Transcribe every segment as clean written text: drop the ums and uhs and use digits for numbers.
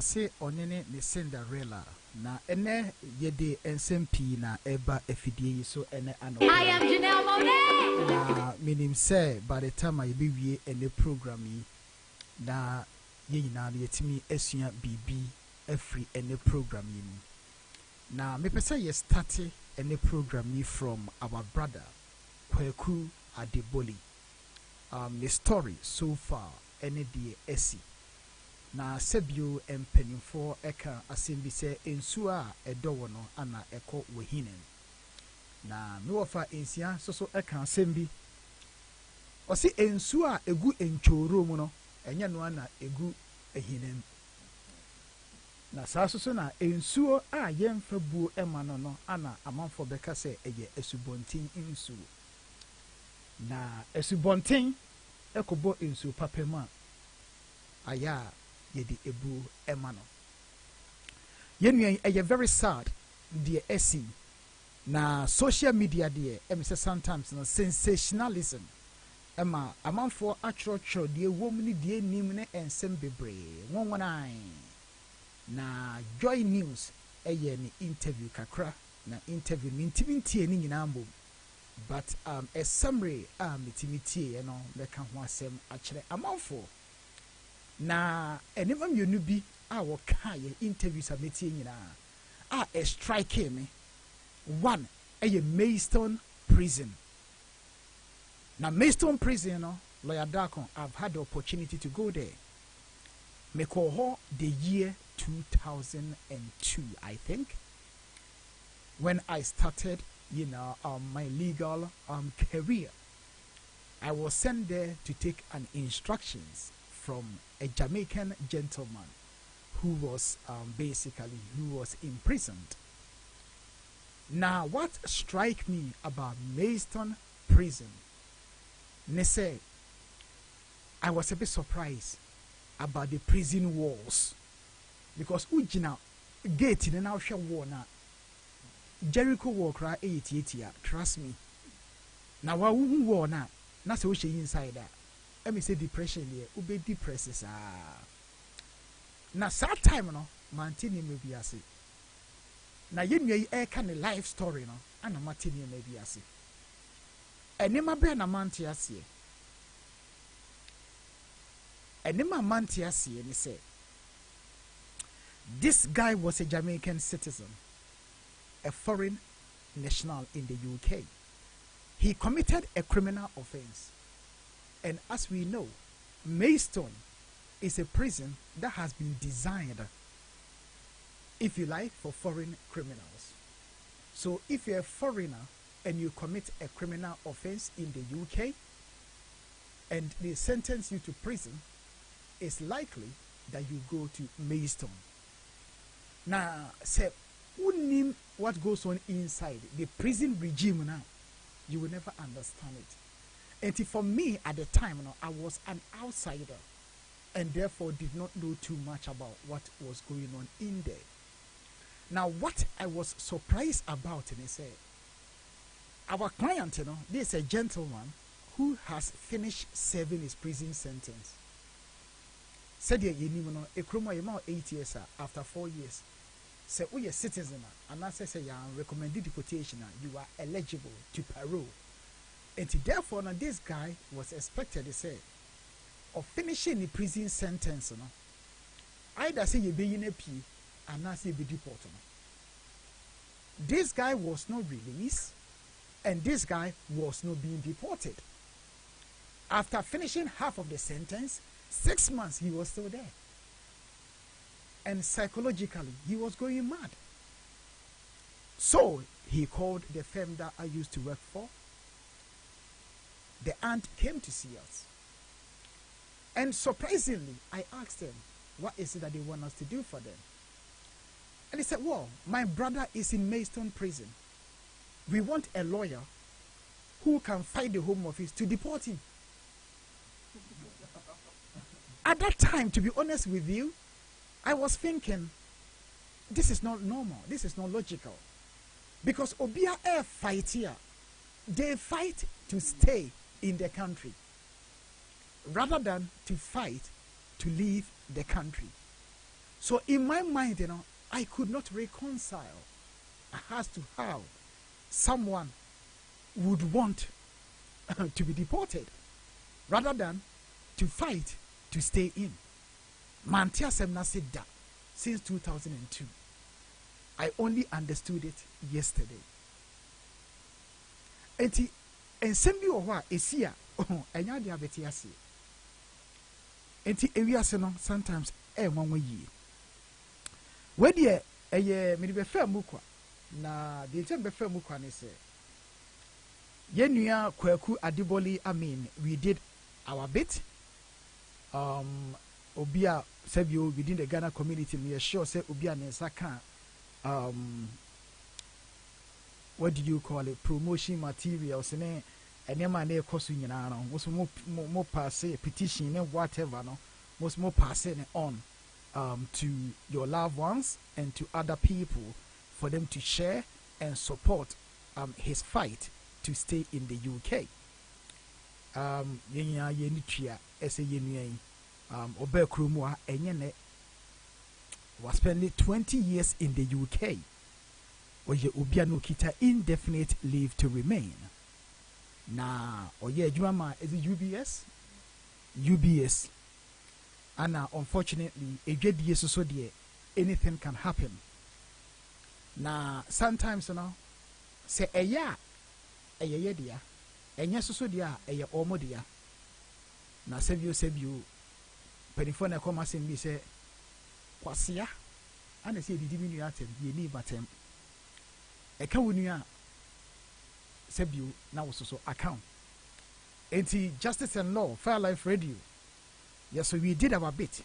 Say onene ni Cinderella na ene yede ensempii na eba efidie so ene ano. I am Janelle Monet. Na minim say by the time I be wie ene program yi na ye nyina na yetimi esua bibi every ene program yi mu. Na me pese ye start ene program yi from our brother Kweku Adeboli. The story so far ene die esi. Na sebio empenimfo eka asembi se ensu a edowo no ana eko wehinen na me wofa ensia so eka asembi osi ensu a egu enchoro mu no enye no ana egu ehinen na so na ensuo a yemfa buo ema no ana amanfo beka se eye esubontin ensu na esubontin ekobo ensu papema aya yedi ebu emano yenuen eye very sad the esi na social media there say sometimes no sensationalism ema amanfo atro de wom ni de nim ne ensem bebre wonwonai na Joy News eye ni interview kakra na interview mintimintie ni nyina mbom but a summary mitimitie no beka ho asem akere amanfo na enema mienu bi a woka ye interviews a metie nyina a strike me one Maidstone prison na Maidstone prison no lawyer Dakon I've had the opportunity to go there me call her the year 2002 I think when I started my legal career. I was sent there to take an instructions from a Jamaican gentleman who was who was imprisoned. Now, what struck me about Maidstone prison, say, I was a bit surprised about the prison walls because ujina gate in an outside wall na Jericho wall cry 88 year. Trust me. Now, what wall na so we inside that. Let me say depression here. Ube depresses na sad time no mantini maybe ase. Na yenwe e ka ne life story no ana matini maybe ase. Enema be na manti ase. Enema manti ase ni say this guy was a Jamaican citizen, a foreign national in the UK. He committed a criminal offense. And as we know, Maidstone is a prison that has been designed, if you like, for foreign criminals. So if you're a foreigner and you commit a criminal offense in the UK and they sentence you to prison, it's likely that you go to Maidstone. Now, say, who knew what goes on inside the prison regime now? You will never understand it. And for me at the time, I was an outsider and therefore did not know too much about what was going on in there. Now, what I was surprised about, and I said, our client, this is a gentleman who has finished serving his prison sentence. Said a 8 years after 4 years. Say, oh, you're a citizen, and I say, you are recommended deportation, you are eligible to parole. And therefore, now this guy was expected to say, of finishing the prison sentence, either say you be in a P and not say be deported. This guy was not released, and this guy was not being deported. After finishing half of the sentence, 6 months he was still there. And psychologically, he was going mad. So he called the firm that I used to work for. The aunt came to see us. And surprisingly, I asked them, what is it that they want us to do for them? And they said, well, my brother is in Maidstone prison. We want a lawyer who can fight the Home Office to deport him. At that time, to be honest with you, I was thinking, this is not normal. This is not logical. Because Obia Air fight here. They fight to stay in the country rather than to fight to leave the country. So in my mind, I could not reconcile as to how someone would want to be deported rather than to fight to stay in. Mantia Semna said that since 2002. I only understood it yesterday. Enti ensembi owa esia enya dia betiase. Enti ewiase no sometimes nwanwa yi. We de eye me be fa mukwa na de ntem be fa mukwa ne se yenua kwaku adiboli we did our bit. Obia sebio within the Ghana community we are sure say obia ne saka what do you call it, promotion materials and any man they cost you most more pass a petition and whatever most more passing on to your loved ones and to other people for them to share and support his fight to stay in the UK. Yenya yenitria ese yenyen obe krumwa enyene was spending 20 years in the UK. Oye Ubiano Kita indefinite leave to remain. Na oye Jumama is it UBS? UBS. And unfortunately, a good year so dear, anything can happen. Na sometimes say a ya dia, and yes so dear, a ya omo dia. Na save you, Penifona come as in me say. Kwasia and say the diminu atem ye ni batem e ka wonua sebiu na wososo account enti Justice and Law Fire Life Radio. Yes, so we did our bit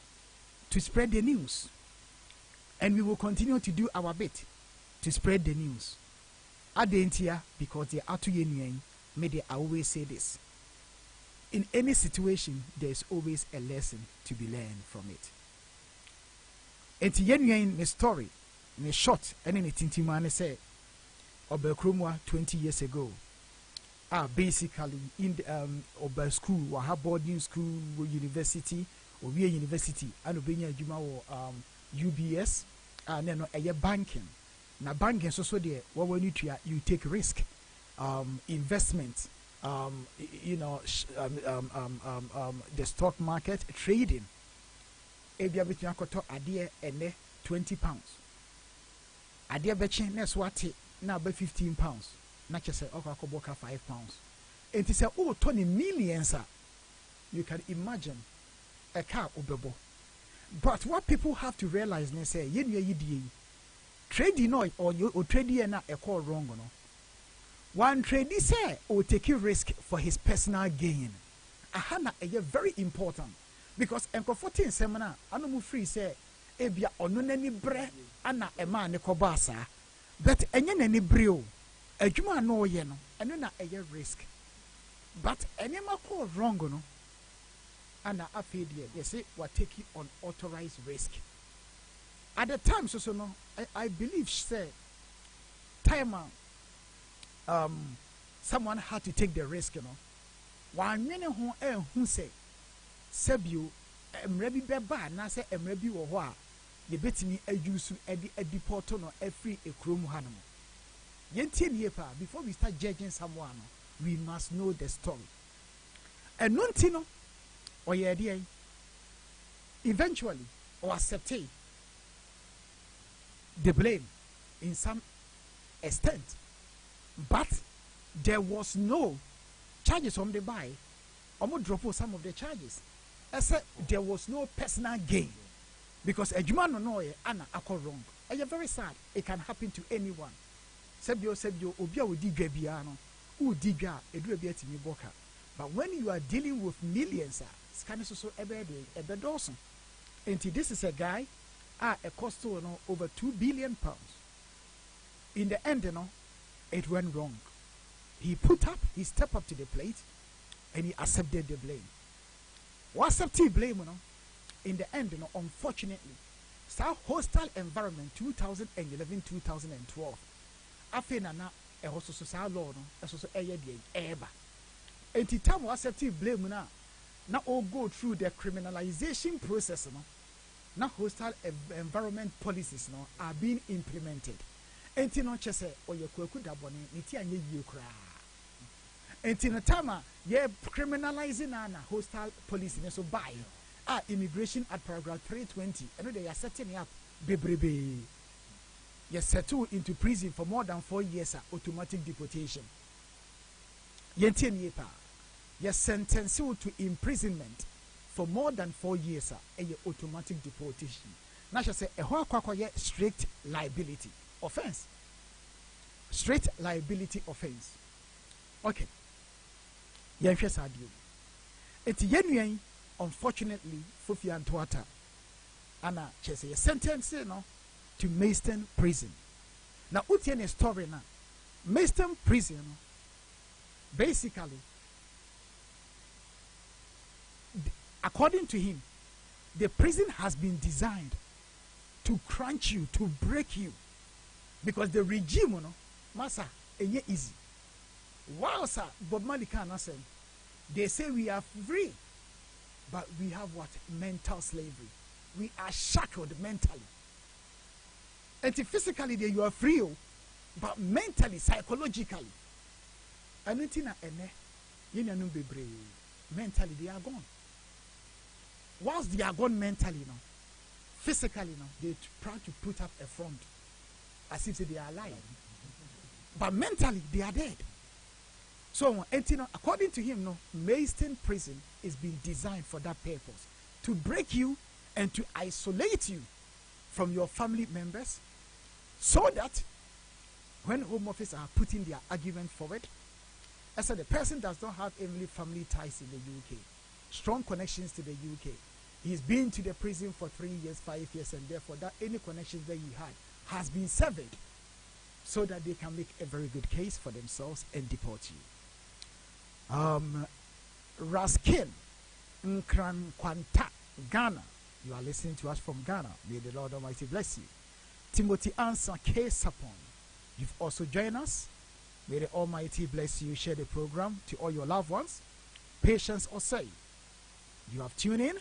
to spread the news, and we will continue to do our bit to spread the news. Adentia because they are to yenuen. May they always say this: in any situation there is always a lesson to be learned from it. Enti yenuen ne story ne short ene ne tintimane say Obekromwa 20 years ago basically in Obe school wa boarding school university or university and obenya adwuma wo UBS no banking na banking so there what you take risk investment the stock market trading. Ebia between akoto ade ene 20 pounds. Ade beche next what na be 15 pounds. Na chese okakoboka 5 pounds. Enti say oh Tony millions you can imagine a car obebo. But what people have to realize ne say yenua yidie trading no or trading na e call wrong no. One trader say or take a risk for his personal gain. Ahana very important. Because enkofotin semana anomu free say ebia ono nani bre ana ema ne kobasa but enye nani bre o adwuma no ye no eno na eye risk but enye mako wrong no ana afedie they say we take it on authorized risk at the time so no I believe say time someone had to take the risk one minute who say Sebio emrebi beba na se emrebi wo ho a ye betimi ajusu edi porto no every ekrom hanom yentie nie pa before we start judging someone we must know the story and nonti no oye dey eventually or accept the blame in some extent but there was no charges on the buy almost drop some of the charges. I said there was no personal gain because a human no ana akọ wrong. It's very sad. It can happen to anyone. Sebio obia odi dwa bia no. U di dwa edu bia timi boka. But when you are dealing with millions, scan so ebe dozen. And this is a guy a cost over 2 billion pounds. In the end, it went wrong. He stepped up to the plate and he accepted the blame. What accepted blame, in the end, unfortunately, Sa hostile environment 2011-2012. Afena na also so sa law no eso so eye de eba. Enti time we accept blame na all go through the criminalization process no. Na hostile environment policies no are being implemented. Enti no chese oyekwaku dabone niti anye yie kra. Enti no time ye criminalizing na hostile policy so buy immigration at paragraph 320 and they are setting up bebrebe. You settle into prison for more than 4 years, automatic deportation. You sentence you to imprisonment for more than 4 years, automatic deportation. Now, I say a strict liability offense. Strict liability offense. Okay. It's genuine, unfortunately, Fufi and Tuata. Anna, she say a sentence, to Maidstone Prison. Now, utiene story na Maidstone Prison, basically, according to him, the prison has been designed to crunch you, to break you, because the regime, massa, ain't easy. Wow, sir, Bob Malika say, they say we are free, but we have what? Mental slavery. We are shackled mentally. And physically you are free, but mentally, psychologically, mentally they are gone. Whilst they are gone mentally now, physically now, they try to put up a front as if they are alive. But mentally they are dead. So according to him, Maidstone Prison is being designed for that purpose. To break you and to isolate you from your family members, so that when Home Office are putting their argument forward, I said the person does not have any family ties in the UK, strong connections to the UK. He's been to the prison for 3 years, 5 years, and therefore that any connections that he had has been severed, so that they can make a very good case for themselves and deport you. Raskin Nkran Kwanta, Ghana. You are listening to us from Ghana. May the Lord Almighty bless you. Timothy Ansa K. Sapon, you've also joined us. May the Almighty bless you. Share the program to all your loved ones. Patience Osei, you have tuned in.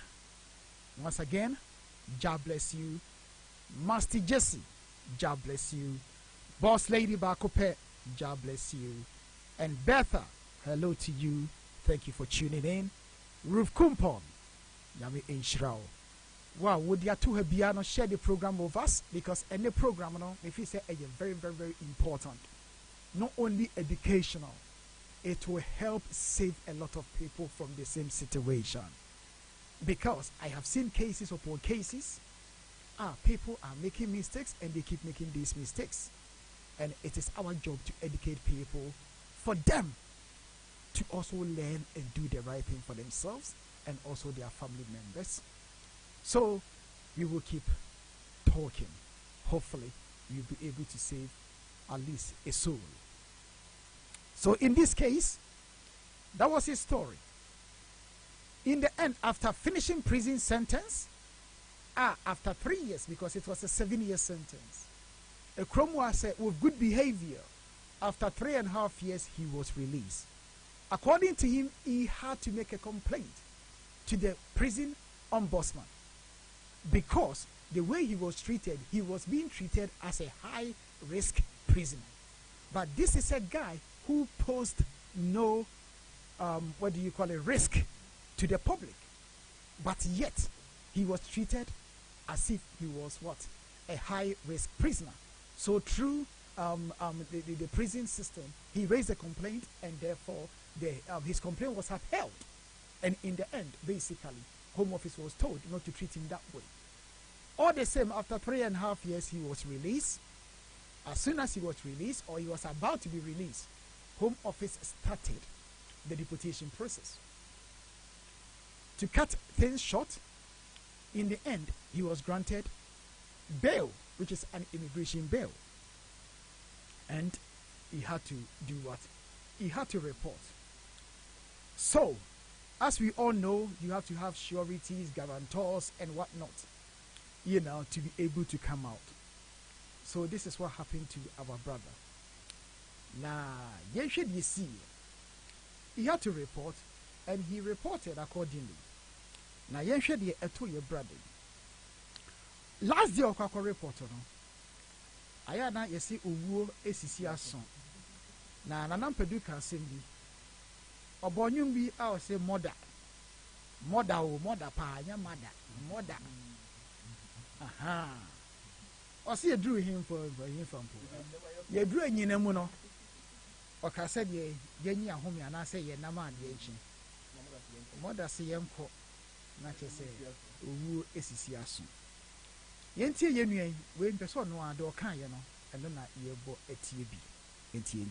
Once again, God bless you. Master Jesse, God bless you. Boss Lady Bakope, God bless you. And Betha, hello to you. Thank you for tuning in. Ruth Kumpon, Yami Inshrao. Wow, would you to have share the program with us? Because any program, if you say very, very, very important, not only educational, it will help save a lot of people from the same situation. Because I have seen cases upon cases, people are making mistakes and they keep making these mistakes. And it is our job to educate people for them to also learn and do the right thing for themselves and also their family members. So we will keep talking. Hopefully you'll be able to save at least a soul. So in this case, that was his story. In the end, after finishing prison sentence, after 3 years, because it was a 7-year sentence, a Cromwell said with good behavior, after 3.5 years, he was released. According to him, he had to make a complaint to the prison ombudsman, because the way he was treated, he was being treated as a high-risk prisoner. But this is a guy who posed no, risk to the public. But yet, he was treated as if he was what? A high-risk prisoner. So through the prison system, he raised a complaint, and therefore his complaint was upheld. And in the end, basically, Home Office was told not to treat him that way. All the same, after 3.5 years, he was released. As soon as he was released, or he was about to be released, Home Office started the deportation process. To cut things short, in the end, he was granted bail, which is an immigration bail. And he had to do what? He had to report. So, as we all know, you have to have sureties, guarantors, and whatnot. to be able to come out. So this is what happened to our brother. Now, you should see. He had to report, and he reported accordingly. Now, you should be your brother. Last day of our report, I had not yet see Uwo ACC son. Now, Nanam Peduka Simbi. Obonyumbi, I will say mother. Mother, pa, your mother. Aha. I see you drew him for him from. You drew in Yenemuno. Or I said, ye, Jenny, home, and I say, ye, Naman, ye, mother, say, young court, not to say, Uwo ACC son. Yentie yenue we mpeso no ado kan ye no eno na yebo etie bi entie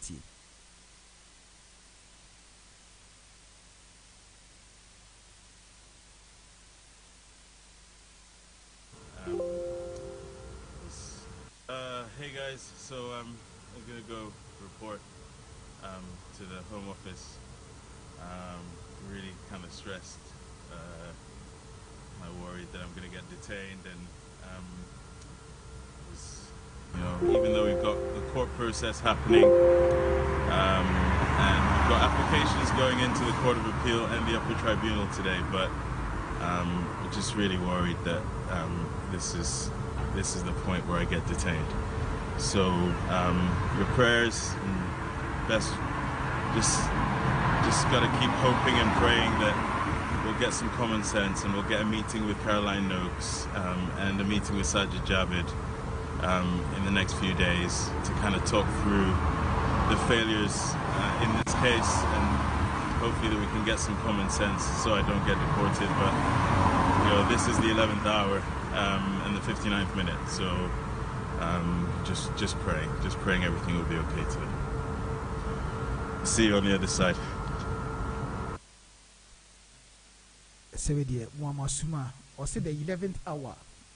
Hey guys, so I'm gonna go report to the Home Office. Really kind of stressed. I'm worried that I'm gonna get detained and even though we've got the court process happening and we've got applications going into the Court of Appeal and the Upper Tribunal today, but we're just really worried that this is the point where I get detained. So your prayers and best, just gotta keep hoping and praying that we'll get some common sense and we'll get a meeting with Caroline Noakes and a meeting with Sajid Javid in the next few days to kind of talk through the failures in this case and hopefully that we can get some common sense so I don't get deported. But this is the 11th hour and the 59th minute, so just praying everything will be okay today. See you on the other side. So dear Wamasuma, or say the 11th hour,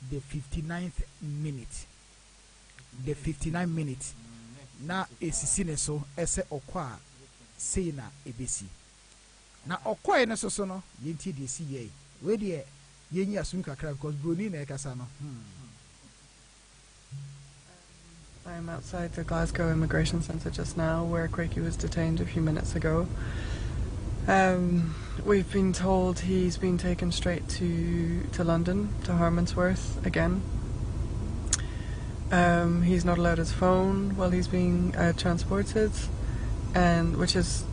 the 59th minute. The 59 minutes. Na esisine so ese okwa sei na ebesi. Na okwa ene so no yenti de si ye. We de yenyi asum kakra because broni na ekasa no. I am outside the Glasgow Immigration Centre just now, where Quakey was detained a few minutes ago. We've been told he's been taken straight to London, to Harmondsworth again. He's not allowed his phone while he's being transported, and which is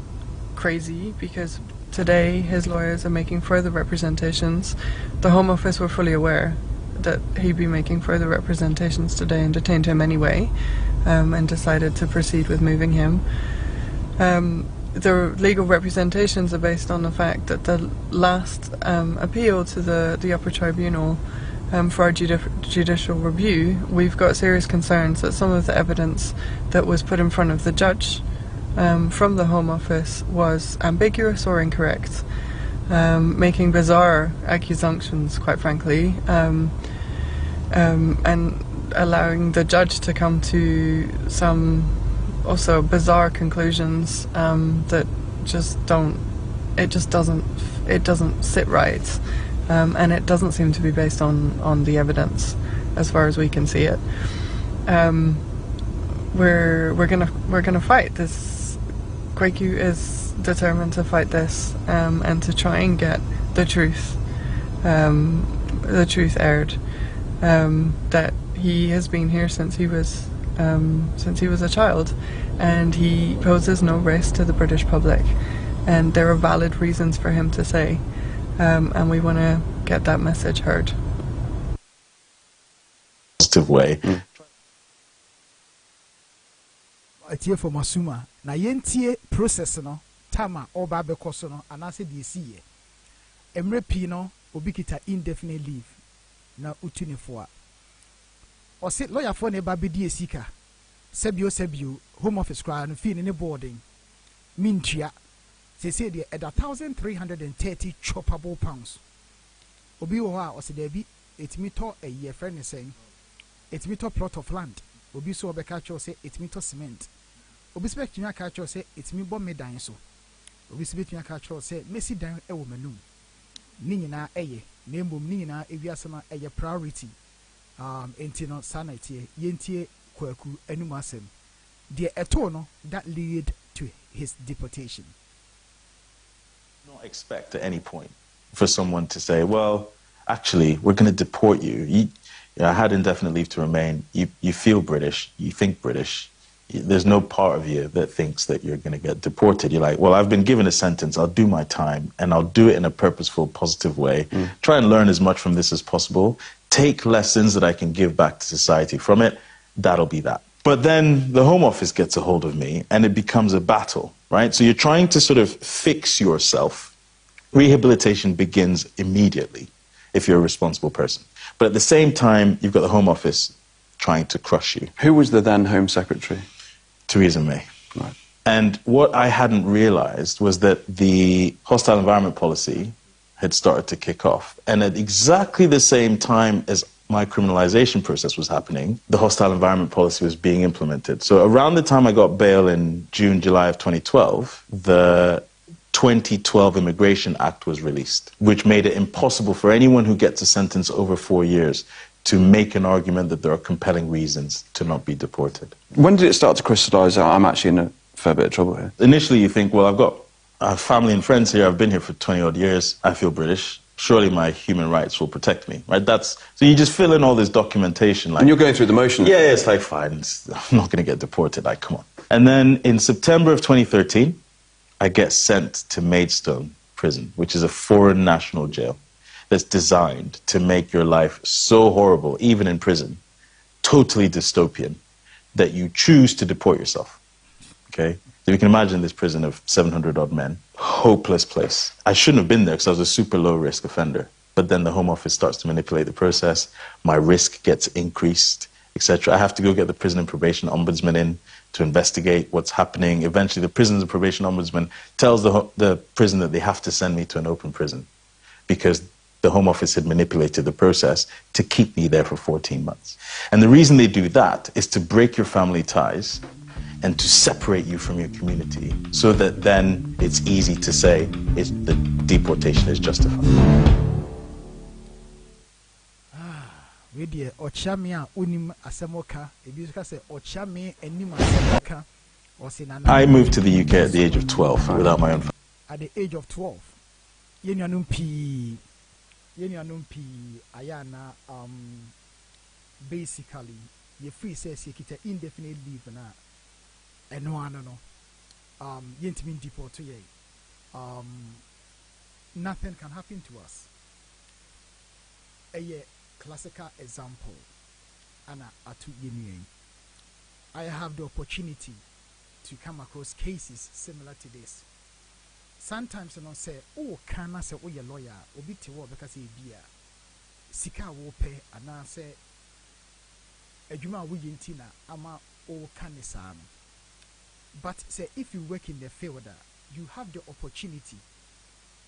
crazy because today his lawyers are making further representations. The Home Office were fully aware that he'd be making further representations today and detained him anyway, and decided to proceed with moving him. The legal representations are based on the fact that the last appeal to the Upper Tribunal for our judicial review, we've got serious concerns that some of the evidence that was put in front of the judge from the Home Office was ambiguous or incorrect, making bizarre accusations, quite frankly, and allowing the judge to come to some also bizarre conclusions that doesn't sit right. And it doesn't seem to be based on the evidence, as far as we can see it. We're gonna fight this. Quakey is determined to fight this and to try and get the truth aired. That he has been here since he was a child, and he poses no risk to the British public, and there are valid reasons for him to say. And we want to get that message heard. Positive way. Atie for Masuma. Na yentie process no tama oba bekoso no anase de siye. Emre pi no obi kita indefinite leave na utunefo a. O se lawyer for ne ba be die sika. Sebio Home Office kra no fi ne boarding. Mintua. They say they at 1,330 choppable pounds. Obi wa or say there be it meter a year friend is saying it meter plot of land. Obi so be catch say it meter cement. Obi spect me catch say it me bomb me dan so. Obi spect me catch say Messi dan e wo manum. Ni nyina eye, na mbom ni nyina ewiase na eye priority. Intino sanity yentie kwaku enumasem. The etono that lead to his deportation. Not expect at any point for someone to say, well, actually, we're going to deport you. I had indefinite leave to remain. You feel British. You think British. There's no part of you that thinks that you're going to get deported. You're like, well, I've been given a sentence. I'll do my time, and I'll do it in a purposeful, positive way. Try and learn as much from this as possible. Take lessons that I can give back to society from it. That'll be that. But then the Home Office gets a hold of me, and it becomes a battle, right? So you're trying to sort of fix yourself. Rehabilitation begins immediately if you're a responsible person. But at the same time, you've got the Home Office trying to crush you. Who was the then Home Secretary? Theresa May. Right. And what I hadn't realized was that the hostile environment policy had started to kick off. And at exactly the same time as my criminalization process was happening, the hostile environment policy was being implemented. So around the time I got bail in June, July of 2012, the 2012 Immigration Act was released, which made it impossible for anyone who gets a sentence over 4 years to make an argument that there are compelling reasons to not be deported. When did it start to crystallise out, I'm actually in a fair bit of trouble here? Initially you think, well, I've got family and friends here, I've been here for 20-odd years, I feel British, surely my human rights will protect me, right? So you just fill in all this documentation. Like, and you're going through the motions? Yeah, it's like, fine, I'm not going to get deported, like, come on. And then in September of 2013, I get sent to Maidstone Prison, which is a foreign national jail that's designed to make your life so horrible, even in prison, totally dystopian, that you choose to deport yourself, okay? So you can imagine this prison of 700-odd men, hopeless place. I shouldn't have been there because I was a super low-risk offender. But then the Home Office starts to manipulate the process, my risk gets increased, etc. I have to go get the Prison and Probation Ombudsman in to investigate what's happening. Eventually, the Prison and Probation Ombudsman tells the prison that they have to send me to an open prison because the Home Office had manipulated the process to keep me there for 14 months. And the reason they do that is to break your family ties and to separate you from your community so that then it's easy to say the deportation is justified. I moved to the UK at the age of 12 without my own family. At the age of 12, ayana basically you free says you get indefinite leave na and no yentimi deport ye nothing can happen to us. A classical example ana atu yenu. I have the opportunity to come across cases similar to this. Sometimes you know say, oh, can I say, oh, you're lawyer, or be to work because he be a sika will pay, and I say, a juma wujintina, ama o kanisam. But say, if you work in the field, you have the opportunity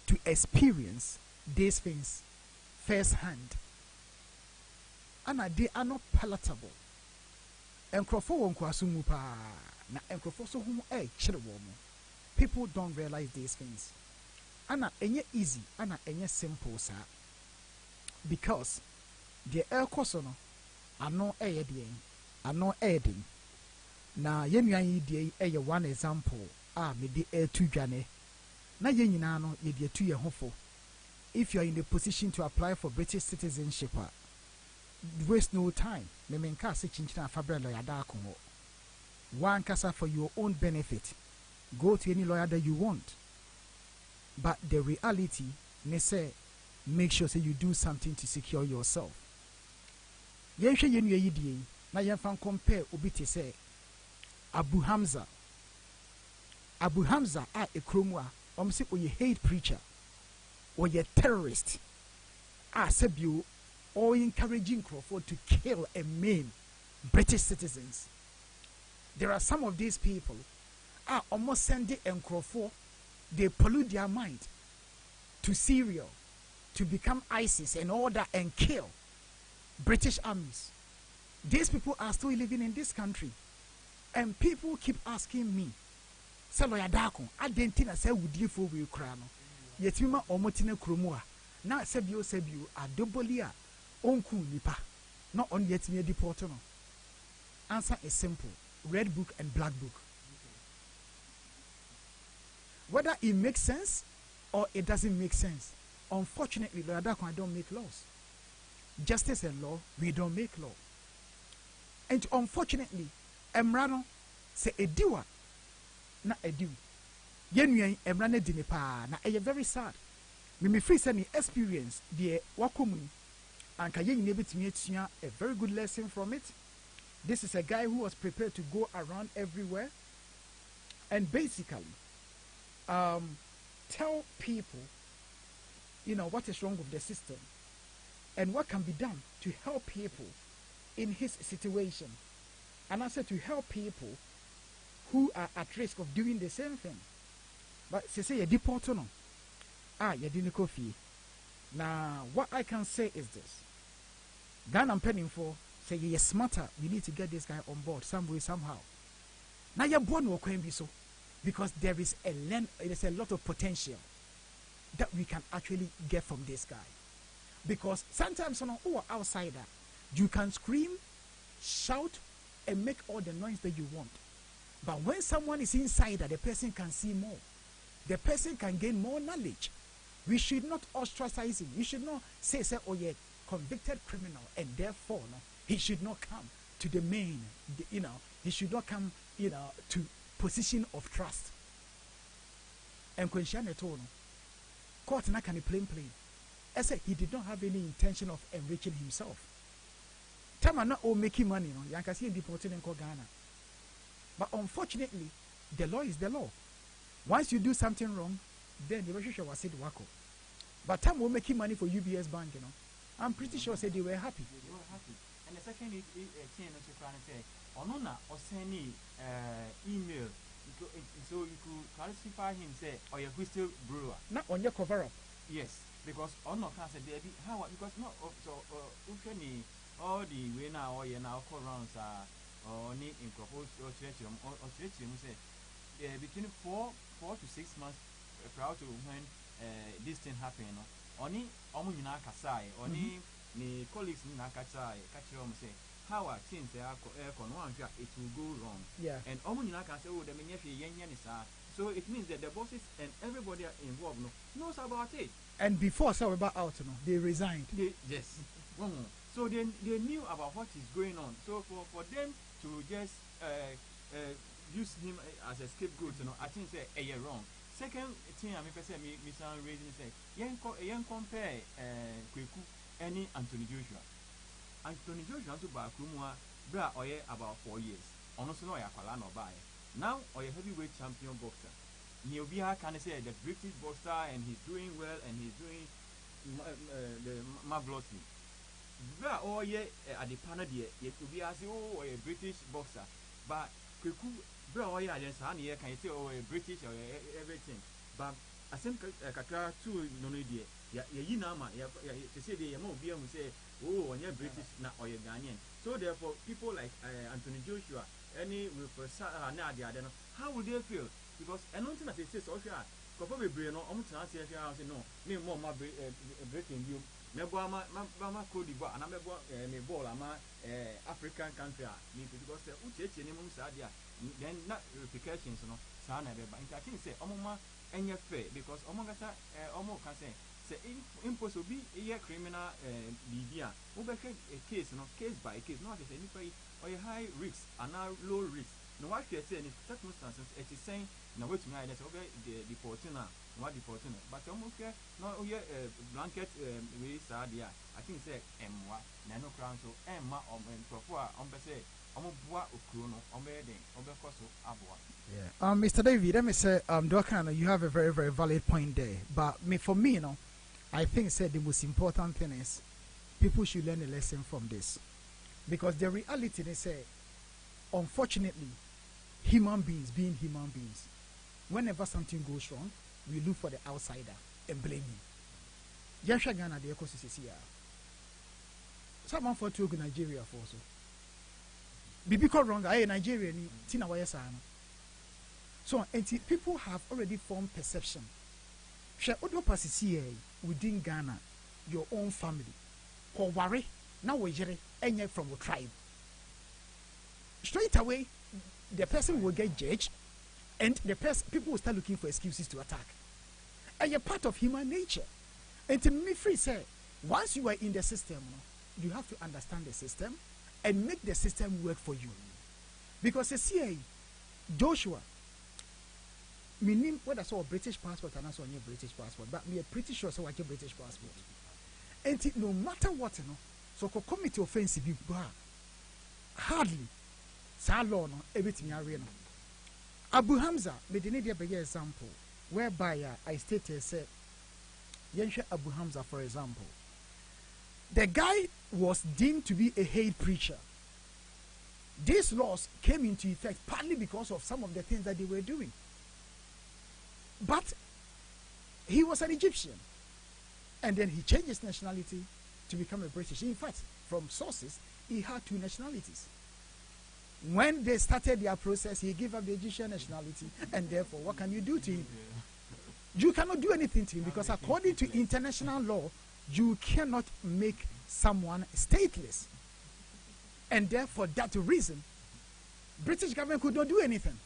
to experience these things firsthand, and they are not palatable. And crofo kwasumupa na enkrofo so hum chirwomo. People don't realize these things. Anna enye easy, anna enye simple sir. Because the air kosono ano eyedien, ano edin. Na yenyan yi eye one example me de air to dwane. Na yen nyina no ye de to ye hofo. If you are in the position to apply for British citizenship, waste no time. Me menka se chinchina fabrelo ya da kongo. One kasa for your own benefit. Go to any lawyer that you want. But the reality, they say, make sure say you do something to secure yourself. Yenshe yenu yidi na yenfan compare obiti say Abu Hamza a ekromwa omsi oye hate preacher or ye terrorist sebio or encouraging Crawford to kill and maim British citizens. There are some of these people almost send it and Crawford, they pollute their mind to Syria to become ISIS and all that and kill British armies. These people are still living in this country. And people keep asking me, say lawyer Dako, I didn't think I said would you for we crano. Yet you ma omotine kromua. Na sebio adobolia onku nipa. not on yet me deport no. Answer is simple: red book and black book. Whether it makes sense or it doesn't make sense. Unfortunately, I don't make laws. Justice and law, we don't make law. And unfortunately, Emrano say a diwa, na a diw. Yen Emrane dinepa na a very sad. Me free send experience the wakumuni and can you a very good lesson from it. This is a guy who was prepared to go around everywhere and basically tell people, you know, what is wrong with the system and what can be done to help people in his situation. And I said to help people who are at risk of doing the same thing. But say you deport no. You didn't coffee. Now what I can say is this. Ghana I'm penning for say you're smarter. We need to get this guy on board some way, somehow. Now you're born will be so. Because there is a lot of potential that we can actually get from this guy. Because sometimes on an outsider, you can scream, shout, and make all the noise that you want. But when someone is inside, the person can see more. The person can gain more knowledge. We should not ostracize him. We should not say, oh yeah, convicted criminal, and therefore no, he should not come to the main, he should not come, to position of trust. And Kwenshane told no, court na can plain. I said he did not have any intention of enriching himself. Tama not all making money, no, you can see him deported in Ghana. But unfortunately, the law is the law. Once you do something wrong, then the relationship was said wako. But time we're making money for UBS Bank, I'm pretty sure said they were happy. They were happy. And the second thing to say, Onona or send email so you could classify him say or your whistle brewer. Not on your cover up. Yes, because on no cancer how because not so all the way now or you now call rounds are or need in propose or church say between 4 to 6 months prior to when this thing happened. Only Omunina Kasai, only the colleagues in Nakachai, Kachom say, how are things they are it will go wrong. Yeah. And Omunina can say, oh, the Menyafi Yanyanisa. So it means that the bosses and everybody involved knows about it. And before Sawaba out, they resigned. Yes. So they knew about what is going on. So for them to just use him as a scapegoat, I think say wrong. Second thing I say Mr. Raising say, yen compare Kweku any Anthony Joshua. Anthony Joshua to Bakumwa bra oye about 4 years. Honestly, no yakwala no buy. Now oye heavyweight champion boxer. Niobia can say the British boxer and he's doing well and he's doing the marvelously. Bra oye at the panel there, yet to be as oh a British boxer. But Kweku bra oye against can you say oh a British or everything. But I think kakra two no idea. Nama to say the mo be say oh on your British na or Ghanaian. So therefore people like Anthony Joshua any with how would they feel? Because I don't think I say social probably brain no say no me more my breaking you Mebama Cote d'Ivoire and I'm ball African country because the Sadia then not repercussions no sana but I think say Omoma and fair because Omogasa Omo can say impose will be a criminal Libya over a case case by case not as anybody or a high risk and now low risk. No what you say in circumstances it is saying now wait to me that's over the deporting what deporting but almost no blanket we Sadia I think say Emwa Nano Crown so Emma or on say yeah. Mr. David, let me say, Dokana, you have a very, very valid point there. But for me, I think the most important thing is people should learn a lesson from this. Because the reality they say, unfortunately, human beings being human beings, whenever something goes wrong, we look for the outsider and blame him. Yasha Ghana, the ecosystem here. Someone for to Nigeria for so. Because wrong, I Nigeria ni tina wayesano. So people have already formed perception. Share audio passes here within Ghana, your own family. Ko worry, Now we jere enye from a tribe. Straight away, the person will get judged, and the people will start looking for excuses to attack. And you're part of human nature. And to me, free say, once you are in the system, you have to understand the system and make the system work for you. Because see, Joshua, meaning what I saw a British passport and I saw a British passport, but we are pretty sure so I get British passport. And no matter what, so commit offensive, hardly. Law no everything arena. Abu Hamza made an example whereby I stated said Yensha Abu Hamza, for example. The guy was deemed to be a hate preacher. These laws came into effect partly because of some of the things that they were doing. But he was an Egyptian. And then he changed his nationality to become a British. In fact, from sources, he had 2 nationalities. When they started their process, he gave up the Egyptian nationality, and therefore, what can you do to him? You cannot do anything to him because according to international law, you cannot make someone stateless. And therefore, that reason, British government could not do anything.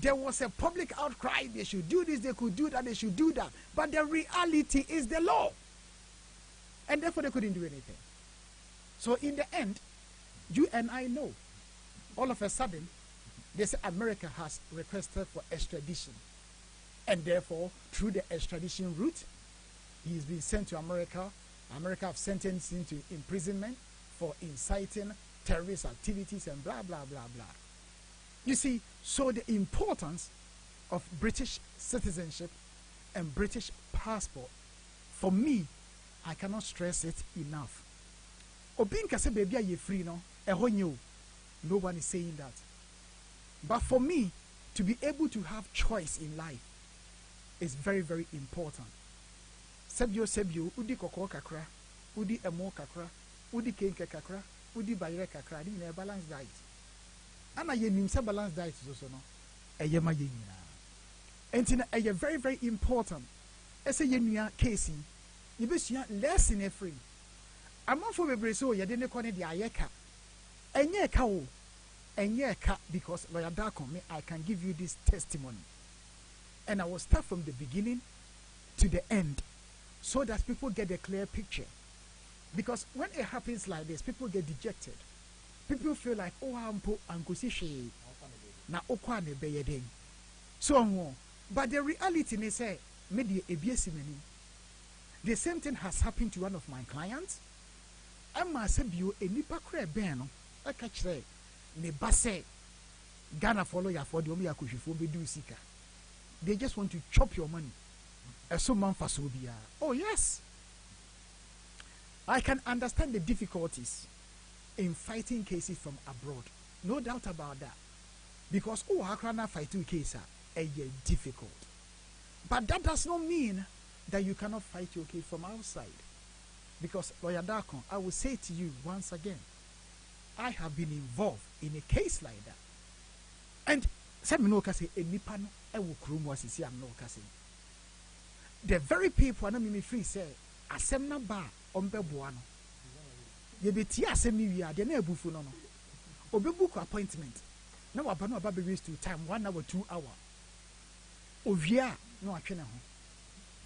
There was a public outcry, they should do this, they could do that, they should do that. But the reality is the law. And therefore, they couldn't do anything. So in the end, you and I know, all of a sudden, they say America has requested for extradition. And therefore, through the extradition route, he's been sent to America. America have sentenced him to imprisonment for inciting terrorist activities and blah, blah, blah, blah. You see, so the importance of British citizenship and British passport, for me, I cannot stress it enough. Obinka se baby are free no, no one is saying that. But for me, to be able to have choice in life is very, very important. Sebio, udi koko kakra, udi emo kakra, udi kenke kakra, udi bayre kakra, di na balanced diet. Ana ye nimsa balanced diet so no, eye ma ye nyina. Entina eye very, very important. Ese ye nua case, ye besua lesson e free. Amanfo bebre so ye de ne kone de ayeka. Enye ka o. Enye ka because lawyer Darko me I can give you this testimony. And I will start from the beginning to the end so that people get a clear picture. Because when it happens like this, people get dejected. People feel like, oh, I'm go see she na okwane be yeden. So but the reality they say maybe the same thing has happened to one of my clients. Amma sebio enipa kra ben no aka kire ne base Ghana follow ya for the omi akohwefo be do sika. They just want to chop your money. Oh yes, I can understand the difficulties in fighting cases from abroad. No doubt about that. Because Akrana fighting cases are difficult. But that does not mean that you cannot fight your case from outside. Because Lawyer Darko, I will say to you once again, I have been involved in a case like that. And the very people na me free say asem na ba ombeboa no ye beti asem ni wi ade na ebufu no no obebook appointment na waba na waba be waste time 1 hour 2 hour ovia na watwe ne ho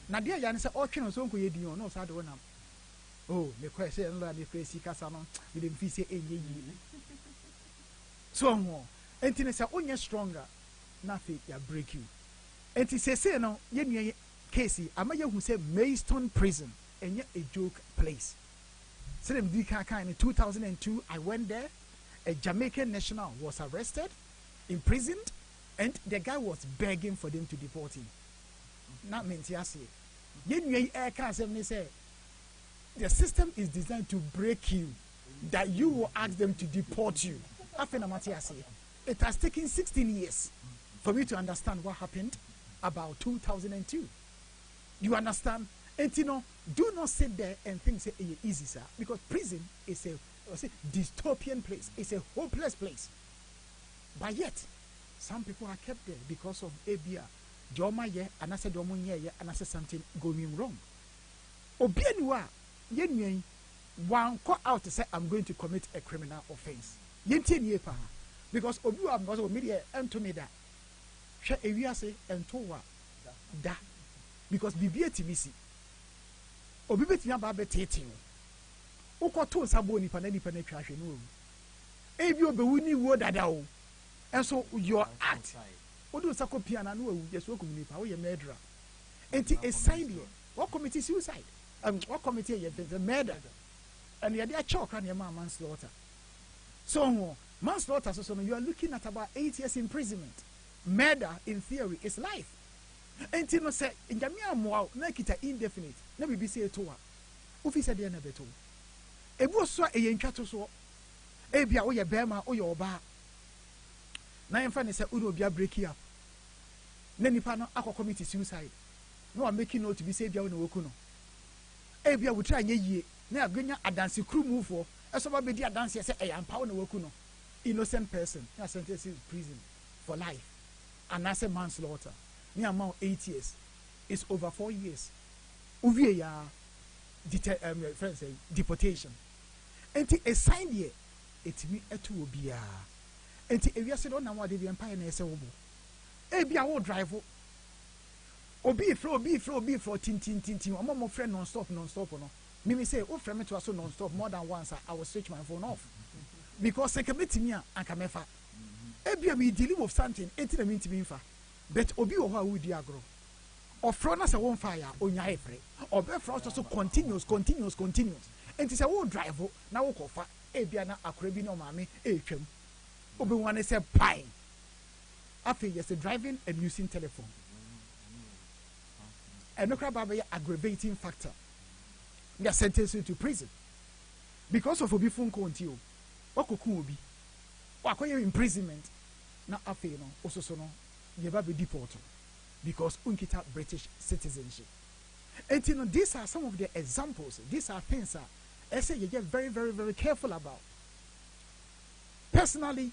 na de ya ne say otwe no so nko ye din no so ade wona oh me kwa say no la me crazy kasa no we dem fi say enye yi so ho enti say onye stronger na fe ya break you enti say no ye nua Casey, I'm who said Maidstone Prison and yet a joke place. So in 2002, I went there. A Jamaican national was arrested, imprisoned, and the guy was begging for them to deport him. Not meant to say. The system is designed to break you, that you will ask them to deport you. It has taken 16 years for me to understand what happened about 2002. You understand? And do not sit there and think say easy, sir. Because prison is a dystopian place. It's a hopeless place. But yet, some people are kept there because of ABR. Joma ye, and I said and I said something going wrong. Obienwa, yenye, one call out to say I'm going to commit a criminal offense. Because obi wa because media ento me da. Hwe ewiase ento wa da. Because bibia tibisi. Obi betimi aba betete wo. Ukoto nsabo nipa na nipa na twa hwe no. Ebi obewu ni wo dada o. Enso your act. Odu sako piana no awu yeso nipa wo ye murderer. Enti a sign here. What committee suicide? What committee the murder? And you are chalk and your manslaughter. So manslaughter, so you are looking at about 8 years imprisonment. Murder, in theory, is life. And you know, say in Jamia Moa, make it indefinite. Never be say to her. Ufi said the never told. A was so a yankato so. Ebia or your bema or your bar. Now in fact, Udo be a breaking up. Nenipano, Aqua committee suicide. No, I'm making note to be saved. No, Okuno. Ebia would try ye. Now, Ganya a dancing crew move for. As about be a dancer, say, I am power no Okuno. Innocent person. I sentenced to prison for life. And I say manslaughter. Near amount 8 years. It's over 4 years. Uviya friends say deportation. And a sign here, it me a two be and if you said on now the empire and say, Ebia will drive. Obi flow, tin. I'm more friend non-stop, no. Mimi say, oh, friend me to also non-stop more than once. I will switch my phone off. Because they commit me and Kamefa. Ebia be dealing with something, ain't the mean to me. But Obi or how would you grow? Or front us a one fire, on your free. Or be frost also continuous. And it's a old drive, now offer. Ebia na akrabino mami, H.M. Obi one is a pine. After yes, driving and using telephone. And no crab aggravating factor. They are sentenced to prison because of Obi phone call you. What could be? What imprisonment? Now after no, also so no, you be deported because unkita British citizenship. And you know these are some of the examples. These are things that I say you get very, very, very careful about. Personally,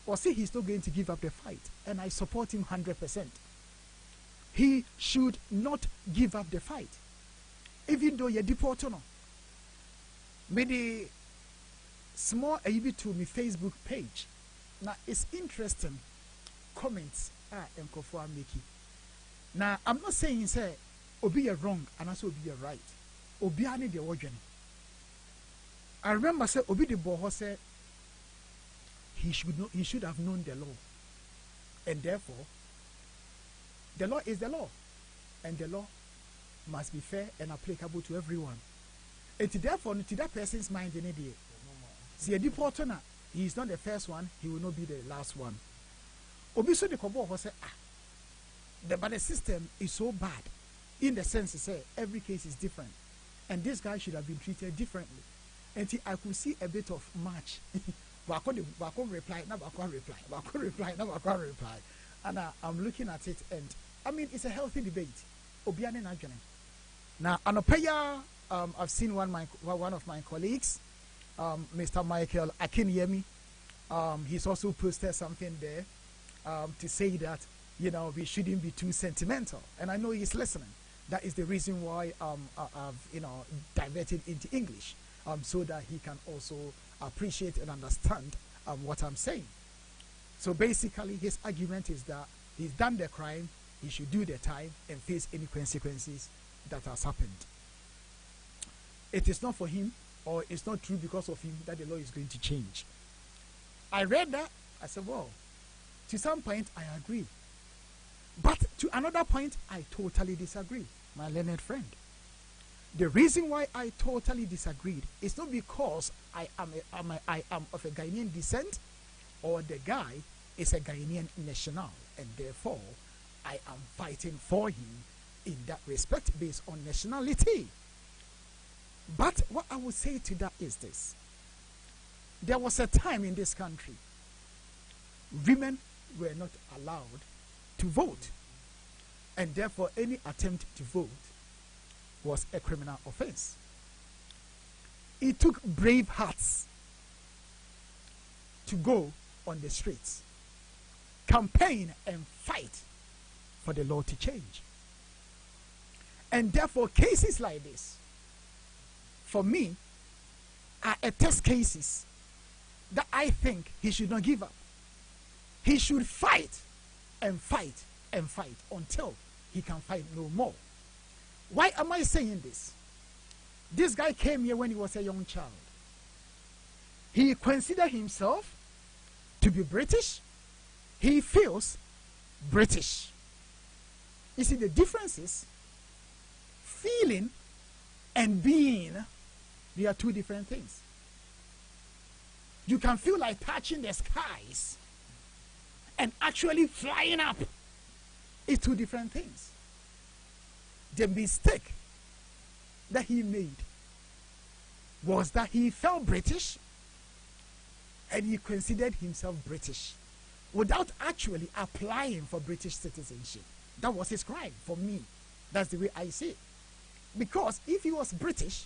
or say he's not going to give up the fight, and I support him 100%. He should not give up the fight, even though you're deported. Maybe small a bit to my Facebook page. Now it's interesting comments and Kofu making. Now I'm not saying say Obi you're wrong and also Obi you're right. Obi ani the origin. I remember say Obi the Boho said he should have known the law, and therefore the law is the law, and the law must be fair and applicable to everyone. And therefore, to that person's mind, in idea. See a deporter, he is not the first one, he will not be the last one. Obiso de Kobo was but the system is so bad, in the sense say every case is different, and this guy should have been treated differently. And I could see a bit of match. reply, and I'm looking at it, and I mean it's a healthy debate. Now, I've seen one of my colleagues, Mr. Michael Akinyemi. He's also posted something there to say that we shouldn't be too sentimental, and I know he's listening. That is the reason why I've diverted into English, so that he can also appreciate and understand what I'm saying. So basically, his argument is that he's done the crime, he should do the time and face any consequences that has happened. It is not for him, or it's not true because of him, that the law is going to change. I read that, I said, well, to some point I agree. But to another point, I totally disagree, my learned friend. The reason why I totally disagreed is not because I am of a Ghanaian descent, or the guy is a Ghanaian national, and therefore I am fighting for him in that respect based on nationality. But what I would say to that is this: there was a time in this country women were not allowed to vote, and therefore any attempt to vote was a criminal offense. It took brave hearts to go on the streets, campaign and fight for the law to change. And therefore cases like this, for me, are test cases that I think he should not give up. He should fight and fight and fight until he can fight no more. Why am I saying this? This guy came here when he was a young child. He considered himself to be British. He feels British. You see, the difference is feeling and being, they are two different things. You can feel like touching the skies and actually flying up. It's two different things. The mistake that he made was that he felt British and he considered himself British without actually applying for British citizenship. That was his crime for me. That's the way I see it. Because if he was British,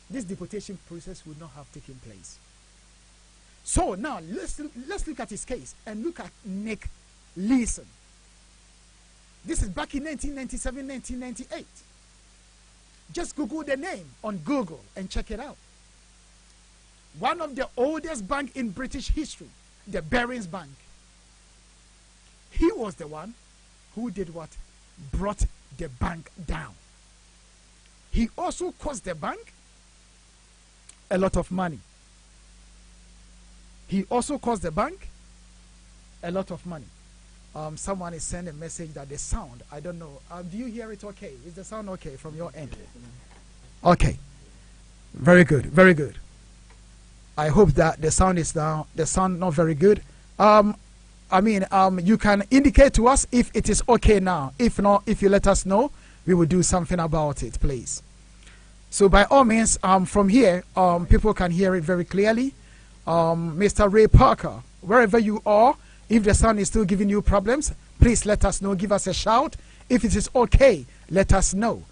this deportation process would not have taken place. So now let's look at his case and look at Nick Leeson. This is back in 1997, 1998. Just Google the name on Google and check it out. One of the oldest banks in British history, the Barings Bank. He was the one who did what? Brought the bank down. He also cost the bank a lot of money. He also cost the bank a lot of money. Someone is sending a message that the sound, I don't know. Do you hear it okay? Is the sound okay from your end? Okay. Very good. Very good. I hope that the sound is now, the sound not very good. You can indicate to us if it is okay now. If not, if you let us know, we will do something about it, please. So by all means, from here, people can hear it very clearly. Mr. Ray Parker, wherever you are, if the sound is still giving you problems, please let us know. Give us a shout. If it is okay, let us know.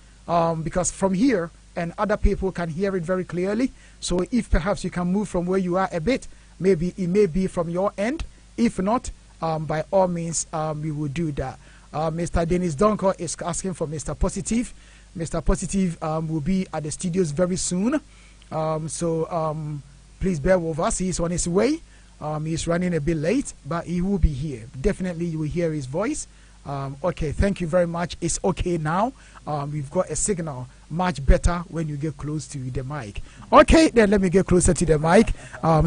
Because from here, and other people can hear it very clearly. So if perhaps you can move from where you are a bit, maybe it may be from your end. If not, by all means, we will do that. Mr. Dennis Donko is asking for Mr. Positive. Mr. Positive will be at the studios very soon. Please bear with us. He's on his way. He's running a bit late, but he will be here. Definitely you will hear his voice. Okay, thank you very much. It's okay now. We've got a signal much better when you get close to the mic. Okay, then let me get closer to the mic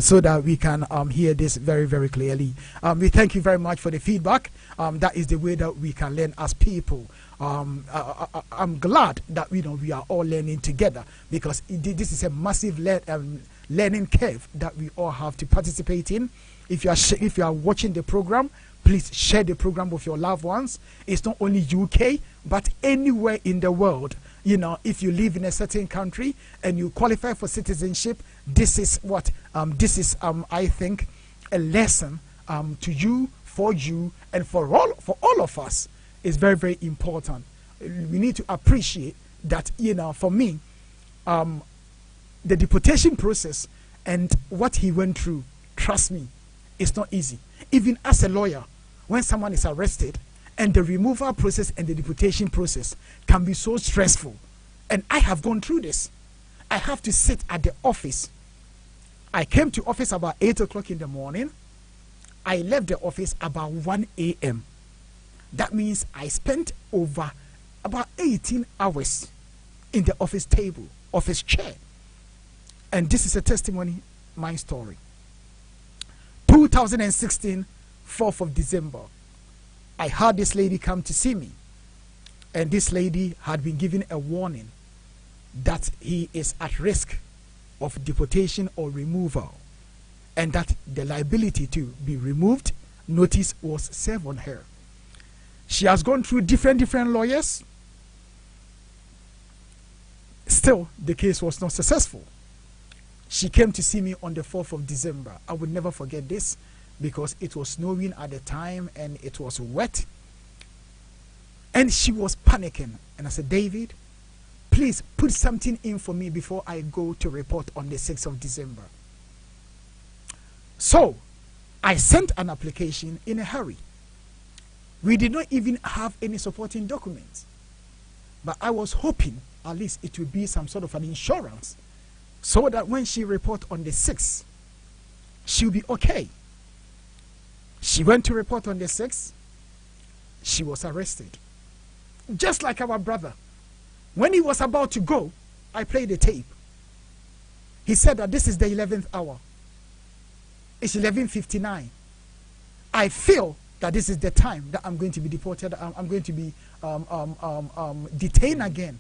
so that we can hear this very, very clearly. We thank you very much for the feedback. That is the way that we can learn as people. I'm glad that we are all learning together, because this is a massive learning curve that we all have to participate in. If you are watching the program, please share the program with your loved ones. It's not only UK, but anywhere in the world. If you live in a certain country and you qualify for citizenship, this is what I think a lesson to you, for you, and for all of us. Is very, very important. We need to appreciate that. For me, the deportation process and what he went through, trust me, it's not easy. Even as a lawyer, when someone is arrested, and the removal process and the deportation process can be so stressful. And I have gone through this. I have to sit at the office. I came to office about 8 o'clock in the morning. I left the office about 1 a.m. That means I spent over about 18 hours in the office table, office chair. And this is a testimony, my story. 2016, 4th of December, I had this lady come to see me. And this lady had been given a warning that he is at risk of deportation or removal, and that the liability to be removed notice was served on her. She has gone through different lawyers. Still, the case was not successful. She came to see me on the 4th of December. I will never forget this, because it was snowing at the time and it was wet. And she was panicking. And I said, David, please put something in for me before I go to report on the 6th of December. So I sent an application in a hurry. We did not even have any supporting documents. But I was hoping at least it would be some sort of an insurance so that when she report on the 6th, she'll be okay. She went to report on the 6th. She was arrested. Just like our brother. When he was about to go, I played the tape. He said that this is the 11th hour. It's 11:59. I feel that this is the time that I'm going to be deported. I'm going to be detained again.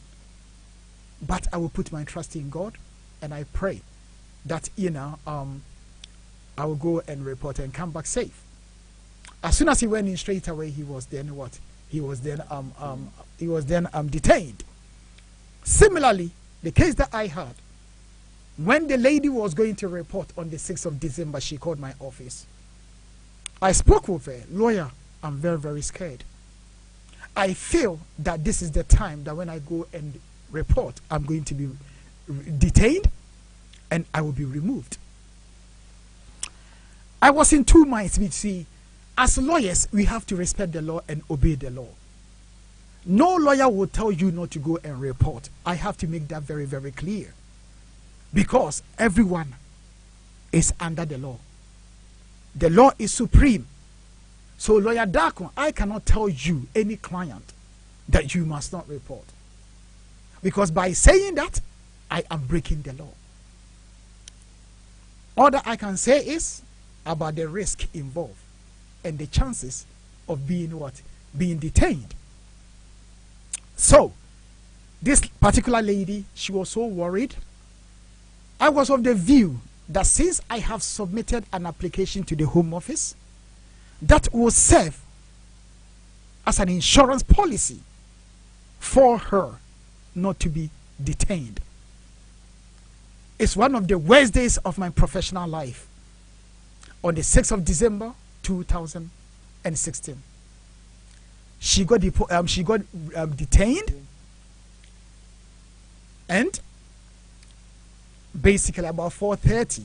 But I will put my trust in God, and I pray that, I will go and report and come back safe. As soon as he went in straight away, he was then what? He was then detained. Similarly, the case that I had, when the lady was going to report on the 6th of December, she called my office. I spoke with her. Lawyer, I'm very, very scared. I feel that this is the time that when I go and report, I'm going to be detained and I will be removed. I was in two minds. We see, as lawyers, we have to respect the law and obey the law. No lawyer will tell you not to go and report. I have to make that very, very clear. Because everyone is under the law. The law is supreme. So, Lawyer Darko, I cannot tell you, any client, that you must not report. Because by saying that, I am breaking the law. All that I can say is about the risk involved and the chances of being what? Being detained. So, this particular lady, she was so worried. I was of the view that since I have submitted an application to the Home Office, that will serve as an insurance policy for her not to be detained. It's one of the worst days of my professional life. On the 6th of December 2016, she got detained, and basically about 4:30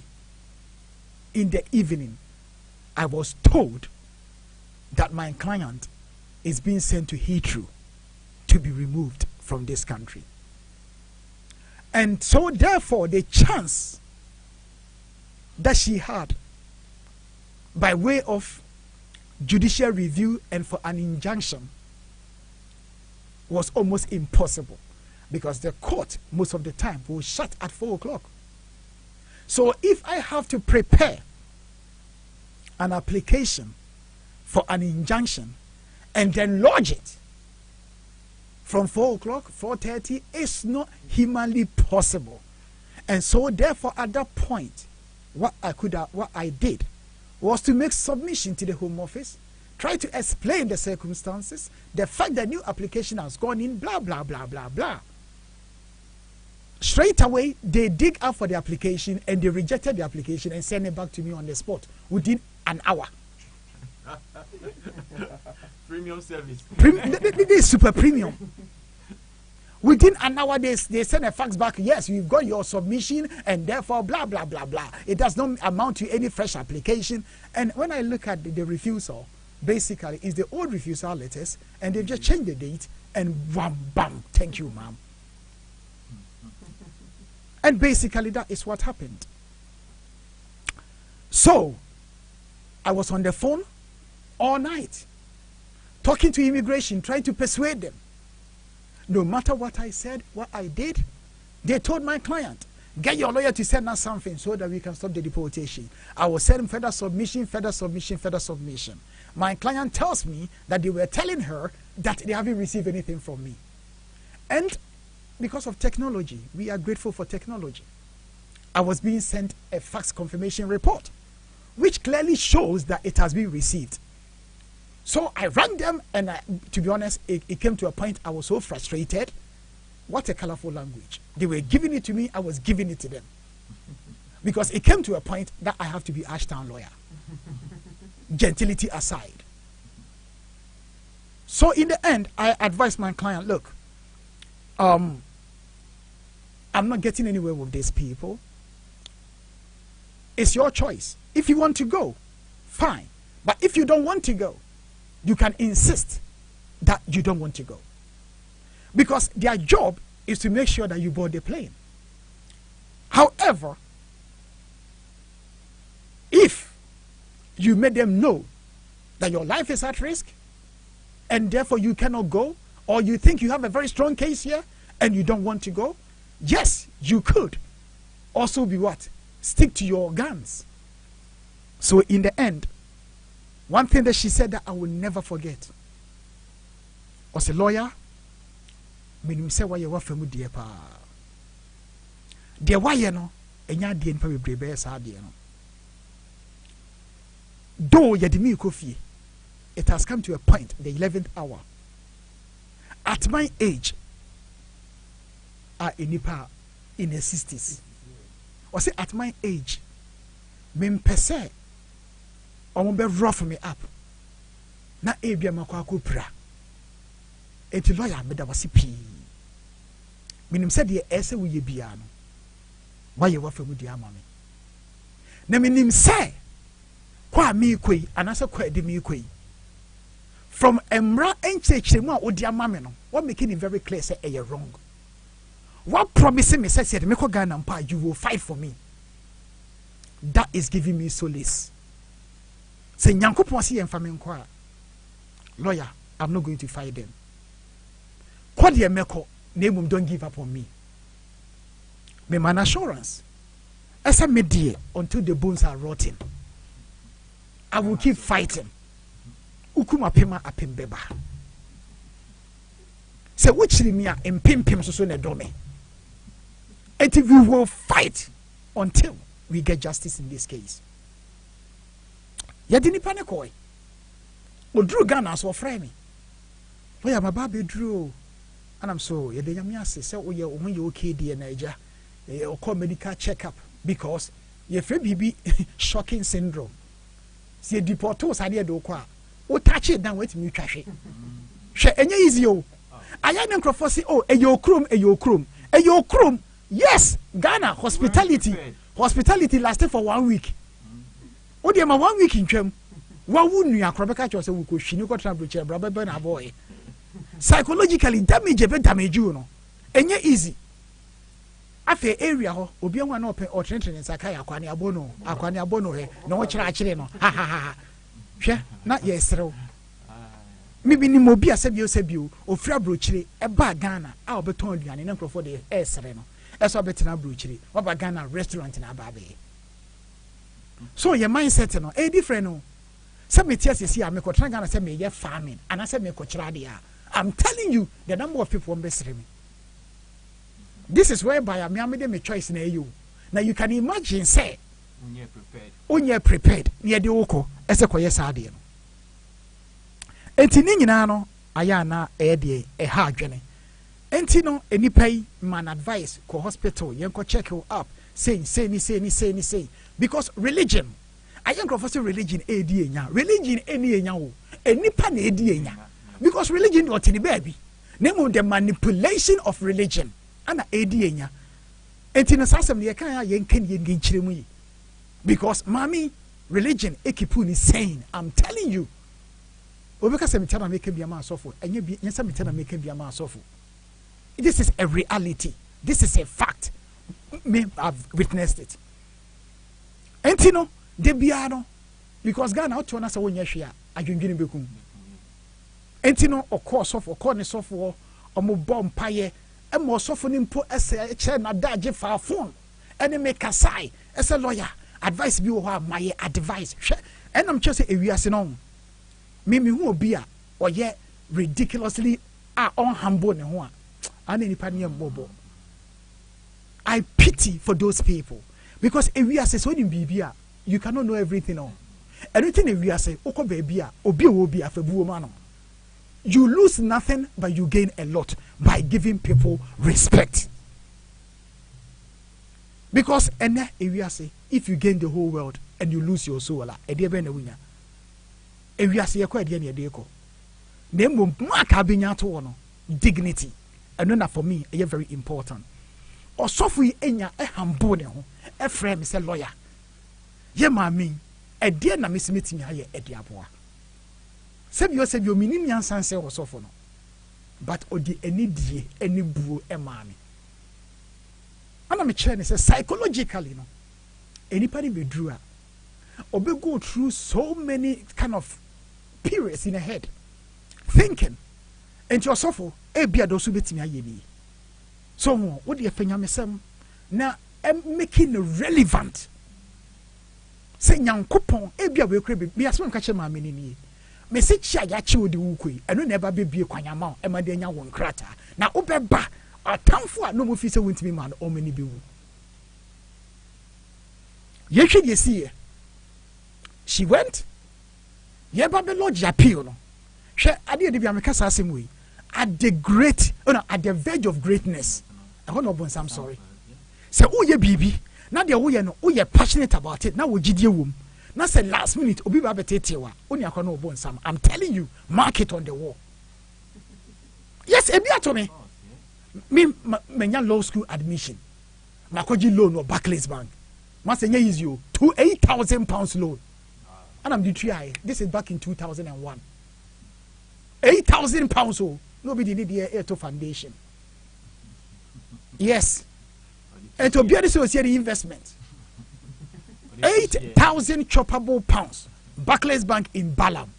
in the evening, I was told that my client is being sent to Heathrow to be removed from this country. And so therefore the chance that she had by way of judicial review and for an injunction was almost impossible, because the court most of the time will shut at 4 o'clock. So if I have to prepare an application for an injunction and then lodge it from 4 o'clock, 4:30, it's not humanly possible. And so therefore at that point, what I did was to make submission to the Home Office, try to explain the circumstances, the fact that new application has gone in, blah, blah, blah, blah, blah. Straight away, they dig up for the application and they rejected the application and sent it back to me on the spot within an hour. Premium service. This is super premium. Within an hour, they send a fax back. Yes, we've got your submission, and therefore, blah, blah, blah, blah. It does not amount to any fresh application. And when I look at the refusal, basically, it's the old refusal letters, and they've just changed the date, and wham, bam, thank you, ma'am. And basically, that is what happened. So, I was on the phone all night, talking to immigration, trying to persuade them. No matter what I said, what I did, they told my client, get your lawyer to send us something so that we can stop the deportation. I will send further submission, further submission, further submission. My client tells me that they were telling her that they haven't received anything from me. And because of technology, we are grateful for technology. I was being sent a fax confirmation report, which clearly shows that it has been received. So I rang them, and to be honest, it came to a point I was so frustrated. What a colorful language. They were giving it to me, I was giving it to them. Because it came to a point that I have to be Ashtown lawyer. Gentility aside. So in the end, I advised my client, look, I'm not getting anywhere with these people. It's your choice. If you want to go, fine. But if you don't want to go, you can insist that you don't want to go. Because their job is to make sure that you board the plane. However, if you made them know that your life is at risk and therefore you cannot go, or you think you have a very strong case here and you don't want to go, yes, you could also be what? Stick to your guns. So in the end, one thing that she said that I will never forget was a lawyer. Meaning say why you were from dear pa. Dear why you know, and ya dear probably brave sad you know. Though you did me coffee, it has come to a point, the 11th hour. At my age, in the 60s, or say at my age, men per se, or be rough me up. Na ebia makwa pra. Eti lawyer me da wasi pii. Minim said ye ese wo ye bia no. Why ye wa famu dia ma me. Na minim say kwa mi kwei anase kwa de mi kwei. From emra enchechemu a odi ama me no, what making it very clear say e wrong. What promising me says me ko Ghana mpa, you will fight for me. That is giving me solace. Say nyankopon se yemfa me nko a. Lawyer, I'm not going to fight them. Kwa de meko, nemum don't give up on me. Me man assurance. Esa me die until the bones are rotting. I will keep fighting. Ukuma pema apembeba. Say which me a empim so ne do me. And we will fight until we get justice in this case. Yadini panikoi. Odru Ghana so frame me. Oya my baby drew. And I'm so you say oh yeah when you okay dear Niger. You call medical checkup because you free BB shocking syndrome. See deportos idea do kwa. O touch it down with me trash. She enye easy o. Aya ne nkrofo say oh eyo krom. Yes, Ghana hospitality lasted for 1 week. O dey ma 1 week in twam. Wa wu nua krobeka cho say we ko hwini ko travel brother be na boy. Psychologically damage you no. Enye easy. Afe area ho obi anwa na open o trentren sakai akwani abono he na wo kire no. Ha ha ha. Hwe na yesrew. Maybe ni mobi asebio ofra brochire eba Ghana a obeton aduane na nkrofo de esre no. Eso betena brochire. Oba Ghana restaurant na ababe. So your mindset no e different no. Say me tia sisi a me ko Ghana say me ye farming and I say me ko kira de a. I'm telling you the number of people won't be me. This is whereby I made my choice na you. Now you can imagine say unye prepared. Near the oko ese ko yes ade no. Enti ni nyina no aya na e de e ha adwene. Enti no enipa yi man advice ko hospital yen ko check you up say because religion ayen crofo say religion e di enya religion eni enya wo enipa na e di enya because religion do tini baby name the manipulation of religion ana e di enya enti no sasem ye kan yen kan yen nchiremu yi because mami religion ekipu ni saying I'm telling you obeka se metana make bia ma asofo enye bi nyesa metana make bia ma asofo. This is a reality. This is a fact. Me I've witnessed it. Enti no de bia no because Ghana oto na se wonya hwe a adwendwene bekum. Enti no okọ ne sofo omo bom paye e mo sofo ni mpo ese che na daje fa phone ene me kasai ese lawyer advice bi wo ha maye advice hwe enam che se ewiase no mimi hu obi a oye ridiculously on humble ne ho a ana nipa ne mbobo. I pity for those people because ewiase so ni bibia you cannot know everything on everything ewiase okọ baby a obi afabuo ma no. You lose nothing but you gain a lot by giving people respect. Because if you gain the whole world and you lose your soul, dignity. And then for me, it's very important. Or so for enya a humble a friend is a lawyer. Ye mami, a dear na miss meeting here at the aboa. Save your meaning yansan say was off no. But odi any die any boo e mami. And I'm saying psychologically, no, anybody be drew up or be go through so many kind of periods in a head, thinking, and you're so be a dosu betimi ayebi. So what do you think I'm saying? Now I'm making it relevant. Say nyankopon be a we crebe me asem ka che ma me ni. Me se chia ya che odi wukui eno na eba bebie kwanyama e ma de nya won krata. Na obeba atamfo a no mo fi se wontimi ma no o mani be wu. Ye hwe de sie. She went. Ye ba be lodge appeal no. Hwe ade de bia me kasa asem wi. At the verge of greatness. I don't know, I'm sorry. Say, oh, ye bibi. Now the way no, oh, you're passionate about it. Now we GD womb. Now say last minute, obi ba betetewa. Only I can know bon sam. I'm telling you, mark it on the wall. Yes, ebi ato me. Me law school admission. Makoji loan or Barclays Bank. Must say is you to £8,000 loan. And I'm the try. This is back in 2001. £8,000 oh. Nobody need the air to foundation. Yes. And to be able to see the investment. 8,000 choppable pounds. Barclays Bank in Balam.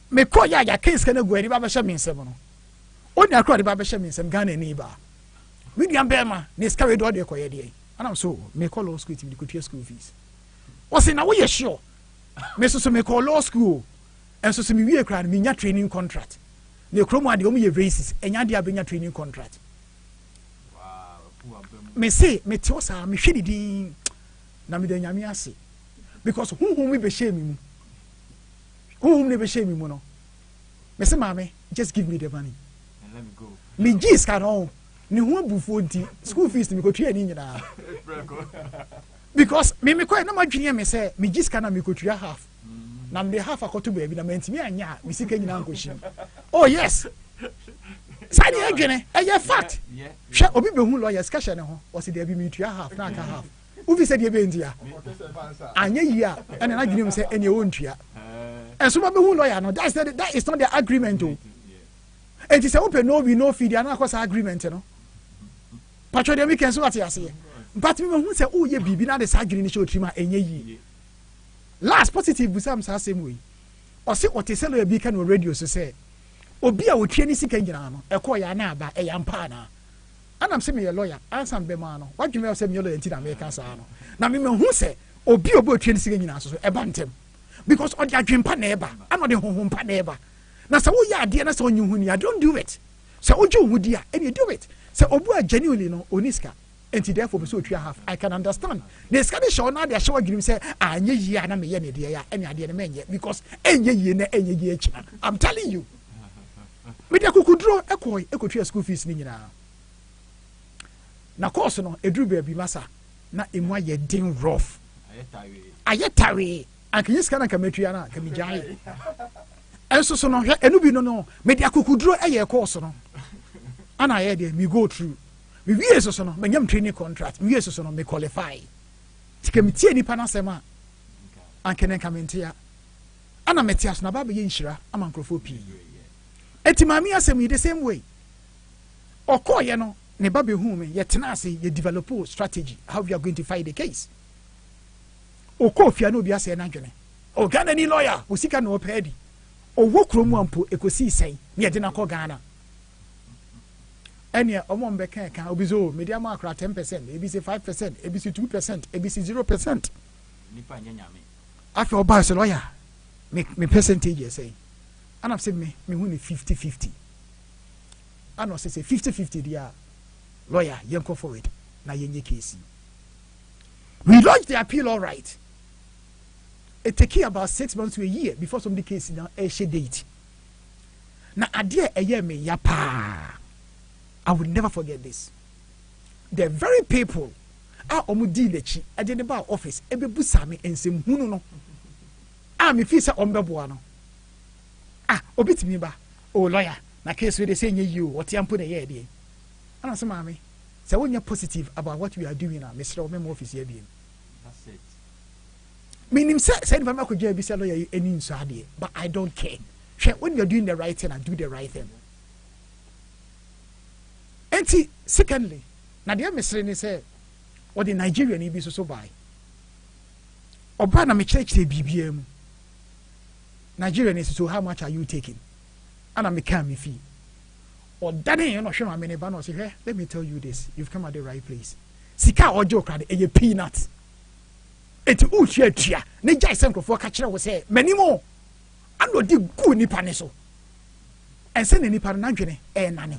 Me call ya case can go any Baba Shamin Seven. Only I call the Baba Shamin some Ghana neighbor. William Berma, Nis carried all the Koya. And I'm so me call law school to the could school fees. Was in a way sure. Mr. Me call law school. And so me we cry me training contract. The chroma the only races and ya dia training contract. Wow. Me say me tiosa me hwedi din na me de nyame ase because who me be shame me. Who me be shame me no. Me say mama just give me the money and let me go. Me gis can on ni hu abufu nti school fees me ko tua ni nyina. Because me ko na madwene me say me gis can na me ko tua half. Na me half akoto baby na mentimi anya me sika nyina nkohim. Oh yes. Sani adwene eye fact. Hwe obi be hu lawyers ka hye ne ho. O se dey be me tua half na aka half. Ubi se dey be ntia. Anya yi a ene na adwene me say ene o ntua. And so be hu lawyer no that is not the agreement o. And it say open no we no feed na akosa agreement no. Patro dey me ken so ati ase. But me hu say o ye bibi na the adwene ni show trima enye yi. Last positive busam sa same way. O se o te selo ya bi ka no radio so say obi a wotwe ni sika nyina no e ko ya na aba e ya mpa na. Anam se me ye lawyer answer be ma no. Wadweme say me lawyer nti na me ka sa no. Na me hu say obi wotwe ni sika nyina so e ba ntem. Because on the adwempa na eba ana de honhompa na eba. Na se wo ya ade na se onyu hu ni I don't do it. Se oju hu dia and you do it. Se obu a genuinely no oniska. And therefore, we so half. I can understand. The Scottish show now they show you say, "Ah, ye na me ye ne dia any idea men ye because enye ye na enye ye china." I'm telling you. Me dia kukudro ekotwa school fees ni nyina. Na course no edru ba bi masa na emu aye din rough. Ayetawe. Anka yiska na kametua na kamijai. Enso so no hwe enu bi no me dia kukudro eye course no. Ana ye dia me go through. Me wie so no me nyam training contract me wie so no me qualify tikamtie nipa na sema ankene kamentia ana metia so na baba ye nhira ama nkrofo pi eti mami asem yi the same way okoye no ne baba hu me ye tena ase ye develop strategy how we are going to fight the case okofia no obi ase na dwene o Ghana ni lawyer osika no opedi o wokromu ampo ekosi sen ne de na ko Ghana. Any among Becca can obizo media macra 10%, ABC 5%, ABC 2%, ABC 0%. After about a lawyer, make me percentage say. And I've said me win 50-50. I know say 50-50 dia lawyer yanko for it. Na yenye case. We lodged the appeal all right. It take about 6 months to a year before some the case now a date. Na adie a year me yapa. I will never forget this. The very people are omudi lechi at the bar office ebe busami ensem hunu no. Me feel say ombeboa no. Obiti mi ba. Oh lawyer, na case we dey say you what yampo na ye dey. Ana say mama, say when you're positive about what we are doing now, Mr. Omem office here be. That's it. Meaning say if I'm not going to be say lawyer any inside but I don't care. When you're doing the right thing, I do the right thing. And secondly, na dia mesre ni say or the Nigerian ni bi so buy oba na me church bibia mu Nigerian is so how much are you taking and me can me fee or daddy you know hwe ma me ne ba no say hey let me tell you this, you've come at the right place. Sika ojo kra de e peanut eti utua tua ne jai senkrofo ka kire wo say manimo and odi gu nipa ne so ense ne nipa na dwene e nane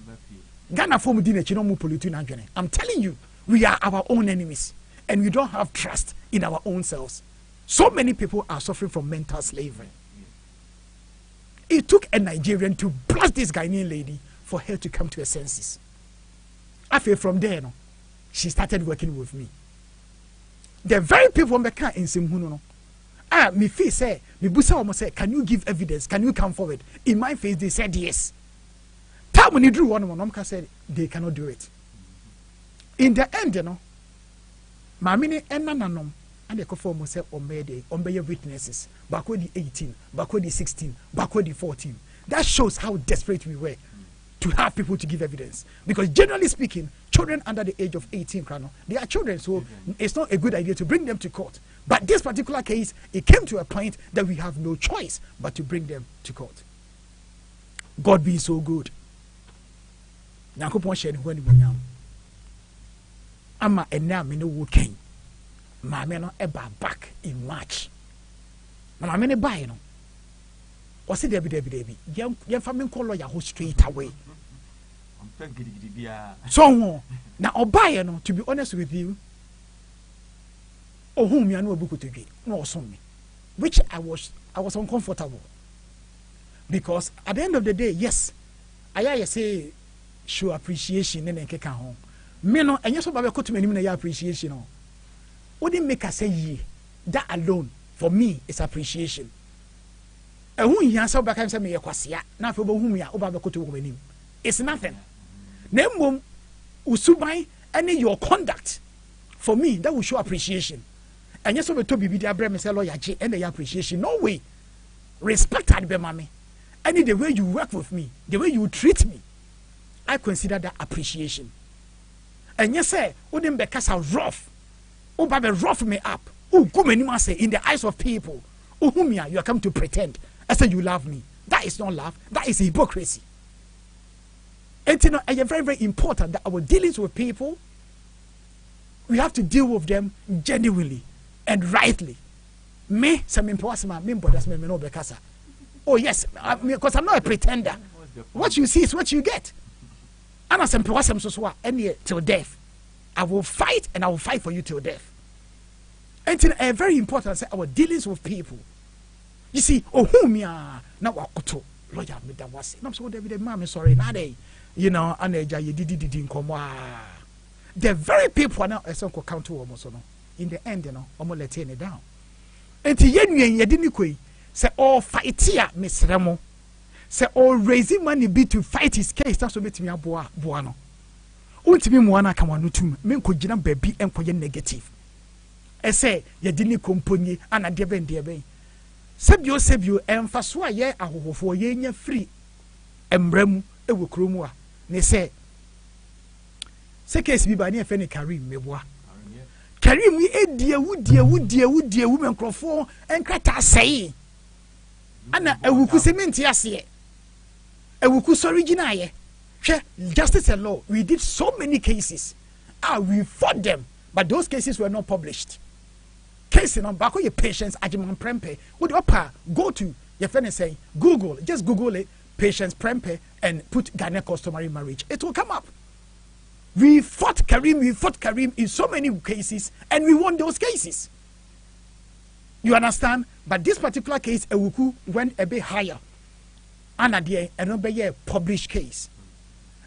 Ghana form di na chi no mu politu na dwene. I'm telling you, we are our own enemies and we don't have trust in our own selves. So many people are suffering from mental slavery. It took a Nigerian to blast this Ghanaian lady for her to come to her senses. After from there, no, she started working with me. The very people me can in Simhuno, no. Me feel say, me busa almost say, can you give evidence? Can you come forward? In my face, they said yes. Time when you drew one said they cannot do it. In the end, you know, mamini enananom and the conform say ombe witnesses, backward the 18, backward the 16, backward the 14. That shows how desperate we were to have people to give evidence. Because generally speaking, children under the age of 18, they are children, so it's not a good idea to bring them to court. But this particular case, it came to a point that we have no choice but to bring them to court. God being so good. Nyankopon share when we am. Ama ena me no woken. Maame no eba back in March. Na maame ne buy no. O se debi. Yen fa me call lawyer ho straight away. So na obaye no, to be honest with you, ohun mi anu obuku to gbe. No osun me. Which I was uncomfortable. Because at the end of the day, yes, I say show appreciation and keka ho. Me no enye so ba be koto manim na ya appreciation no. Wouldn't make us say ye. That alone for me is appreciation. Ehun yan so ba kan say me ye kwasea na fe bo hu me a oba be koto manim. It's nothing. Na mom usuban any your conduct for me that will show appreciation. Enye so be to bibi dia bre me say lawyer je and the appreciation. No way. Respect had be mame. Any the way you work with me, the way you treat me, I consider that appreciation. And yes, sir, wouldn't be cast rough. Oh, baby, rough me up. Oh, come and say in the eyes of people. Oh, whom you are come to pretend. I said you love me. That is not love. That is hypocrisy. And you know, it's very, very important that our dealings with people, we have to deal with them genuinely and rightly. Me, some impossible, me, but that's me, no bekasa. Oh yes, because I'm not a pretender. What you see is what you get. And as I'm so any till death, I will fight and I will fight for you till death. And it's very important say our dealings with people. You see, oh whom ya now wakoto lawyer me that was. No so David, mama sorry now they, you know, and you did in come. The very people now as uncle count to almost no. In the end, you know, almost let it down. And to yen didn't quay say all fight here, Miss Remo. Say all raising money be to fight his case. That's what makes me a boano. Ultimately, Moana Kamanu too. Men could jam baby and for negative. I say, ye didn't company and a dear bay. Sebio, and Faswa ye a ho for ye free. Embremu, e will crumwa. Ne say, case be by near Fanny Karim, me bois. Karim, we a dear woman crofo and crata say. Anna, a wuku cement yasie. A wukus originaye. Justice and law. We did so many cases. We fought them, but those cases were not published. Case on back your patients, Ajiman Prempe. Would upper go to your friend and say, Google, just Google it, patients Prempe, and put Ghana customary marriage. It will come up. We fought Karim in so many cases, and we won those cases. You understand? But this particular case, Ewuku went a bit higher. And at the end, a published case.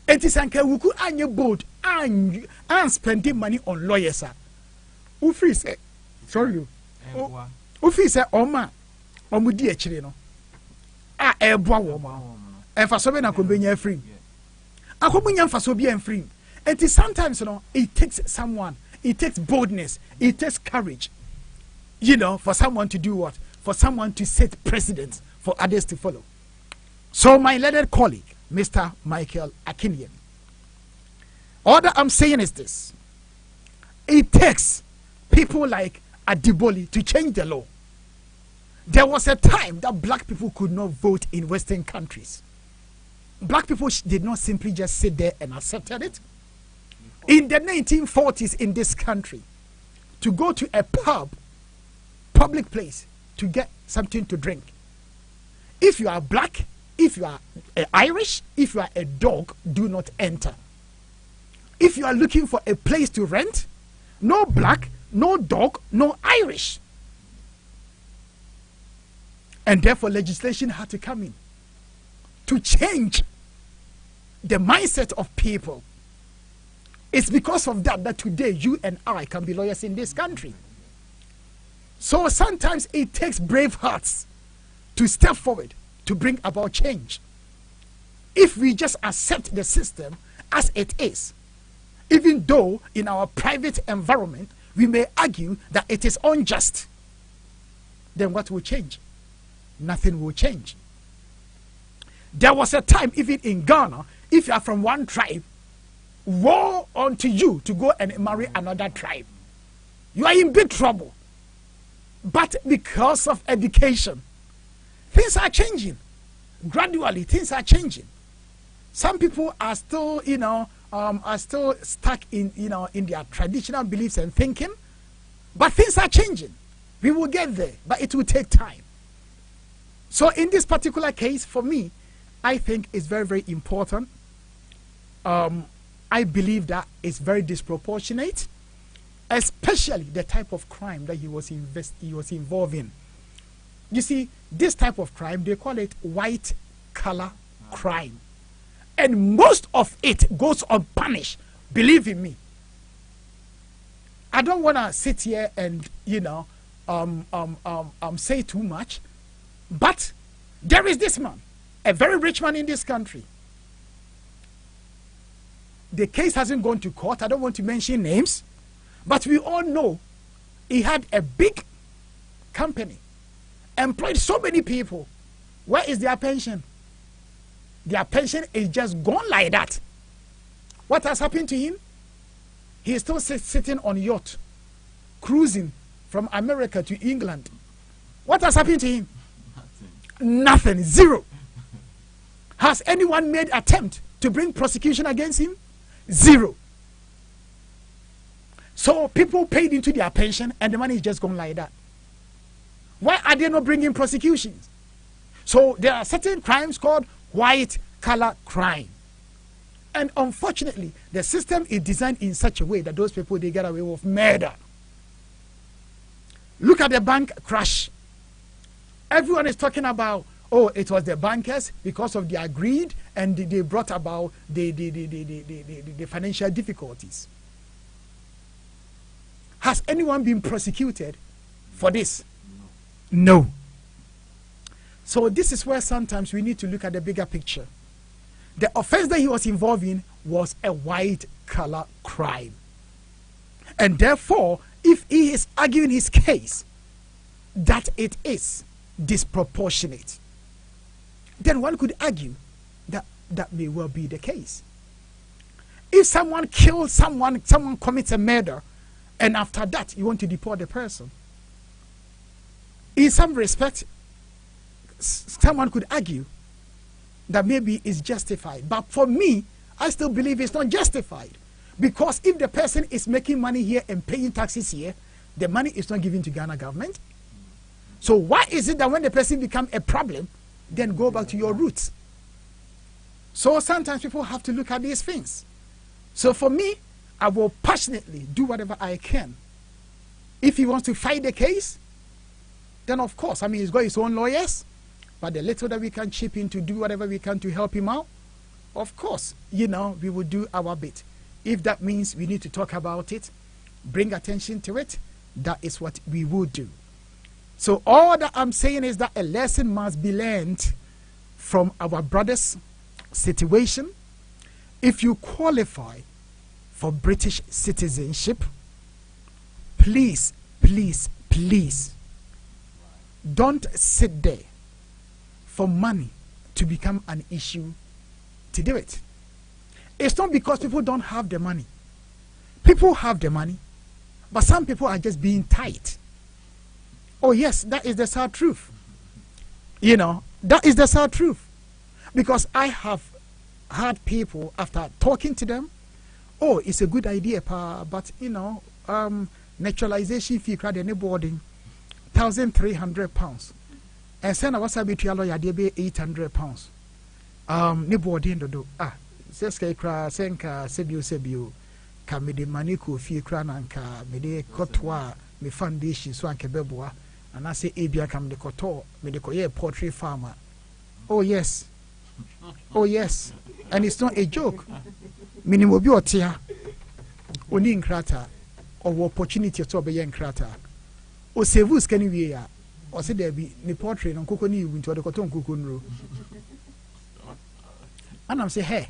It is an Ewuku and your boat and spending money on lawyers, sir. Ufi say, sorry, Ufi say, Oma, Omudi Chino. Eboa woman. And for so many, I could be free. I could be for so be free. It is sometimes, you know, it takes someone, it takes boldness, it takes courage. You know, for someone to do what? For someone to set precedents for others to follow. So my learned colleague, Mr. Michael Akinian, All that I'm saying is this. It takes people like Adiboli to change the law. There was a time that black people could not vote in Western countries. Black people did not simply just sit there and accepted it. In the 1940s in this country, to go to a public place to get something to drink, if you are black, if you are Irish, if you are a dog, do not enter. If you are looking for a place to rent, no black, no dog, no Irish. And therefore legislation had to come in to change the mindset of people. It's because of that that today you and I can be lawyers in this country. So sometimes it takes brave hearts to step forward to bring about change. If we just accept the system as it is, even though in our private environment we may argue that it is unjust, then what will change? Nothing will change. There was a time, even in Ghana, if you are from one tribe, woe unto you to go and marry another tribe. You are in big trouble. But because of education, things are changing. Gradually, things are changing. Some people are still, are still stuck in, in their traditional beliefs and thinking. But things are changing. We will get there, but it will take time. So in this particular case, for me, I think it's very, very important. I believe that it's very disproportionate, especially the type of crime that he was involved in. You see, this type of crime, they call it white collar crime. And most of it goes unpunished, believe in me. I don't want to sit here and, say too much, but there is this man, a very rich man in this country. The case hasn't gone to court. I don't want to mention names, but we all know he had a big company, employed so many people. Where is their pension? Their pension is just gone like that. What has happened to him? He is still sitting on a yacht, cruising from America to England. What has happened to him? Nothing. Zero. Has anyone made attempt to bring prosecution against him? Zero. So people paid into their pension and the money is just gone like that. Why are they not bringing prosecutions? So there are certain crimes called white collar crime. And unfortunately, the system is designed in such a way that those people, they get away with murder. Look at the bank crash. Everyone is talking about, oh, it was the bankers because of their greed and they brought about the financial difficulties. Has anyone been prosecuted for this? No. So this is where sometimes we need to look at the bigger picture. The offense that he was involved in was a white collar crime. And therefore, if he is arguing his case that it is disproportionate, then one could argue that that may well be the case. If someone kills someone commits a murder, and after that you want to deport the person, in some respect, someone could argue that maybe it's justified. But for me, I still believe it's not justified. Because if the person is making money here and paying taxes here, the money is not given to Ghana government. So why is it that when the person becomes a problem, then go back to your roots? So sometimes people have to look at these things. So for me, I will passionately do whatever I can. If he wants to fight the case, then of course, he's got his own lawyers, but the little that we can chip in to do whatever we can to help him out, of course, we will do our bit. If that means we need to talk about it, bring attention to it, that is what we will do. So all that I'm saying is that a lesson must be learned from our brother's situation. If you qualify for British citizenship, please, please, please, don't sit there for money to become an issue to do it. It's not because people don't have the money. People have the money, but some people are just being tight. Oh yes, that is the sad truth. You know, that is the sad truth. Because I have had people, after talking to them, oh, it's a good idea, but you know, naturalization fee credit any boarding, £1,300. And send a WhatsApp to your lawyer, they be £800. Ni boarding do says Kra Senka Sebio ka me de money ko fee cra nanka me de kotwa me foundation so anke beboa and I say ebia kam de koto me de koye poultry farmer. Oh yes. Oh yes. And it's not a joke. Minimum bi otia oni nkrata or opportunity to be nkrata. O sevus can we ya or say there be ni poultry no koko ni into the cotton koko nro. And I'm say hey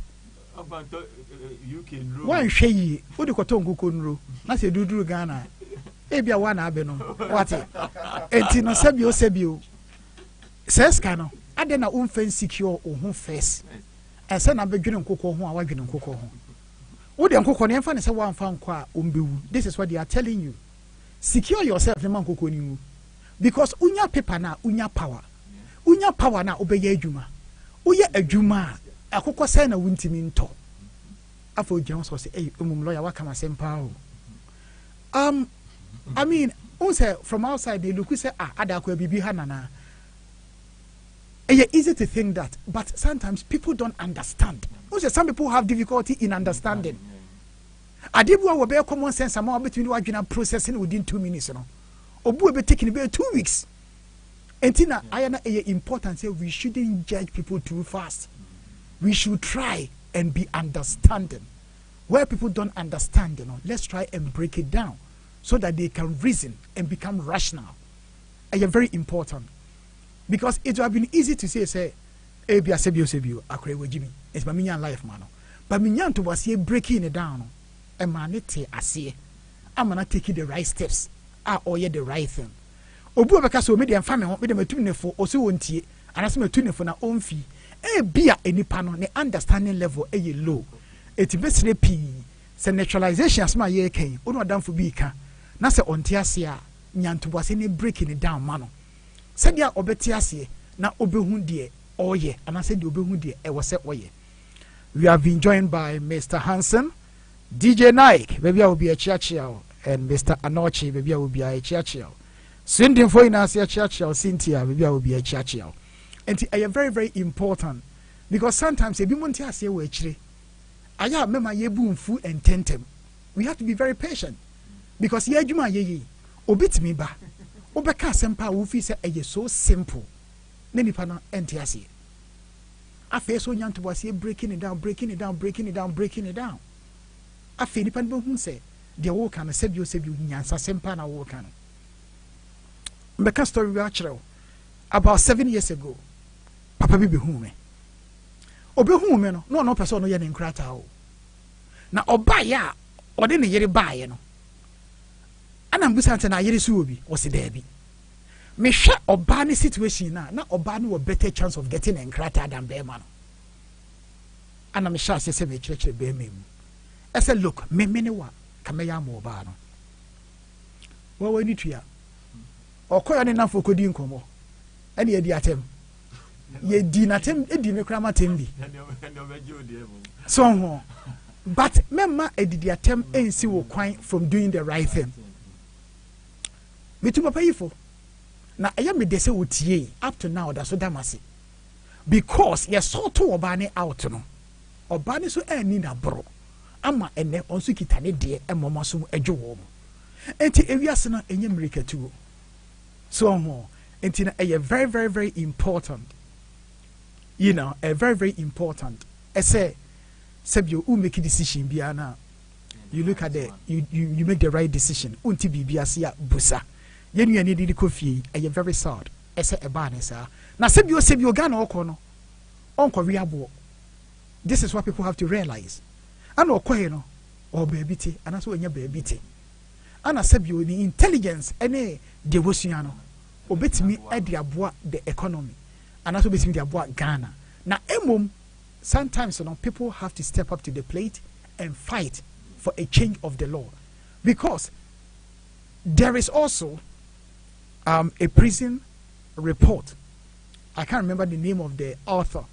one shay, what the cotton kunro, not a do Ghana. Ebia one abeno, what it? Etino Sebio says Cano, I then a unfen secure or home face. And send a beginning cocoa who are wagging cocoa home. Would the cocoa never find one found qua umbu? This is what they are telling you. Secure yourself, the man cocoa you. Because unya paper na unya power na obey juma. Uya a juma. Akoko say na wuntimi nto afọ Jones was say lawyer wa kama sempa o I mean say from outside they look say adakwa bibi hanana easy to think that, but sometimes people don't understand. Say some people have difficulty in understanding. Adibu will be common sense amount between what processing within 2 minutes, you know. Obu will be taking about 2 weeks. And tina ayana important say we shouldn't judge people too fast. We should try and be understanding. Where people don't understand, you know, let's try and break it down so that they can reason and become rational. And very important. Because it would have been easy to say, Ebia Sebio, Akre Wajimi, it's my minion life, man. But Minyan to was here breaking it down. And manete, I see. I'm not taking the right steps. Or the right thing. Obu Bakaso made them family with them a tune for also won't and as my tune for our own fee. Bia any panel, the understanding level low. It's basically P. Say naturalization as my year came, or down for Bika. Nasa on Tiasia, Nyantu was any breaking it down, mano. Said ya obetiasie, na obehundie, oh ye, and I said obehundie, I was set way. We have been joined by Mr. Hansen, DJ Nike, maybe I will be a Churchill, and Mr. Anochi, maybe I will be a Churchill. Sending for in us a Churchill, Cynthia, maybe I will be a Churchill. And it is very, very important because sometimes if you want to say we I remember ye boom food and tentem. We have to be very patient because ye juma ye obit me ba obeka sempa wo fi say e so simple na nipa na entiase afa so nyanto was ye breaking it down afa nipa no hu say de wo kan sebio nyansa sempa na wo kan mbeka story we actually about 7 years ago. Papa bi behu me obehu me no person no ye ne nkrata o na oba ya ode ne yere baaye no ana mbusa ante na yere su obi o se da bi me hwe oba ne situation na oba no better chance of getting a nkrata than be man ana me sha se me chire be me I said look me ne wa kameya mo oba no wa wani tua okoya ne nafo kodi nkomo ene ye di atem ye di natem edi me krama tembi so but memma edidi atem ensi wo kwan from doing the right thing metu papa yifo na eya me dese wotie up to now that so damase because ye so to oba ne out no oba ne so ani na bro ama ene onso kitane de emoma so adwo wo enti ewiase na enye mmirikatu so enti na very, very, very important. You know, very, very important. I say, Sebio, who make a decision, Biana, you look at the, you make the right decision. Unti biasia busa. Yen you need the coffee, I am very sad. I say a banner, sir. Now, Sebio Gano Okono, Uncle Riabo. This is what people have to realize. I know Queno, or baby, and that's when you're baby. And I Sebio, the intelligence, and devotiano, obey me at the economy. And that's what we the about Ghana. Now, emum sometimes people have to step up to the plate and fight for a change of the law, because there is also a prison report. I can't remember the name of the author.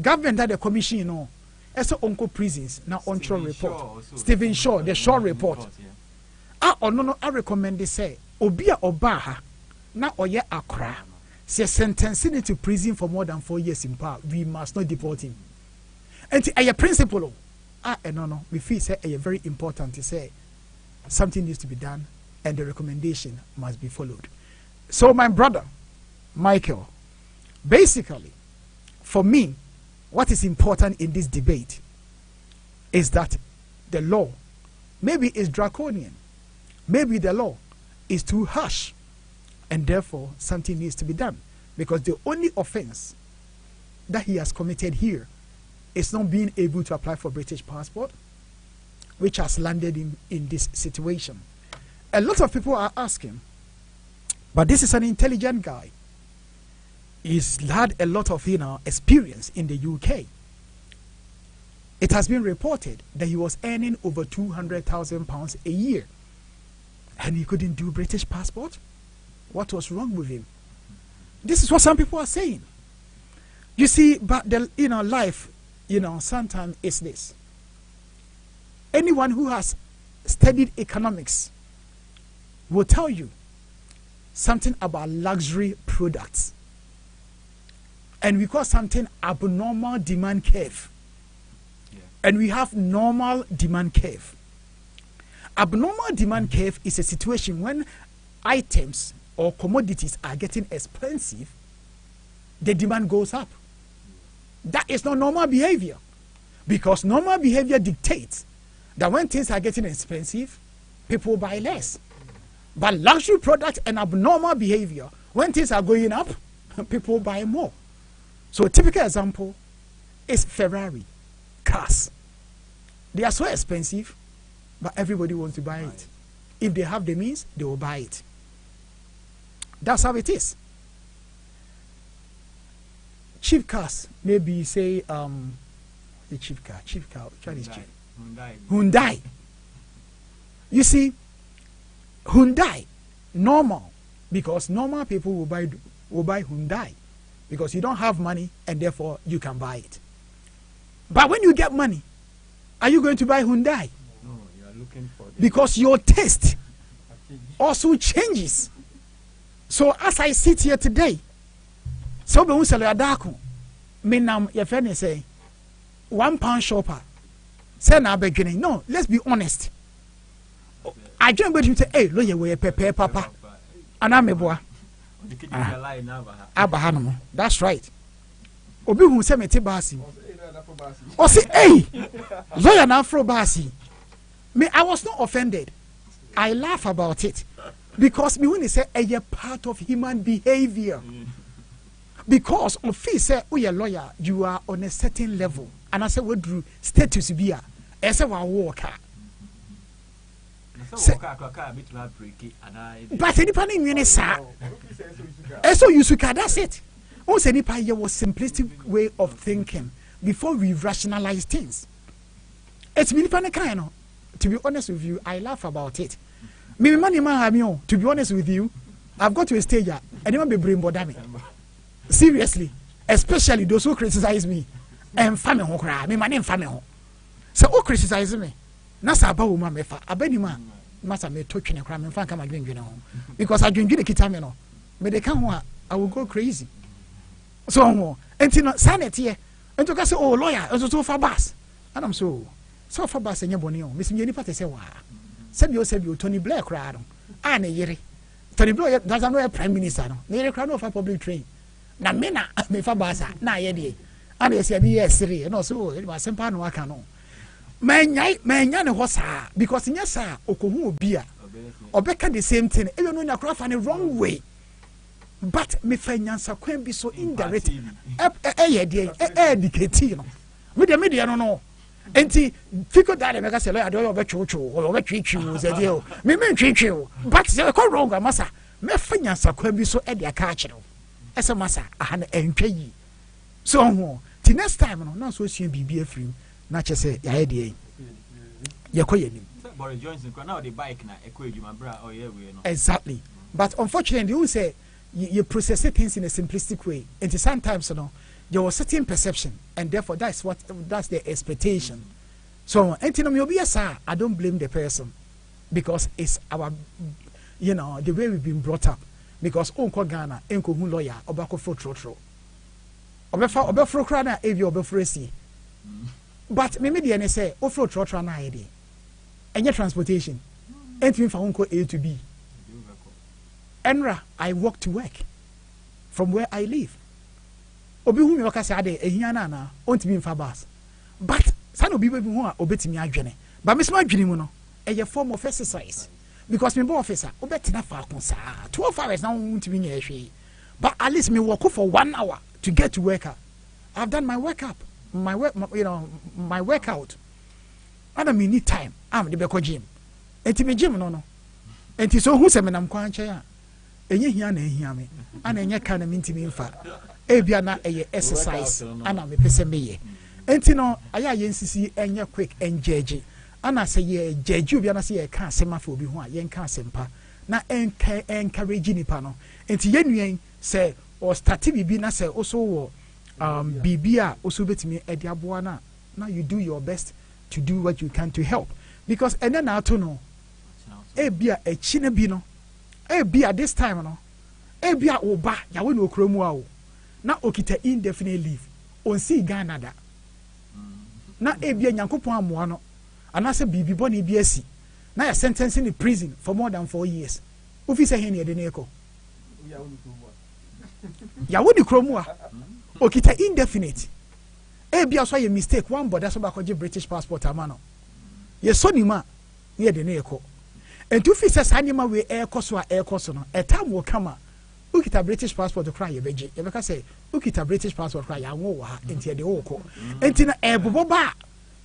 Government had a commission, as Uncle Prisons now on Shaw report. Stephen Shaw, the Shaw report. I recommend they say Obia Obaha na oye Accra. Se sentencing into prison for more than 4 years in power. We must not deport him. And a principle, we feel say very important to say something needs to be done and the recommendation must be followed. So my brother, Michael, basically, for me, what is important in this debate is that the law maybe is draconian, maybe the law is too harsh, and therefore something needs to be done, because the only offense that he has committed here is not being able to apply for British passport, which has landed him in this situation. A lot of people are asking, but this is an intelligent guy. He's had a lot of experience in the UK. It has been reported that he was earning over £200,000 a year, and he couldn't do British passport. What was wrong with him? This is what some people are saying. You see, but the life, sometimes is this. Anyone who has studied economics will tell you something about luxury products. And we call something abnormal demand curve. Yeah. And we have normal demand curve. Abnormal demand curve is a situation when items or commodities are getting expensive, the demand goes up. That is not normal behavior, because normal behavior dictates that when things are getting expensive, people buy less. But luxury products and abnormal behavior, when things are going up, people buy more. So a typical example is Ferrari cars. They are so expensive, but everybody wants to buy it. If they have the means, they will buy it. That's how it is. Cheap cars, maybe say the cheap car, which one is cheap? Hyundai. You see, Hyundai, normal, because normal people will buy Hyundai, because you don't have money and therefore you can buy it. But when you get money, are you going to buy Hyundai? No, you are looking for this. Because your taste also changes. So as I sit here today, so be unselo adako, me nam your friend say £1 shopper. Say na beginning. No, let's be honest. I join but you say, hey, lawyer we pepe papa. Anameboa. Abahanum. That's right. Obi who say me te basi. O say, hey, lawyer na afro basi. Me, I was not offended. I laugh about it. Because me when he say a part of human behavior. Because of fee say, oh yeah, lawyer, you are on a certain level. And I say, what do status be? I say, well, walker. But any panning unit, sir. So you should that's it. Also, any pie was simplistic way of thinking before we rationalize things. It's me kind of. To be honest with you, I laugh about it. Me money man, to be honest with you, I've got to a stage and anyone be bring me. Seriously, especially those who criticize me and family who cry. Me money family who. So who criticize me? Nasa about woman mefa. Abeni ma masa me touch ne cry me fan come again because I drink the kitame no. Me they can I will go crazy. So enti sanity here. Enti ka say oh lawyer, so for bus. And I'm so for bus enye boni o. Me se me nipa te say wa. Sabi Tony Blair crowd. Ah ne yere. Tony Blair doesn't know a prime minister no. Ne yere crowd of a public train. Na me na me fa basa na ye de. And they say be yes no so it was simple no aka no. Manya ne ho saa because nya saa okohu obi a obeka the same thing. E no na crowd fa the wrong way. But me fa nyansa kwan bi so indirect. Ye de educate no. Me de media no. Enti fiko that make say lawyer do obetwuchu or obetwichu say deal me twitwu but say ko wrong masa me fanya sakwa bi so e de aka akire ese masa aha na entwa yi so ho the next time no na so sua bibi afrim na che say ya ye de yekoyenim Boris Johnson now the bike na ekojuma bra or yeah we no exactly but unfortunately you say you process things in a simplistic way and sometimes there was certain perception and therefore that's the expectation so I don't blame the person because it's our the way we've been brought up because unko Ghana enko hu lawyer obako fro trotro obefro kra na evi obefro esi but me dey na say ofro trotro na ide enye transportation entimi fa unko A to B Enra I walk to work from where I live obi hu me waka say ade ehia na na ontimi mfa bus but san obi be hu a obetimi adwene but me so adwene mu no eye form of exercise because me bo officer obetina fa kon sa 12 hours na ontimi nya ehwe but at least me walk for 1 hour to get to work. I've done my workout my workout and I need time am the beko gym enti me gym no enti so hu se me nam kwan kyen a enye hia na ehia me ana enye ka na mintimi mfa ebia na eye exercise ana me pese meye enti no aya ye nsisi enye quick enjeje ana se ye jeje obia na se ye ka asema fa obi ho a ye nka asempa na encourage nipa no enti ye nuen se o start bibi na se oso wo bibi a oso betimi edi aboa na you do your best to do what you can to help because ene na ato no ebia echi na bi no ebia this time no ebia oba yawe no okromu a o na okita indefinite leave on see Ghana da na ebia nyankopon amoa no anase bibi boni bi asi na ya sentence in prison for more than 4 years ofi se he ne de na eko yawe di kromu a okita indefinite ebia so ye mistake one border so ba ko British passport amano ye so ni ma ye de na eko entu fi se sanima we ekoso a ekoso no etam wo kama ukita British passport kra ye beje ye beka say ukita British passport kra ya nwo wa enti e de wo ko enti na ebobo ba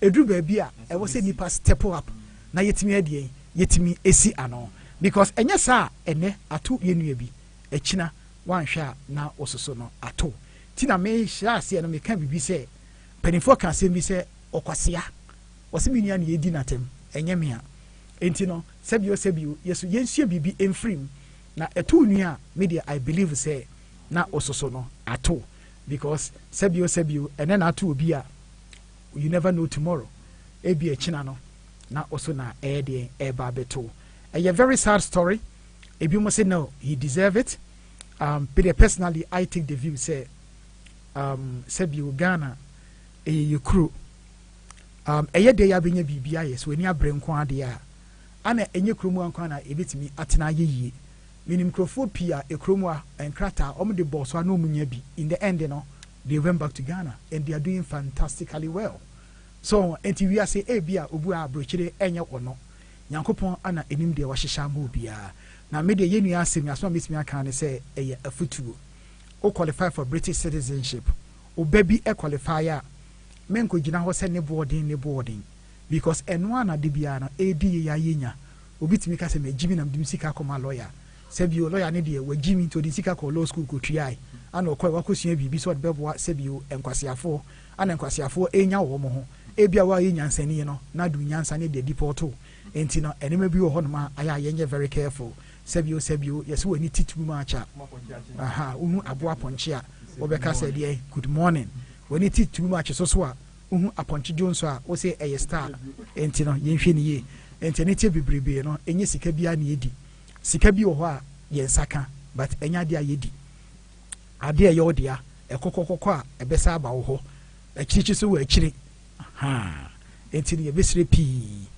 edru ba bia e wo se nipa step up na yetimi adie yetimi esi ano because enye sa ene ato ye nua bi echina wanhwa na ososo no ato ti na me hia se no me ka bibi se penifo ka se mi se okwasea wose mi nua na yedi natem enye me a enti no sebio yesu yensie bibi emfrim na etu nua media I believe say na ososo no ato because sebio ene na ato obi a you never know tomorrow ebi echina no na oso na ede eba beto a very sad story ebi mo say no he deserve it but personally I take the view say sebio Ghana you crew eye de ya benya bibia yes we ni abrenko ade a ana enye kromu anko na ebetimi atena yeye minim krofo pia ekromu a enkrata de boss wa no munya bi in the end no they went back to Ghana and they are doing fantastically well so enti we are say bia obu a brochire enye ono nyankopon ana enim de wa hyehya ma obia na me de yenu asemi aso metimi aka ne say eye afutuo o qualify for British citizenship o baby e qualify a menko gina ho se ne boarding because enwa na de bia na edi ya yenya obitimi ka se me jimi na mdim sika koma lawyer sebio lawyer ne de wa jimi to de sika ko law school ko triai ana okwa wakosua bibi so de beboa sebio enkwasiafo ana enkwasiafo enya wo mo ho ebia wa yenyansani no na du nyansane de deporto enti no enema bi wo ho no ma aya yenye very careful sebio yes we need titu ma cha aha unu aboa ponchia obeka se de good morning we need titu ma cha so a uhu aponchi Jones a wo say eye star enti no yenhwe ni ye enti ne tie bibrebe no enye sika bia na yedi sika bi wo ho a yensaka but enya de a yedi ade ye odia ekokokoko a ebesa aba wo ho akirichi so wo akiri enti ne yebesire pi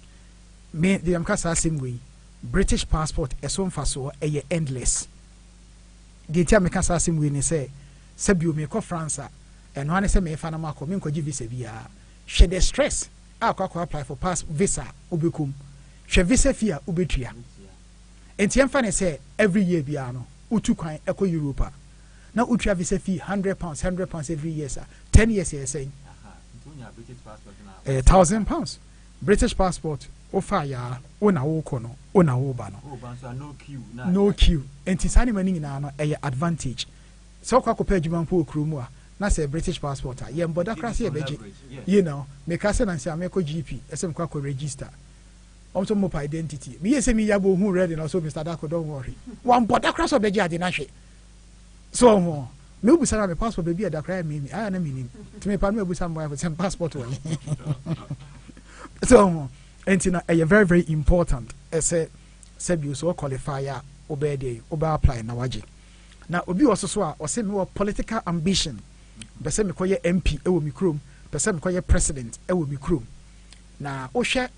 me de am kasa asemwe British passport eso mfaso eye endless de tia me kasa asemwe ni say sebio me ko France eno ane se me fa na mako me nkoji visa bia hwe the stress akwa apply for pass visa obekum hwe visa fee obetua enti emfa ne se every year bia no utu kwan eko Europe na utua visa fee £100 every year 10 years you saying £1,000 British passport ofa ya ona wo kono ona wo ba no no queue enti sani mani na no eye advantage so kwa ko page man po okromu a na say British passport ye mboda krase ebeji you know me ka say na say ameko GP esem kwa register also mop identity me say me yabo hu ready na so Mr. Dako don't worry one mboda krase obeji ade na hwe so me busa na passport be da kra me aya na minim to me pa me busa mboy for some passport one so entina very very important say you so qualifier obey apply na waje na obi also so a say me political ambition be say me koye MP e wo mi krom be say me koye president e wo mi krom na o hwe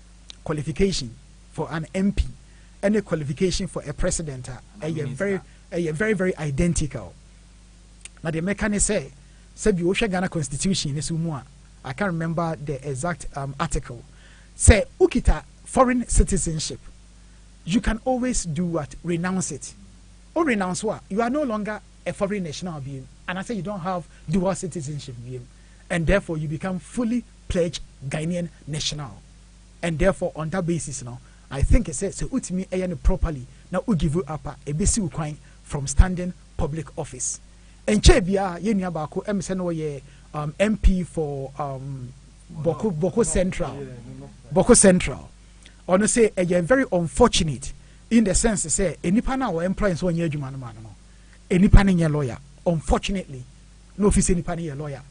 qualification for an MP any qualification for a president very very identical na the mechanic say bi o hwe Ghana constitution ni so mu a I can't remember the exact article say ukita foreign citizenship you can always do what? Renounce it. Or renounce what? You are no longer a foreign national being. And I say you don't have dual citizenship being. And therefore you become fully pledged Ghanaian national. And therefore on that basis now, I think it says so utimi ayane properly now we give you up a basic requirement from standing public office. And chebia ye nua ba ko emse no ye MP for Boko Central. Boko Central. Ono say very unfortunate in the sense say enipa na wo employees won ye adwuma no ma no enipa ne lawyer unfortunately no office enipa ne lawyer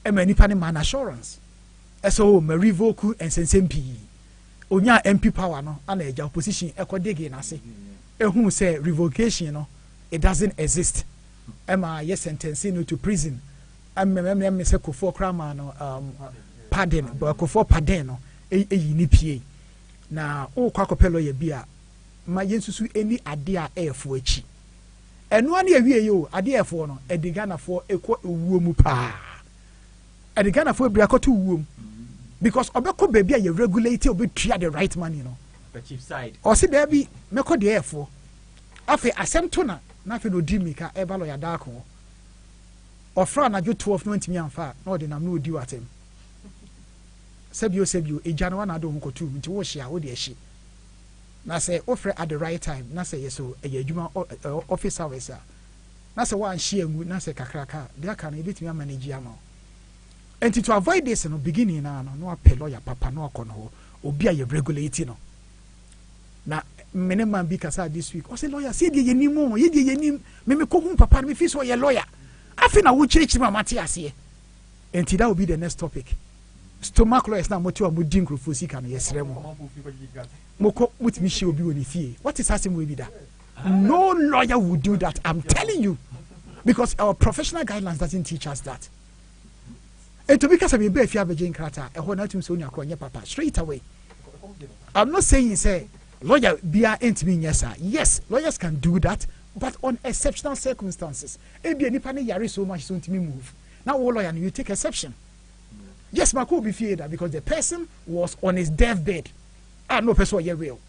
e ma enipa ne man assurance eso ma revoke and sensempi onya MP power no ana eja opposition ekodege na se ehun say revocation no it doesn't exist e ma ye sentence no to prison am say Kofo krama no pardon but Kofo pardon no e ni pie na o kwa kopelo ye bia ma yensusu eni ade a efo achi eno ane awie yo ade efo no edigana fo ekọ ewuo mu pa edigana fo ebia koto ewuo because obeko baby a ye regulate obetua the right man you know the chief side o se baby meko de efo afi asento na afi no di mi ka eba lawyer da ko ofra na jo 12 no ntimi amfa na odi nam no odi watem sebio ejana wana do nkotu nti wo hia wo de ahyi na say offer at the right time na say yeso eyadwuma officer wesa na say wan hia ngu na say kakraka de aka na ebetimi manage ama enti to avoid this no beginning na no apel lawyer papa no akono ho obi a ye regulate no na minimum bi kasa this week o say lawyer say de yenim ye de yenim me ko hu papa me fi so ye lawyer afi na wo chirichiri ma mate ase enti that will be the next topic. Stomach lawyers now motu amudi nkrofo sika no yesre mo moko mutimi hye obi woni fie what is asem we be that no lawyer would do that I'm telling you because our professional guidelines doesn't teach us that and to because of be fia beje nkrata e ho na tum so nya ko nye papa straight away I'm not saying say lawyer bia entimi nyesa yes lawyers can do that but on exceptional circumstances e bia nipa ne yare so much so ntimi move now all lawyer you take exception. Yes, my could be feared because the person was on his deathbed. No person was real.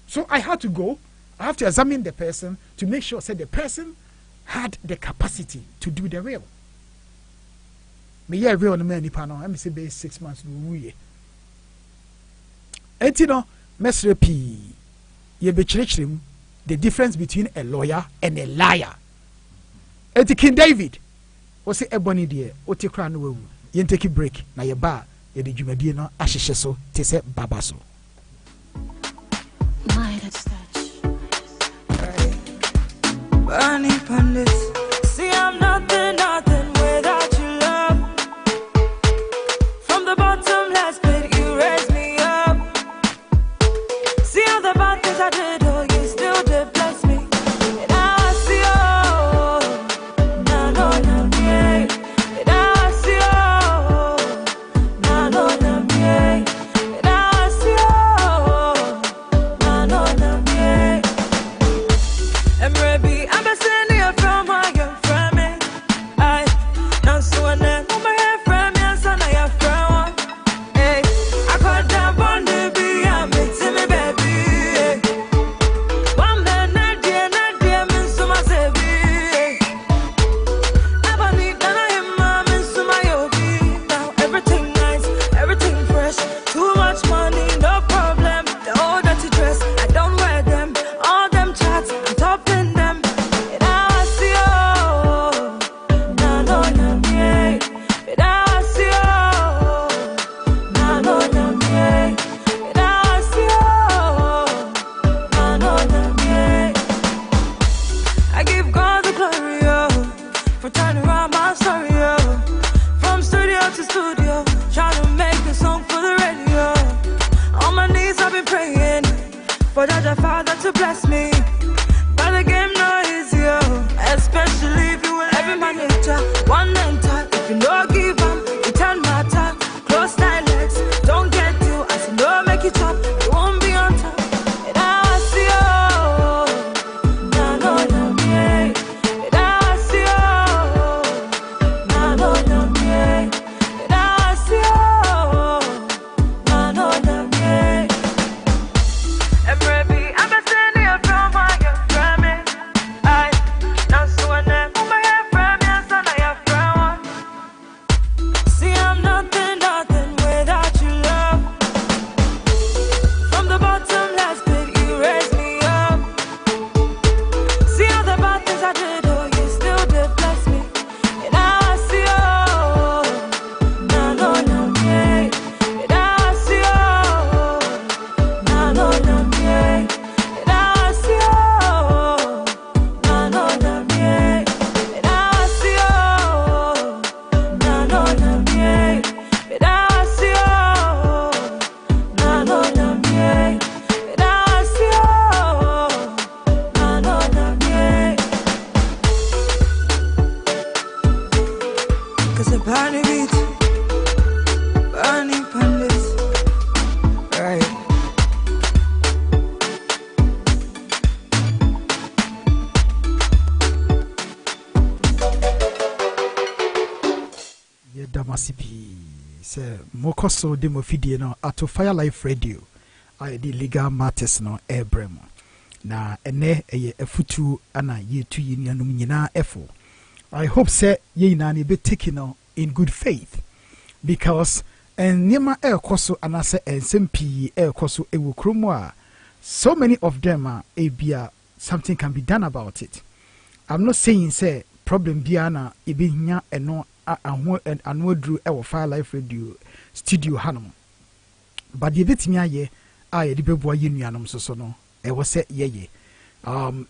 So I had to go. I have to examine the person to make sure that the person had the capacity to do the real. Me yeah real no many panel. Let me say base 6 months we. Etino mesrepi ye be chirichirim the difference between a lawyer and a liar. Eti King David was say ebony dear oti kra no wu. Yen take a break na ye ba ye de dwumadie no ahyehye so te se baba so Burning pundits see I'm nothing without your love from the bottom last pit you raised me up see all the bad things I did oh you still did bless me and I see oh no yeah. I'm sending you from my picture, one enter. If you no give them, it turn matter. Close style legs, don't get you. I say no make it up, you won't be on top. And I see you, na no na me. And I see you, na no na me. And I see you, na no na me. And baby, I'm a senior from my family. I now so when I'm my family, son I have friend. See I'm nothing without your love. From the bottom last pit, you raised me up. See all the bad things I did, oh you still did bless me. And now I see you, na no na me. And now I see you, na no na me. And now I see you, na no na me. And now I see you, na no na me. And now I see you, na no na me. And now I see you, na no na me. 'Cause the party beat, burning pandits, right? Ye damasipi se mokoso de mofidie no ato Fire Life Radio I the legal matters no ebrem na ene eye afutu ana ye tu yinuanum nyina efo. I hope say ye na be taken no in good faith because en niema ekoso anase ensempii ekoso ewo kromo a so many of them are ebia something can be done about it. I'm not saying say problem biana ebinya eno anodru ewo Fire Life Radio studio hanom, but the betimi aye aye de beboa yenuanom so no e wo se yeye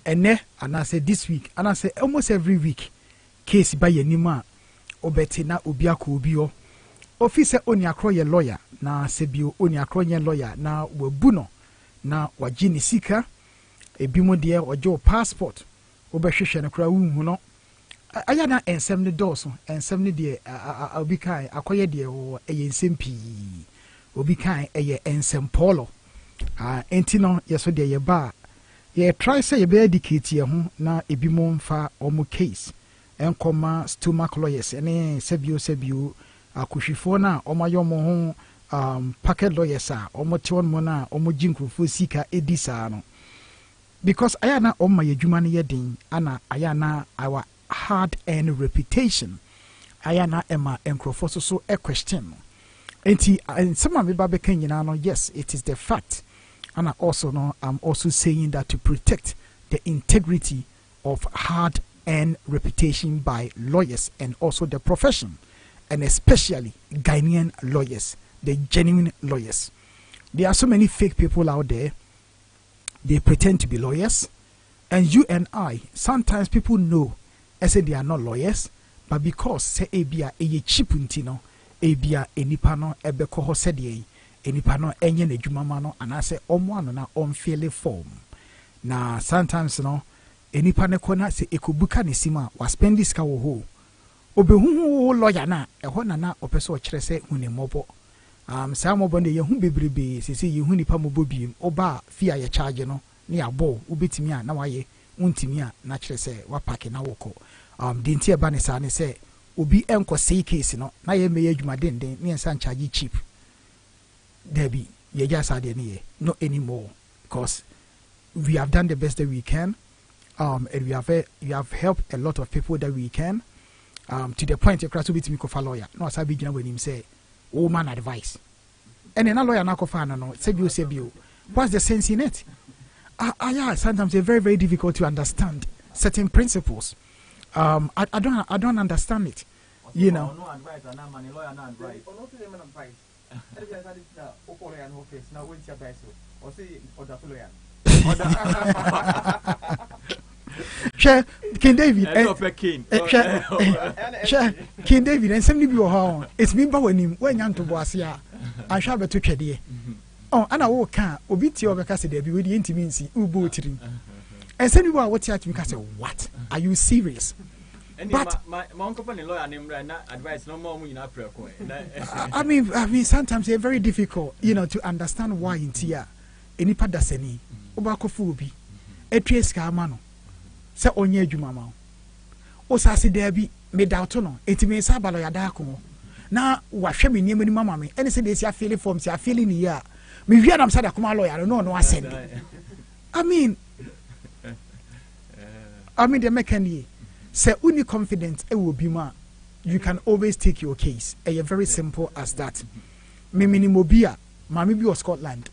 ene anase this week anase almost every week case by yanima obeti na obi akọ obi o officer oni akro ye lawyer na sebio oni akro ye lawyer na wabu no na wagini sika ebimo de ojo passport obehwehwe no kra wu no aya na ensem ne doso ensem ne de obi kan akoye de wo eye ensem pi obi kan eye ensem polo enti no yeso de ye ba ye try say ye be educate ye ho na ebimo mfa omo case enkoma stomach lawyers ene sebio akuhwifo na omayomo ho packet lawyers a omote on mo na omoginkrofo sika edisa no because aya na omma yedwuma ne yedin ana aya na our hard earned reputation aya na ema enkrofo so a question enti some of me babeka nyina no yes it is the fact and also no I'm also saying that to protect the integrity of hard earned reputation by lawyers and also the profession and especially Ghanaian lawyers, the genuine lawyers. There are so many fake people out there. They pretend to be lawyers, and you and I sometimes people know I say they are not lawyers, but because say ebia eye cheap untino ebia enipa no ebeko ho sedie enipa no enye na dwuma no anase omo ano na onfele form na sometimes no enipa ne kona se ekobuka ne sima wa spend this ka wo ho obehuhu lawyer na eho na opeso o kire se hune mobo sa mobo ne yehu bebrebe se yehu nipa mobo biem oba fia ye charge no ne abo ubetimi a na waye untimi a na kire se wa pack na woko dinti eba ne sa ne se obi enko sei case no na ye meye adwuma den ne ensa charge cheap debi ye just ade ne ye no anymore because we have done the best that we can and we have helped a lot of people that we can to the point you cross with me kofa lawyer no asabi gina when him say woman advice and then a lawyer na kofa no sebio what's the sense in it yeah sometimes it's very very difficult to understand certain principles I don't understand it you know no advice and money lawyer na advice no to them advice every time that o lawyer no face now wait your advice or say other lawyer Share King David share King David and somebody be how it's been when him when yan to boasia I shall be to twede oh ana wo ka obi tie obeka se there be we the intimacy ubo tirim and some people are what you say what are you serious But my uncle and lawyer named advice no more in April. I mean, sometimes they're very difficult, to understand why in Tia, any padaseni, Obakofubi, Etres Camano, Sa Onye Jumama, Osasi Derby, Medautono, Etime Sabalo Yadako. Now, what shame in Yemini Mamma, and say they are feeling forms, they are feeling here. Me hear them say that come lawyer, I don't know, no, I said. I mean, the mechanic. Say only confident it will be ma. You can always take your case. It's very simple as that. Me minimobia, mami bi of Scotland.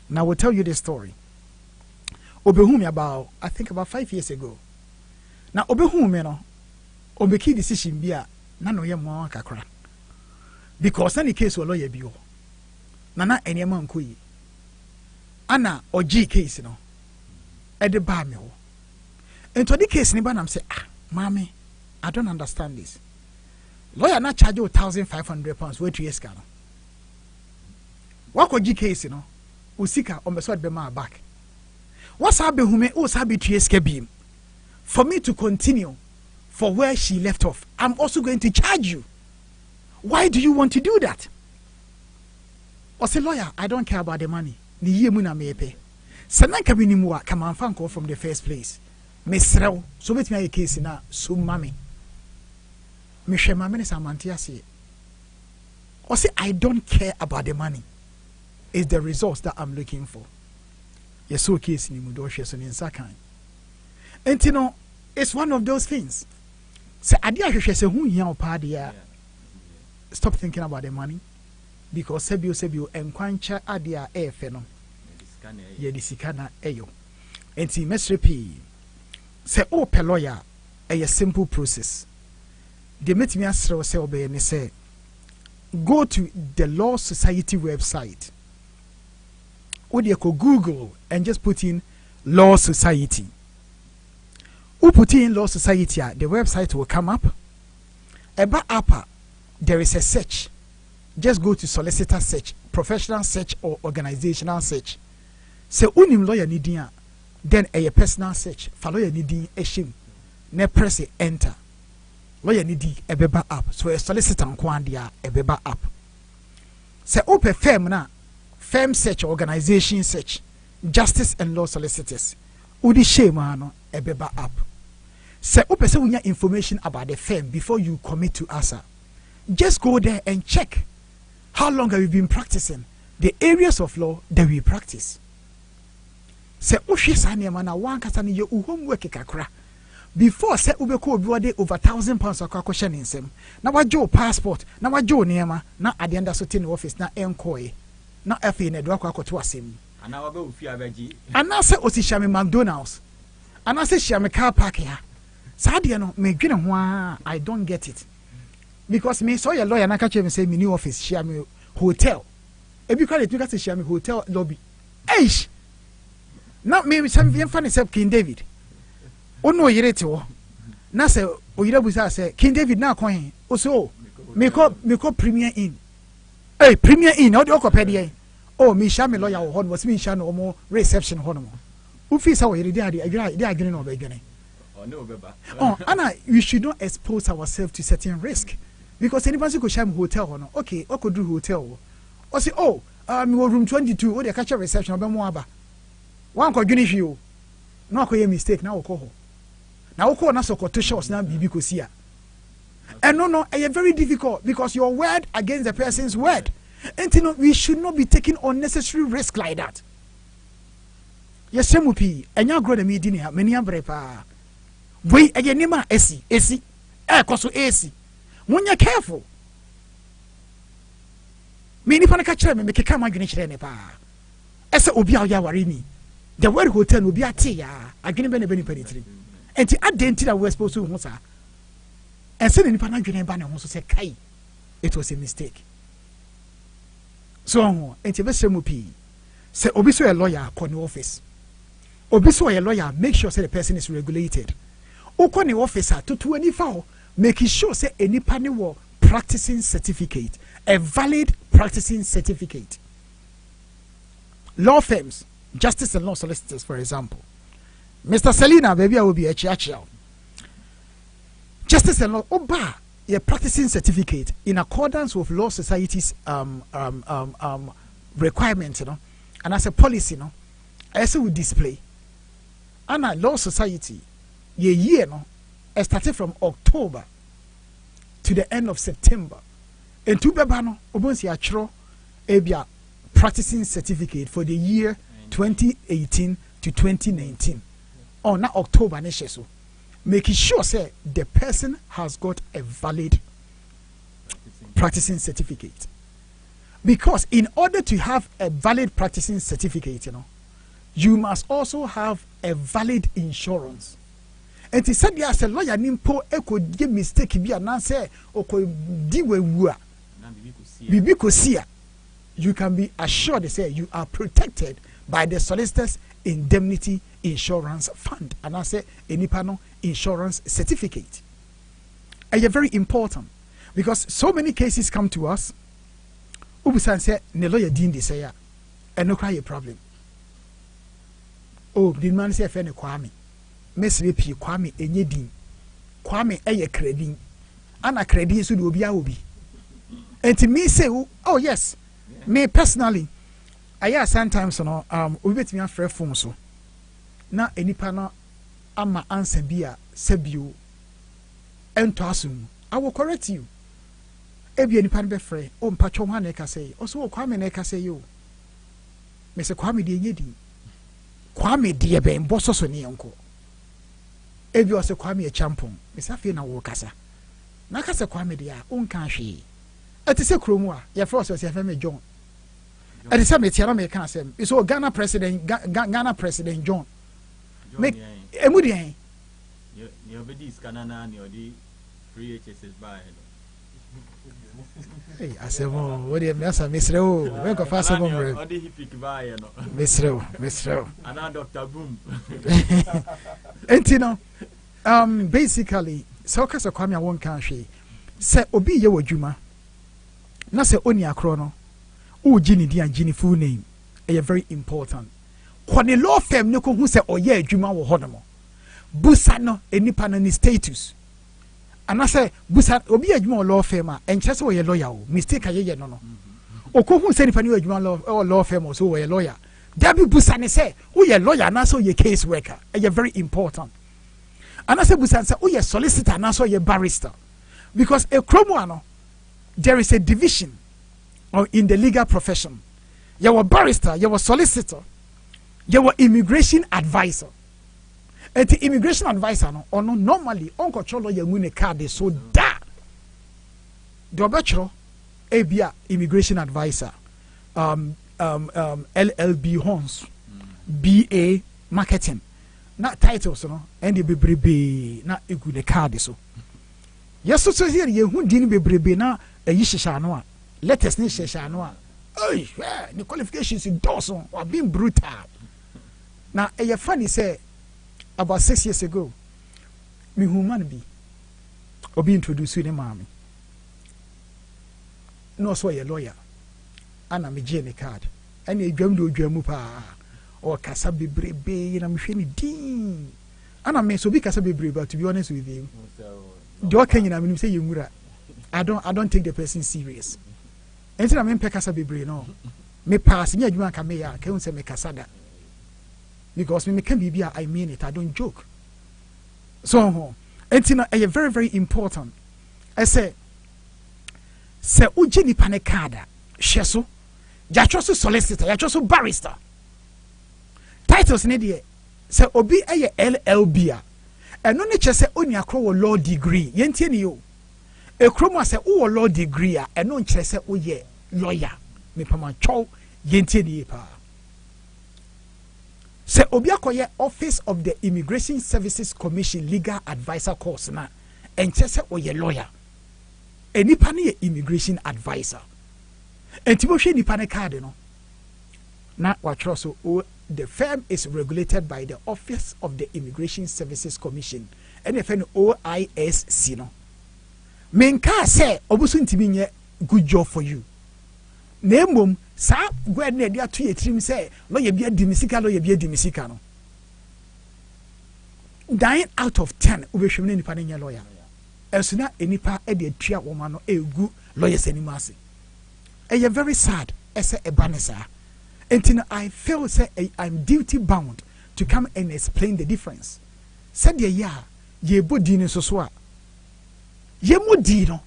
Now I will tell you the story. Obehumi about 5 years ago. Now obehumi no, obeki decision bia na no ye mo kakra. Because any case will lawyer bio. Nana enyema nkoyi. Ana oji case no. Ede ba me ho. Into the case ni ba nam say Mommy, I don't understand this. Lawyer not charge you £1,500 wait 2 years ago. What could you case, Usika on the side be my back. What's happened who may also be 2 years beam? For me to continue for where she left off, I'm also going to charge you. Why do you want to do that? Or say, lawyer, I don't care about the money. Ni ye muna mepe. Sananka minimua come on fanko from the first place. Mesrel, so bet me a case na so mommy. Misha mammy Samantia say. Or say I don't care about the money. It's the results that I'm looking for. Yes, so case in Mudoshes and in Sakai. And it's one of those things. Say Adia say who young party. Stop thinking about the money. Because Sebio and Quancha Adia air feno. Ye disikana eyo. And see Mesrepi. Say per lawyer a simple process. They met me as obey and say go to the Law Society website. Or you go Google and just put in Law Society. Who put in Law Society, the website will come up. About upper, there is a search. Just go to solicitor search, professional search or organizational search. Say unim lawyer nidia. Then a personal search for lawyer needing a shim. Ne press it enter. Lawyer needing a beba app. So a solicitor kwandia a beba app. Say open firm na firm search organization search. Justice and law solicitors. Udi shemano a beba app. Say open say we information about the firm before you commit to ASA. Just go there and check. How long have you been practicing? The areas of law that we practice. Say Ushi Sanya na one kasani ye homework kakra. Before say ubeko obiwade over £1,000 akwa question in sem. Na wajo passport, na wajo niema, na at the end of the office na enkoy. Na FA ne do akwa to asem. Ana wabe ufi abeji. Ana say osishame McDonald's. Ana say shame car park here. Sadia no me dwene ho I don't get it. Because me so your lawyer na ka che me say me new office shame hotel. Ebi kwa le tu ka say shame hotel lobby. Eish. Now maybe some funny say King David. Oh no, you wo. Na say Oyirabusa say King David na kwan. O so me call Premier Inn. Hey, Premier Inn, how do you compare? Oh, me sha me lawyer ho was me sha no mo reception ho no. Ufi say Oyire dey agree no be gene. Oh no beba. Oh, Anna, we should not expose ourselves to certain risk. Because anybody go sham hotel ho no. Okay, o could do hotel. O say me room 22, o dey catch reception obe mo aba. One could finish you. No, I mistake now. Now, na so to shows now bibi kosia. And no, it's very difficult because your word against the person's word. And we should not be taking unnecessary risk like that. Yes, Semupi, and you grow the media, many abrepa. Wait again, Nima, AC, koso AC. When you're careful, many panaka me make a come against Renepa. Esa Obia Yawarini. The word hotel will be a tea, I can't be any penitentiary. And the identity that we're supposed to answer. And suddenly, Panagan Banner also said, Kai, it was a mistake. So, and the best MOP say, Obiso a lawyer, corner office. Obiso a lawyer, make sure say the person is regulated. Okoni officer to 24, making sure say any panel practicing certificate, a valid practicing certificate. Law firms. Justice and law solicitors, for example. Mr. Selina, baby, I will be a chiachio. justice and law oba your practicing certificate in accordance with Law Society's requirements, you know, and as a policy, you know, I also will display. And a Law Society, year, no, it started from October to the end of September. And two bebano, obonsi achro, ebia practicing certificate for the year 2018 to 2019. Or not October, nesheso. Making sure say the person has got a valid practicing certificate. Because in order to have a valid practicing certificate, you know, you must also have a valid insurance. And he said there's a lawyer nimpo could give mistake be an answer or could diwe bibi kosia. You can be assured they say you are protected by the solicitor's indemnity insurance fund, and I say any panel insurance certificate. And you're very important because so many cases come to us. Ubusan say ne lawyer din de say and no cry a problem. Oh, the man say fe ne Kwame. Mesre pi Kwame enye din. Kwame eye credit. Ana credit so do obi a obi. And to me say oh yes, me personally I sometimes no we bet me afre phone so. Na enipa no ama answer bia sebio ento asum I will correct you. Ebi enipa no be frɛ o mpatwo ho na ka say o so Kwame na ka say yo me se Kwame de enye din Kwame de be mboso so ne enko ebi o se Kwame e champon me sa fe na wo kasa na ka se Kwame de a o nka hwe ati se kromu a ye frɛ so se fe me John ati se me tiara me ka asem so Ghana president John me emu de en ni obedi scanana ni odi free HSS by hey asemo what dey messa misreo we go fast some more odi hipik by no misreo ana Dr. Boom entino basically so kasa Kwame won kan hwe se obi ye wadwuma na se oni akro no o gini di angini full name e very important kwani law firm ne ko hu se oye adwuma wo hodomo busa no enipa no ni status and I say busa obi adwuma law firm a enche se oye lawyer o mistake ayeye no okohu se nipa ni adwuma law firm so oye lawyer dabi busa ne say oye lawyer na so oye case worker e very important and I say busa say oye solicitor na so oye barrister because a kromo ano there is a division in the legal profession. You were barrister, you were solicitor, you were immigration advisor. And the immigration advisor no normally on control your money card so da. The bachelor ABA immigration advisor LLB Horns BA marketing. Not titles no and the bebrebe na egu card so. Yes so here you who didn't be bebrebe na yishisha no letters ni shesha no a the qualifications in Dawson were being brutal. Now a funny say about 6 years ago me human be or be introduced to the mommy no so a lawyer and I'm a Jenny card and a drum do dramupa or Kasabi Brebe and I'm shiny dean and I may so be Kasabi Brebe, but to be honest with you do can I mean say you I don't take the person serious. Enti na me pekasa bebre no me pass me adwuma ka me ya ka unse me kasada because me can be I mean it, I don't joke. So enti na very very important. I say uji nipa ne kada hyeso ya choso solicitor ya choso barrister titles ne de say obi LLB a eno ne che say oni akro law degree yentie ne yo ekromo say wo law degree a eno nkyere say wo ye lawyer me pama chow yentie ne pa say obi akoye office of the Immigration Services Commission legal advisor course na enkyere say wo ye lawyer enipa ne ye immigration advisor enti bo hwe nipa ne card no na wa tro so the firm is regulated by the Office of the Immigration Services Commission and if an OISC no menka say obusu ntimi nye good job for you na emom sa gwe na dia to yetrim say lo ye bia dimisika no 9 out of 10 obehwem ne nipa ne nye lawyer esuna enipa e de atua woma no egu lawyers animase e very sad ese ebanesa until I feel say I'm duty bound to come and explain the difference said ya ye body ni so a ye modi no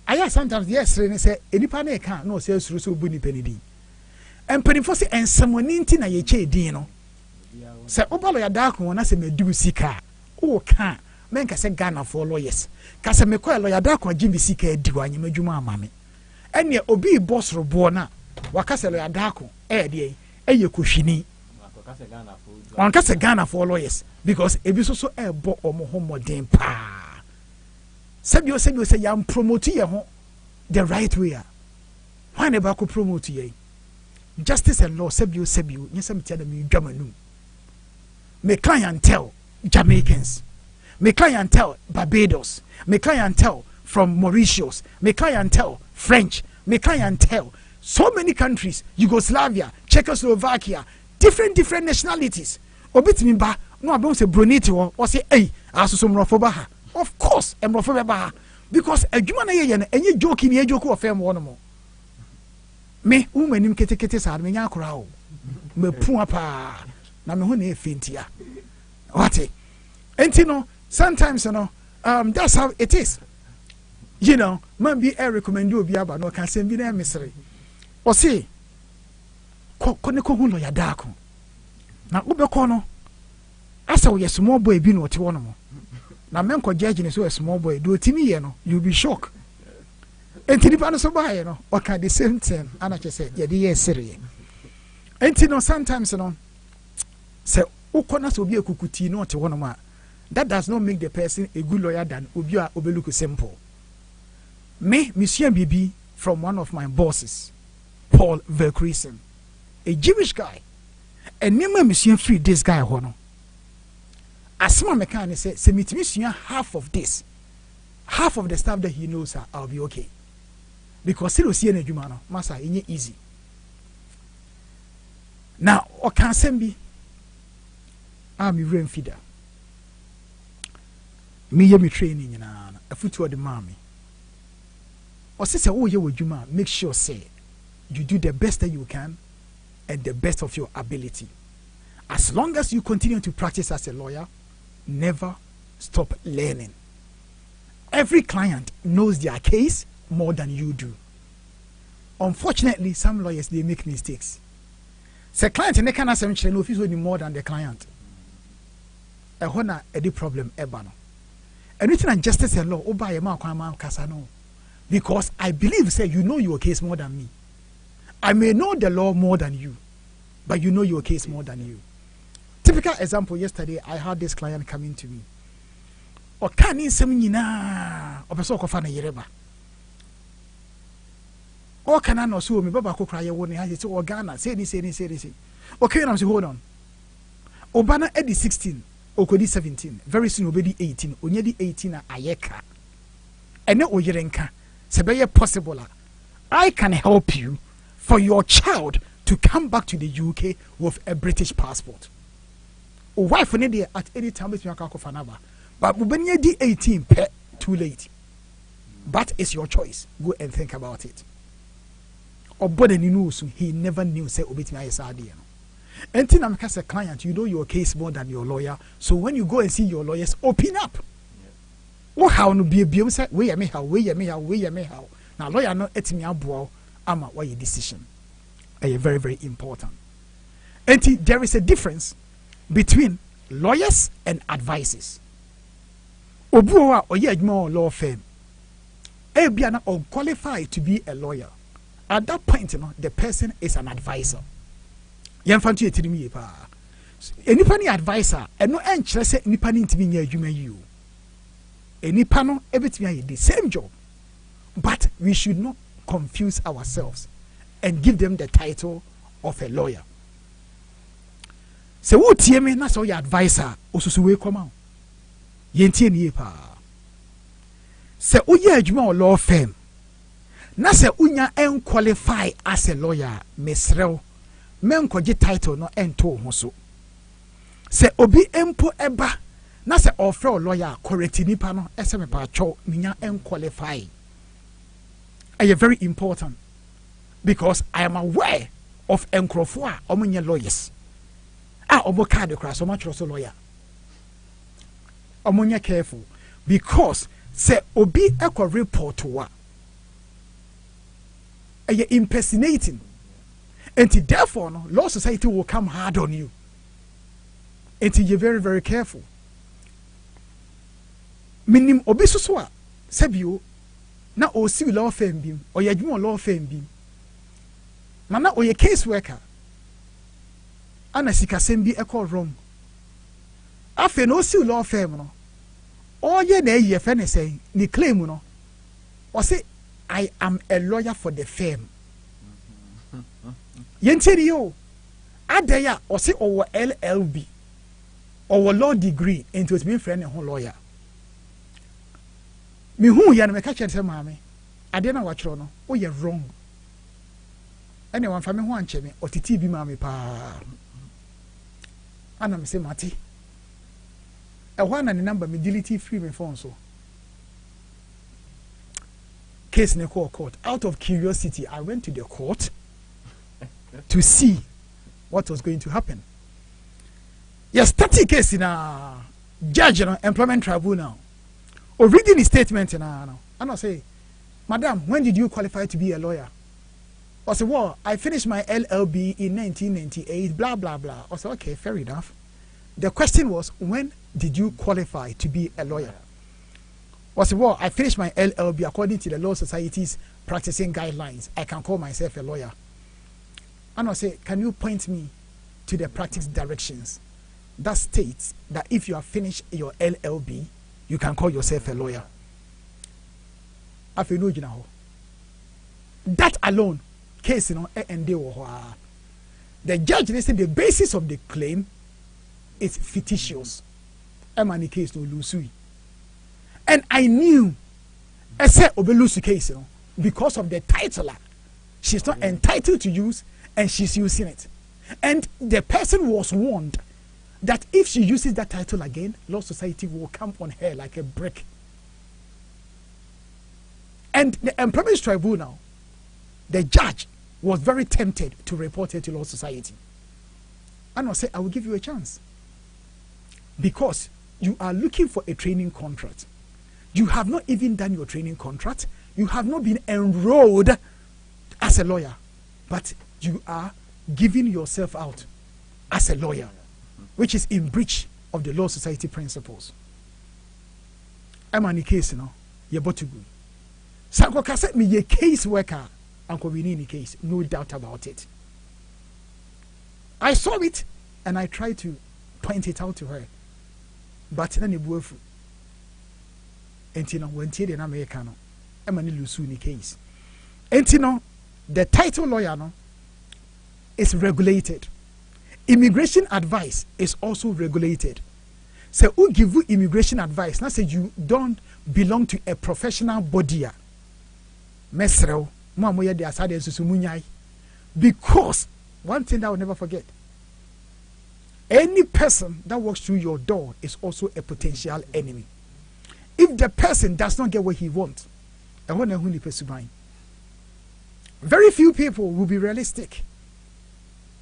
I sometimes yes say enipa na e kan no say suru so bu ni penidi empanifo se ensamoni nti na ye che din no se obalo ya da ko na se medu sika o kan men ka se Ghana for lawyers ka se me ko lawyer da ko jimbi sika edi wa nyama dwuma amame ene obi boss robo na waka se lawyer da ko de eye kohwini on ka se Ghana for lawyers because ebi so bo omo homodin pa sebio se yam promote ye ho the right way why never ko promote ye justice and law sebio nyesem tia na me dwamanu me clientele Jamaicans, me clientele Barbados, me clientele from Mauritius, me clientele French, me clientele so many countries, Yugoslavia, Czechoslovakia, different nationalities. Obit ba no abon se broniti or say hey aso mrofoba ha. Of course, mrofoba ba because adwuma na ye enye joke ni ejoku of em wono mo. Me umanim ketekete sa me nya akora o. Me pu apa na me ho na efentia. What? And you know, sometimes that's how it is. You know, man be a recommend you be about no can send be there misery. Or say, Koneko hulo ya dako. Na ube kono, asa we a small boy be no tiwono. Na men ko judge ni so a small boy do timi ye no, you'll be shocked. And tinipano so buy no, or can the same thing. And I just say, yeah, the serious. And you know, sometimes say. Ukona so be a kukuti no te wonoma that does not make the person a good lawyer than obi a obeluku simple. Me Monsieur Bibi from one of my bosses, Paul Verkrisen, a Jewish guy, and name Monsieur free this guy hono. Asma mekane say meet Monsieur half of this, half of the stuff that he knows, I'll be okay, because still see any jumano masa inye easy. Now o can send be. I'm a rain feeder. Me training in a foot to the mommy. Or sister, oh, you would make sure say you do the best that you can and the best of your ability. As long as you continue to practice as a lawyer, never stop learning. Every client knows their case more than you do. Unfortunately, some lawyers they make mistakes. The client and they cannot say no fees more than the client. A hona edi problem ebano. Anything and justice and law oba yema kwama kasano. Because I believe say you know your case more than me. I may know the law more than you, but you know your case more than you. Typical example, yesterday I had this client coming to me. O kani semina obeso kofa na yereba. O kana no so me baba ko kraye woni ha say o Ghana say ni. Okay, now say hold on. Obana edi 16 okodi 17 very soon obedi 18 onyedi 18 na ayeka ene oyerenka se be possible I can help you for your child to come back to the UK with a British passport. O wife ne dey at any time between akako fanaba but ubenya di 18 too late, but it's your choice. Go and think about it. Obode ni no so he never knew say obetimi ayesa ade. Anything I'm as a client, you know your case more than your lawyer. So when you go and see your lawyers, open up. What how no be a say we me how. Now lawyer no etimi abo ama why your decision. Very, very important. And there is a difference between lawyers and advisors. Obuwa oye adwuma law firm. Ebiana or qualified to be a lawyer. At that point, the person is an advisor. Yamfantu etirimi ye pa. Enipa ni advisor, eno enkyere se enipa ni ntimi nya adwuma yi o. Enipa no ebetimi aye the same job. But we should not confuse ourselves and give them the title of a lawyer. Se wo tie me na so your advisor osusu we come out. Yentie ni ye pa. Se uye adwuma o law firm. Na se unya qualify as a lawyer, mesrew. Men koje title no ento ho so. Se obi empo eba na se offer lawyer correct nipa no ese me pa cho minya unqualify. Are very important because I am aware of enkrofo a omunye lawyers. Omo card crash so much also lawyer. Omunye careful because say obi ekwa report wa. Are you impersonating? And therefore, no, law society will come hard on you. And you're very, very careful. Minim obisuswa sebio na o si law firm bim or ya dwuma law firm bim. Nana o ye case worker. Ana sikasem bi ekọ wrong. Afe no si law firm no. O ye na ye fe ne say ni claim no. O say I am a lawyer for the firm. Yentiri yo. Adaya o say o LLB. Or law degree into its being friend and lawyer. Me who yan me catch and mammy. I didn't watch no. Oh, you're wrong. Anyone from me one chemi or TTB mammy pa. And I'm say Mati. A one and the number me delete free me phone so. Case in the court. Out of curiosity, I went to the court to see what was going to happen. Yes, 30 case in a judge employment tribunal. Or reading the statement in and I say, Madam, when did you qualify to be a lawyer? I said, well, I finished my LLB in 1998, blah, blah, blah. I said, okay, fair enough. The question was, when did you qualify to be a lawyer? I said, well, I finished my LLB according to the Law Society's practicing guidelines. I can call myself a lawyer. And I say, can you point me to the practice directions that states that if you have finished your LLB, you can call yourself a lawyer? That alone, case and the judge they said the basis of the claim is fictitious. Case no lusui. And I knew I said obelusu case because of the titular. She's not entitled to use and she's using it. And the person was warned that if she uses that title again, Law Society will come on her like a brick. And the Employment Tribunal, the judge was very tempted to report her to Law Society. And I said, I will give you a chance. Because you are looking for a training contract. You have not even done your training contract. You have not been enrolled as a lawyer. But you are giving yourself out as a lawyer, which is in breach of the Law Society principles. I'm on the case now. You're about to go. Sanko Kaset me a case worker. Uncle we need a case. No doubt about it. I saw it and I tried to point it out to her. But then it blew. And you know, when Tiede na Americano, I'm on the Lusuni case. And you know, the title lawyer no, is regulated. Immigration advice is also regulated. So who give you immigration advice? Now say you don't belong to a professional body. Mesrel, Mamoya de Asade Susumunyai. Because one thing that I will never forget. Any person that walks through your door is also a potential enemy. If the person does not get what he wants, very few people will be realistic.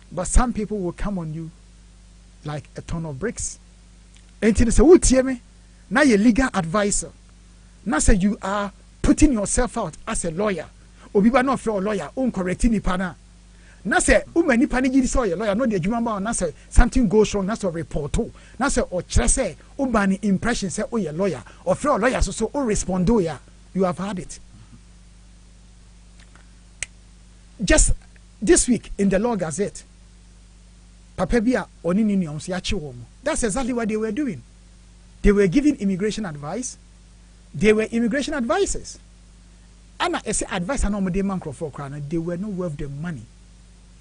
But some people will come on you like a ton of bricks. And say, now you're legal advisor. Now say you are putting yourself out as a lawyer. Or be not for a lawyer, correcting the partner. Now say, many panigi saw a lawyer, no the Jumamba, now say something goes wrong, that's a report. Now say, or say, bani impression say, oh, you're a lawyer, or for a lawyer, so respond, yeah. You have had it. Just this week in the Law Gazette, Papebia Oninions Yachiwom. That's exactly what they were doing. They were giving immigration advice. They were immigration advisors. And I say advice and no man for crown. They were not worth the money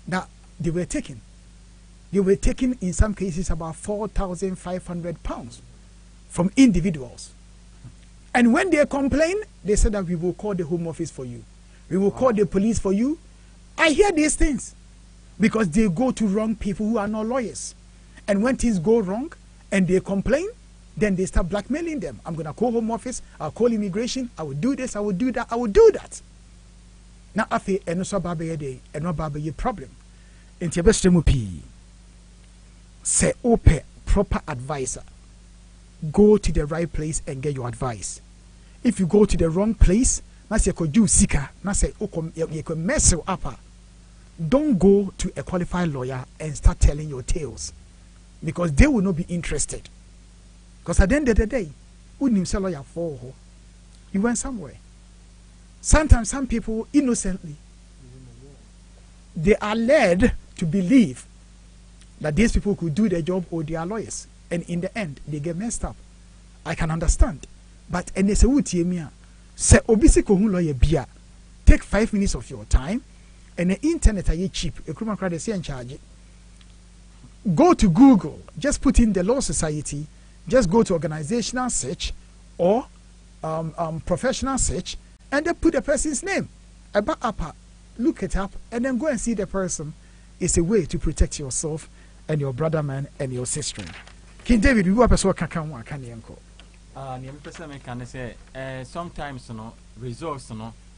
that they were taking. They were taking in some cases about £4,500 from individuals. And when they complain, they said that we will call the Home Office for you. We will call the police for you. I hear these things because they go to wrong people who are not lawyers. And when things go wrong and they complain, then they start blackmailing them. I'm going to call Home Office, I'll call immigration, I will do this, I will do that, I will do that. Now, afe eno so baba ye de, eno baba ye problem. Enti ebestre mu pi. Say ope proper advisor. Go to the right place and get your advice. If you go to the wrong place, na say ko do sika, na say you can mess you up. Don't go to a qualified lawyer and start telling your tales, because they will not be interested. Because at the end of the day, wouldn't say lawyer for you went somewhere. Sometimes some people innocently, they are led to believe that these people could do their job or they are lawyers, and in the end they get messed up. I can understand, but and they say say obisi ko hu lawyer bia, take 5 minutes of your time, and the internet are cheap. A criminal credit say in charge. Go to Google, just put in the Law Society, just go to organizational search or professional search, and then put the person's name. About upper, look it up, and then go and see the person. It's a way to protect yourself and your brother man and your sister. King David, you are person kakanwa kanyenko. Niam person me can say sometimes results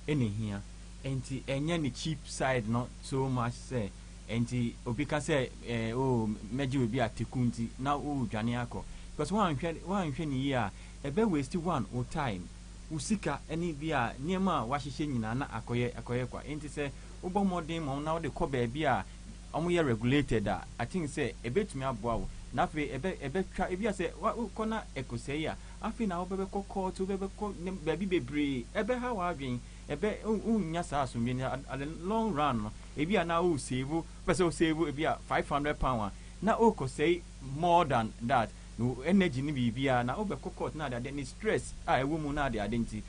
any here. Enti enye ni cheap side not so much say. Enti obi ka say oh meji we bi atekunti na o dwane akọ. Because one hwe ni here ebe waste one o time. Usika any bia niema wahihye nyina na akoye kwa enti say ubo modern mo na de ko ba bia omo ye regulated I think say ebetumi aboa wo na fe ebe twa ebia say kona ekosei a afi na obebe kokko to bebe ko ba bi bebre ebe ha wa adwen ebe unya sa asumbi ni at the long run no ebia na o save pese o save ebia £500 na o kosei more than that. No energy ni bibia na obeko court na there any stress ewo mu na there identity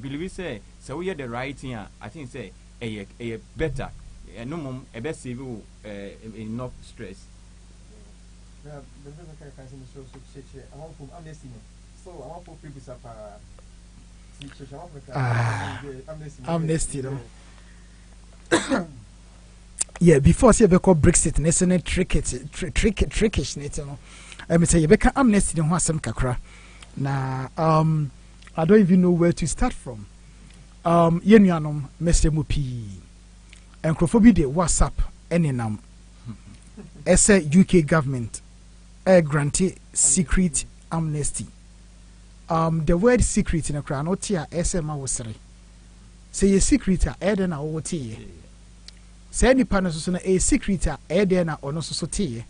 believe say we hear the right thing I think say better no mum e be save enough stress. The kind of so I want from amnesty so I want for people amnesty no. Yeah, before say be call Brexit nation trickish net no. Me say you beka amnesty ho asem kakra na I don't even know where to start from. Yenuanom Mr. Mupi encrophobia de WhatsApp enenam ese UK government granted secret amnesty. The word secret in a crown not here ese ma wosere say ye secret a na wote ye say nipa no so na a secret a na ono so te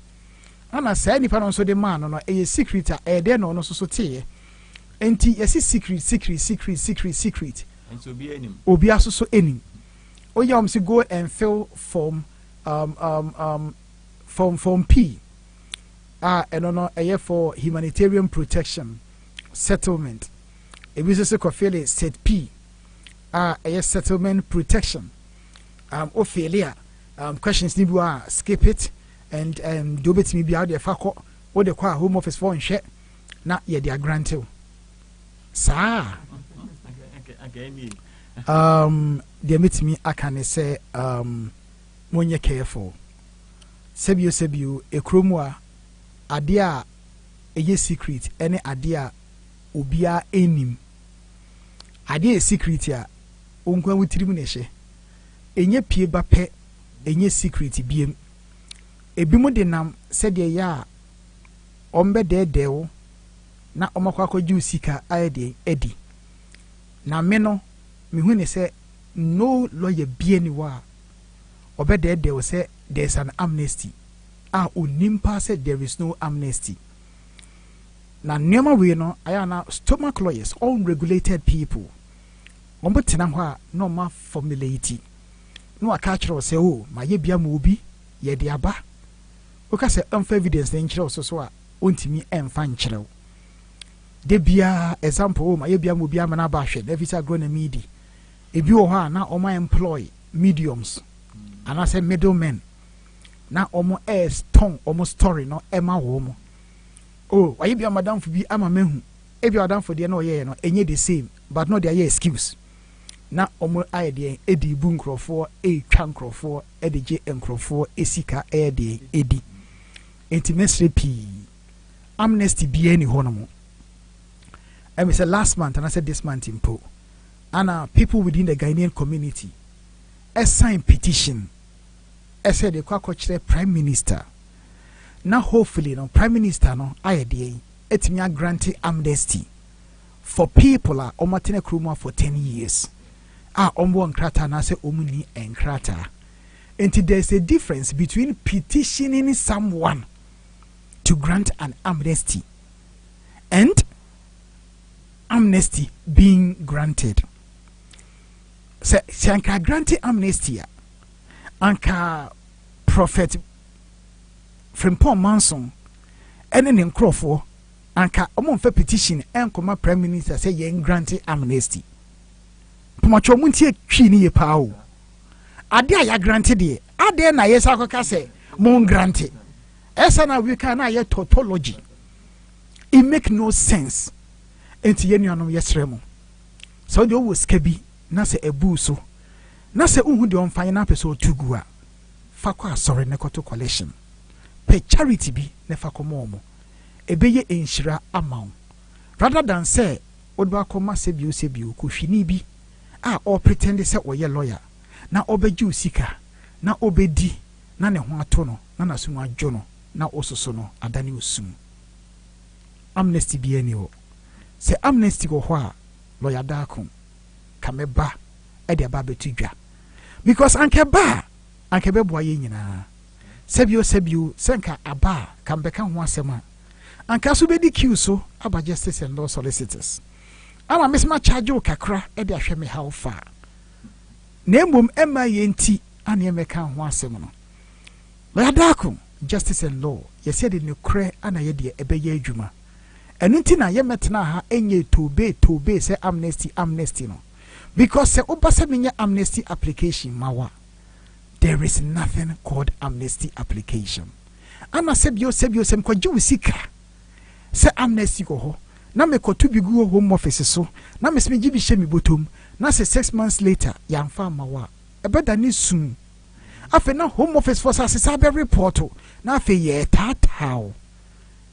ana say nipa no so de man no a secret a na ono so te enti yesi secret and so be enim obi aso enim oyam si go and fill form form P and no a for humanitarian protection settlement e bi so ko fill set P a settlement protection Ophelia questions ni bi skip it and do bet me be out there fako o de kwa Home Office for nhwe na ye dia grant you sa they meet me akane say monye careful sebio ekromu a ade a eye secret ene ade a obia enim ade a secret a onkwa wutirim ne hye enye pie ba pe enye secret biem ebimu de nam said ya ombe dedewo na omakwa ju sika ayede edi na me no me hu ne say no lawyer bie ni wa obe dedewo say there's an amnesty onimpa said there is no amnesty na nema we no aya na stomach lawyers unregulated people ombo tena ho a no ma formulate no aka kire say oh ma ye bia ma obi ye de aba oka say unfair evidence den kire so a ontimi emfa nkire de bia example oh ma ye bia ma obi ama na ba hwe na visa agronomy ebi wo ha na o ma employ mediums and I say middlemen na omo stone omo story no ema wo mo oh why bia madam for bi ama mehu e bia madam for de na oye no enye the same but no dey excuse na omo idea edi bu nkrofo twa nkrofo edije nkrofo esika edi enti mesre pi amnesty be any honomo. And we said last month, and I said this month in Po, and people within the Ghanaian community signed petition. I said the Kwakochre Prime Minister. Now hopefully, no Prime Minister no IDA it me grant amnesty for people are omatene kruma for 10 years. Ombo nkrata na se omuni enkrata. And there's a difference between petitioning someone to grant an amnesty and amnesty being granted. So, Shanka granted amnesty, Anka Prophet Frimpong Manson, and an Crawford, Anka Omonfe petition, and Coma Prime Minister say, Yen granted amnesty. Pumacho Muntie Chini Pau. Adia ya granted ye. Adia na yes akokase mon granted. Esa na we can na tautology. It make no sense. Enti yenu anom yesremo. So de wo skabi na se ebu so. Na se unhu de on fine na peso tugu a. Fa kwa sorry ne koto collection. Pe charity bi ne fa komo omo. Ebeye enhira amount. Rather than say odba koma sebiu ku hwini bi or pretend say oye lawyer. Na obeju sika na obedi na ne ho ato no na nasumu adwo no na ososo no adane osum. Amnesty bi ani ho. Se amnesty go ho a lawyer daakon kameba e de ba betudwa. Because anke ba anke beboa ye nyina. Sebio senka aba kambeka ho asema. Anka so bedi queue so aba justice and law solicitors. Ama mesma charge o kakra e de ahwe me how far. Nembum ema yenti ane meka ho asem no. Lawyer daakon justice and law ye said in kre ana ye de ebeye adwuma. Enu nti na ye metena ha enye tobe say amnesty no. Because se obasa menya amnesty application mawa. There is nothing called amnesty application. Ana sebio sem kwa ju sika. Se amnesty go ho. Na me ko to bigu home office so. Na me smeji bi shemi botom. Na se 6 months later yamfa mawa. Ebeda ni sum. Afe na home office for sa be report. Na afe ye tatao.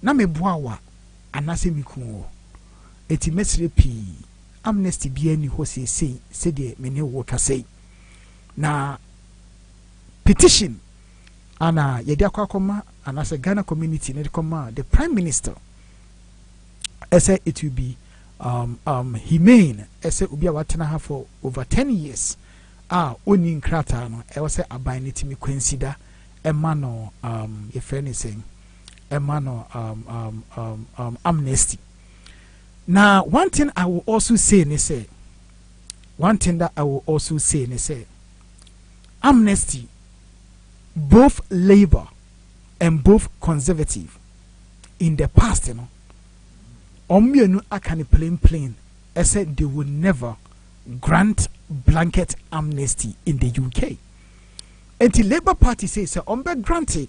Na me boawa anase miku. Eti mesre pi amnesty bi ani ho se de me ne wo ka sei. Na petition ana yedi akwa anase Ghana community ne koma the Prime Minister. I say it will be humane. I say ubi watena ha for over 10 years. Oni nkrata no e say aban ne timi consider emano your friend is saying emano amnesty. Now one thing I will also say amnesty, both Labour and both Conservative in the past, you know, Omienu akani plain. I said they will never grant blanket amnesty in the UK. And the Labour Party says, "Ombe granted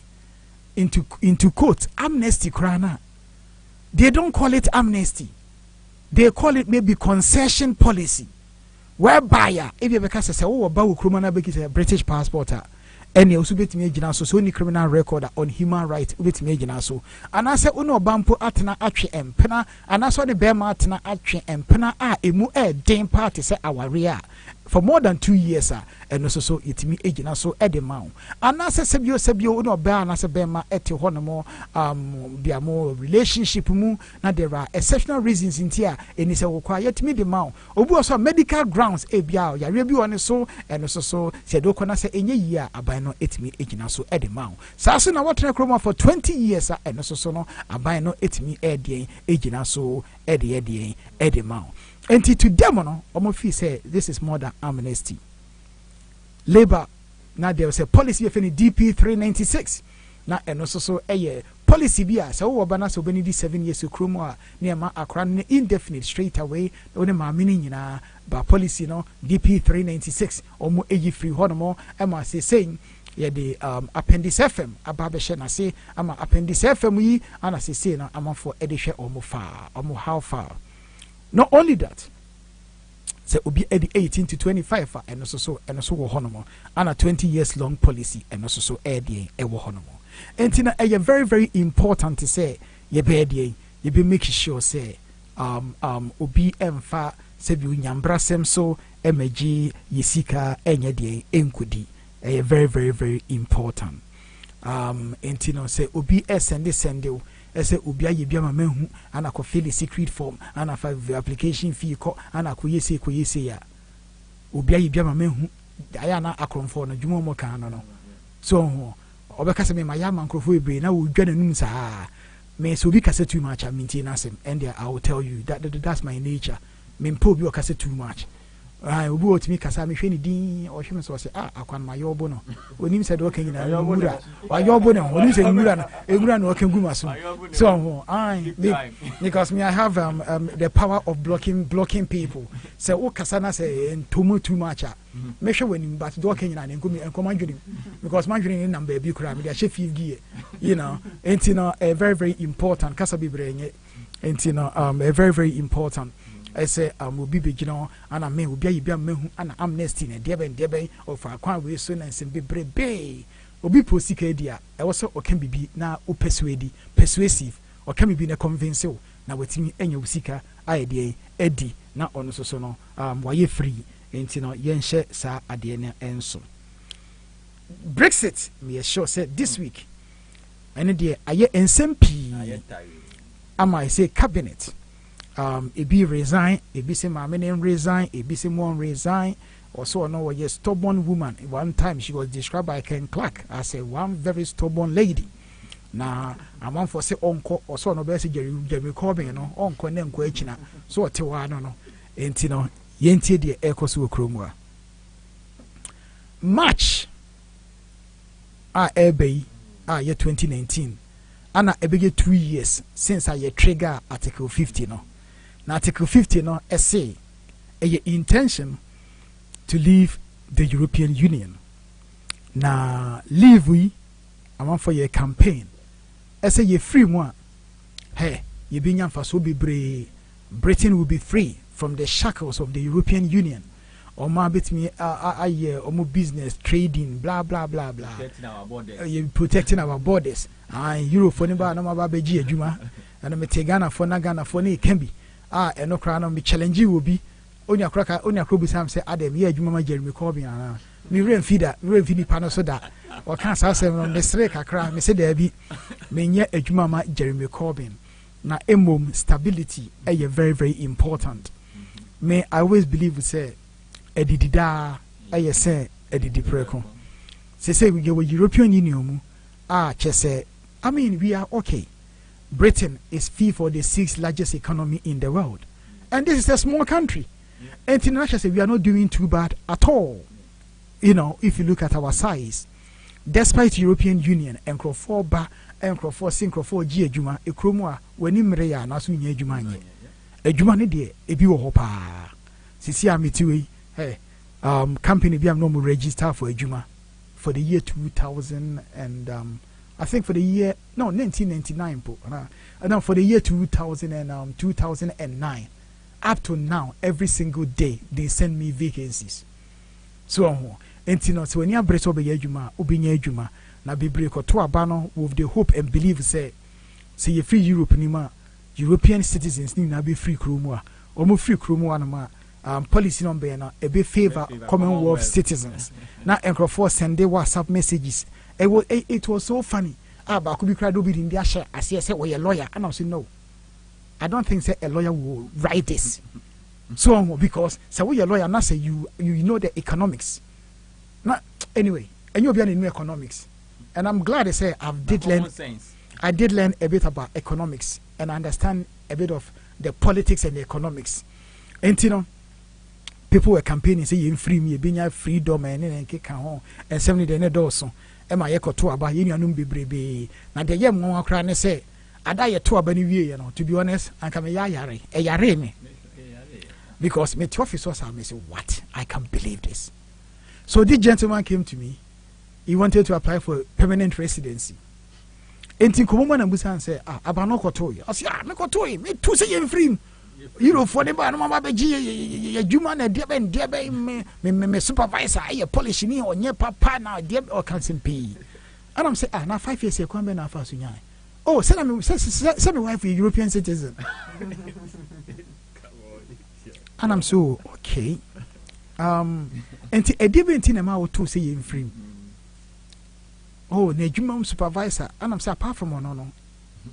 into quote amnesty krana." They don't call it amnesty. They call it maybe concession policy, whereby if you because say, "Oh, about criminal be a British passport." And you also bet me so any criminal record on human rights with me so and I say uno bampo atena atwe empena and I saw the bear atena atwe empena emu den party say our real for more than 2 years and also so it me agina so edema and I say sebio uno bear and I say bear ete honomo their more relationship mu na there are exceptional reasons in here and is require me the mount obu also medical grounds ebia ya bi one so and also so said okona say enye year abai no etimi egina so edema saso na watena kroma for 20 years and also so no abai no etimi edien egina so edema and to them no omo say this is more than amnesty. Labour now there was a policy of any DP 396 na and also so policy bia so wo bana so beni 7 years okromo a na ma akran indefinite straight away no ma mini nyina ba policy no DP 396 omo egi free honomo ma saying the appendix FM ababeshe na say ama appendix FM yi ana say na ama for edihwe omo far omo how far. Not only that, say will be 18 to 25 and also so honomo and a 20 years long policy and also so wo honomo. And tina very very important to say ye be dey ye be make sure say obi emfa se bi unyambrasem so emeji yesika enye dey enkudi very very very important entino say obi send o ese obi aye bia ma mahu ana ko fill the secret form ana fa application fee ko ana ko yese ya obi aye bia ma mahu aya na akromfo no dwuma mo kan no so obeka se me ma ya mankrofo ebe na wo dwa nanum saa me so obi kase too much aminti na sem and I will tell you that's my nature me mpo obi o kase too much obi otimi kasa me hwe ni din o hwe me so say akwan ma yobo no onim said o kan nyina mura wa yobo no onim say mura no o kan guma so because me I have the power of blocking people say o kasa na say ntomo too much me hwe wani but do kan nyina nkumi enkomanjuni because manjuni ni number bi kura me dey chef 5 gear you know entino very very important kasa bibre nye entino very very important I say obi begino ana me obi ayi bia mehu ana amnesty na de ben of akwan we so na nsem bebrebe obi prosika dia e wo so o kan bibi na o persuasive o kan bibi na convince o na watimi enya usika aye de edi na ono so no waye free enti no yenhye sa ade ne enso Brexit me sure said this week ene de aye ensem pi ama I say cabinet ebi resign, ebi say mama resign, ebi say mom resign. Also, no, a stubborn woman. One time she was described by Ken Clark as a one very stubborn lady. Now, I'm on for say uncle, also no best Jeremy Corbyn, no uncle name Quechina. So a Tiwano, no, Entino, Yenti de Ecosu Cromwa. March, year 2019. And I began 2 years since I trigger Article 50, no. Now, Article 50 no essay a intention to leave the European Union. Now, leave we among for your campaign. Essay ye free one. Hey, ye being young for so be brave. Britain will be free from the shackles of the European Union. Or ma bit me or more business, trading, blah blah blah blah. Protecting our borders. Protecting our borders. Euro for neba no mababeji adwuma. And me te Ghana for na Ghana for ne can be. Eno kra no me challenge will be onya krobi sam say Adam ye adwuma ma Jeremy Corbyn ana me rain feed pano so da o kan sa say no me sre kakra me say da bi me nye adwuma ma Jeremy Corbyn na emom stability very very important. Me I always believe say edidida say edidi preko say we go European Union mu chese I mean we are okay. Britain is fee for the 6th largest economy in the world. And this is a small country. Yeah. And internationally, say we are not doing too bad at all. You know, if you look at our size, despite European Union, Encrofor Ba, Encrofor Syncrofor G Juma, Ekromwa, when Imrea, Nasu Nye Jumanye. A Jumani de, a Bio Hopa. Sisi Amitui, hey, company be no more register for a Juma for the year 2000 and I think for the year 1999 and now for the year 2000 and 2009 up to now every single day they send me vacancies so entino so when you break over adwuma obinya adwuma na bebre ko to aba no with the hope and believe say you free Europe ni ma European citizens ni na be free kromu a omo free kromu a na policy number na e be favor Commonwealth citizens na encrofor send WhatsApp messages. It was so funny. But could be cried over in the share. I say, well, a lawyer. And I say, no. I don't think a lawyer will write this. So, because, so we a lawyer, not say you know the economics. Not, anyway, and you'll be in new economics. And I'm glad to say I did learn a bit about economics and understand a bit of the politics and the economics. And you know, people were campaigning, say, you free me, being freedom and kick home, and 70 days also. Emma yeko to aba ye nuanum bebrebe na de ye mo akra ne se ada ye to aba ni wie ye no to be honest anka me yare me because me to officers are me say what I can't believe this. So this gentleman came to me, he wanted to apply for permanent residency. Enti komo na busan say aba no koto ye I say me koto ye me to say ye free you for the ba no ma ba ji adwuma na de me supervisor aye polish ni onye papa na de o can simpi and I'm say na 5 years e kwa be na afa so nyan Oh, send me wife a European citizen. And I'm so okay. And a different in a mouth to say in free. Oh, Nejumam supervisor, and I'm so apart from one.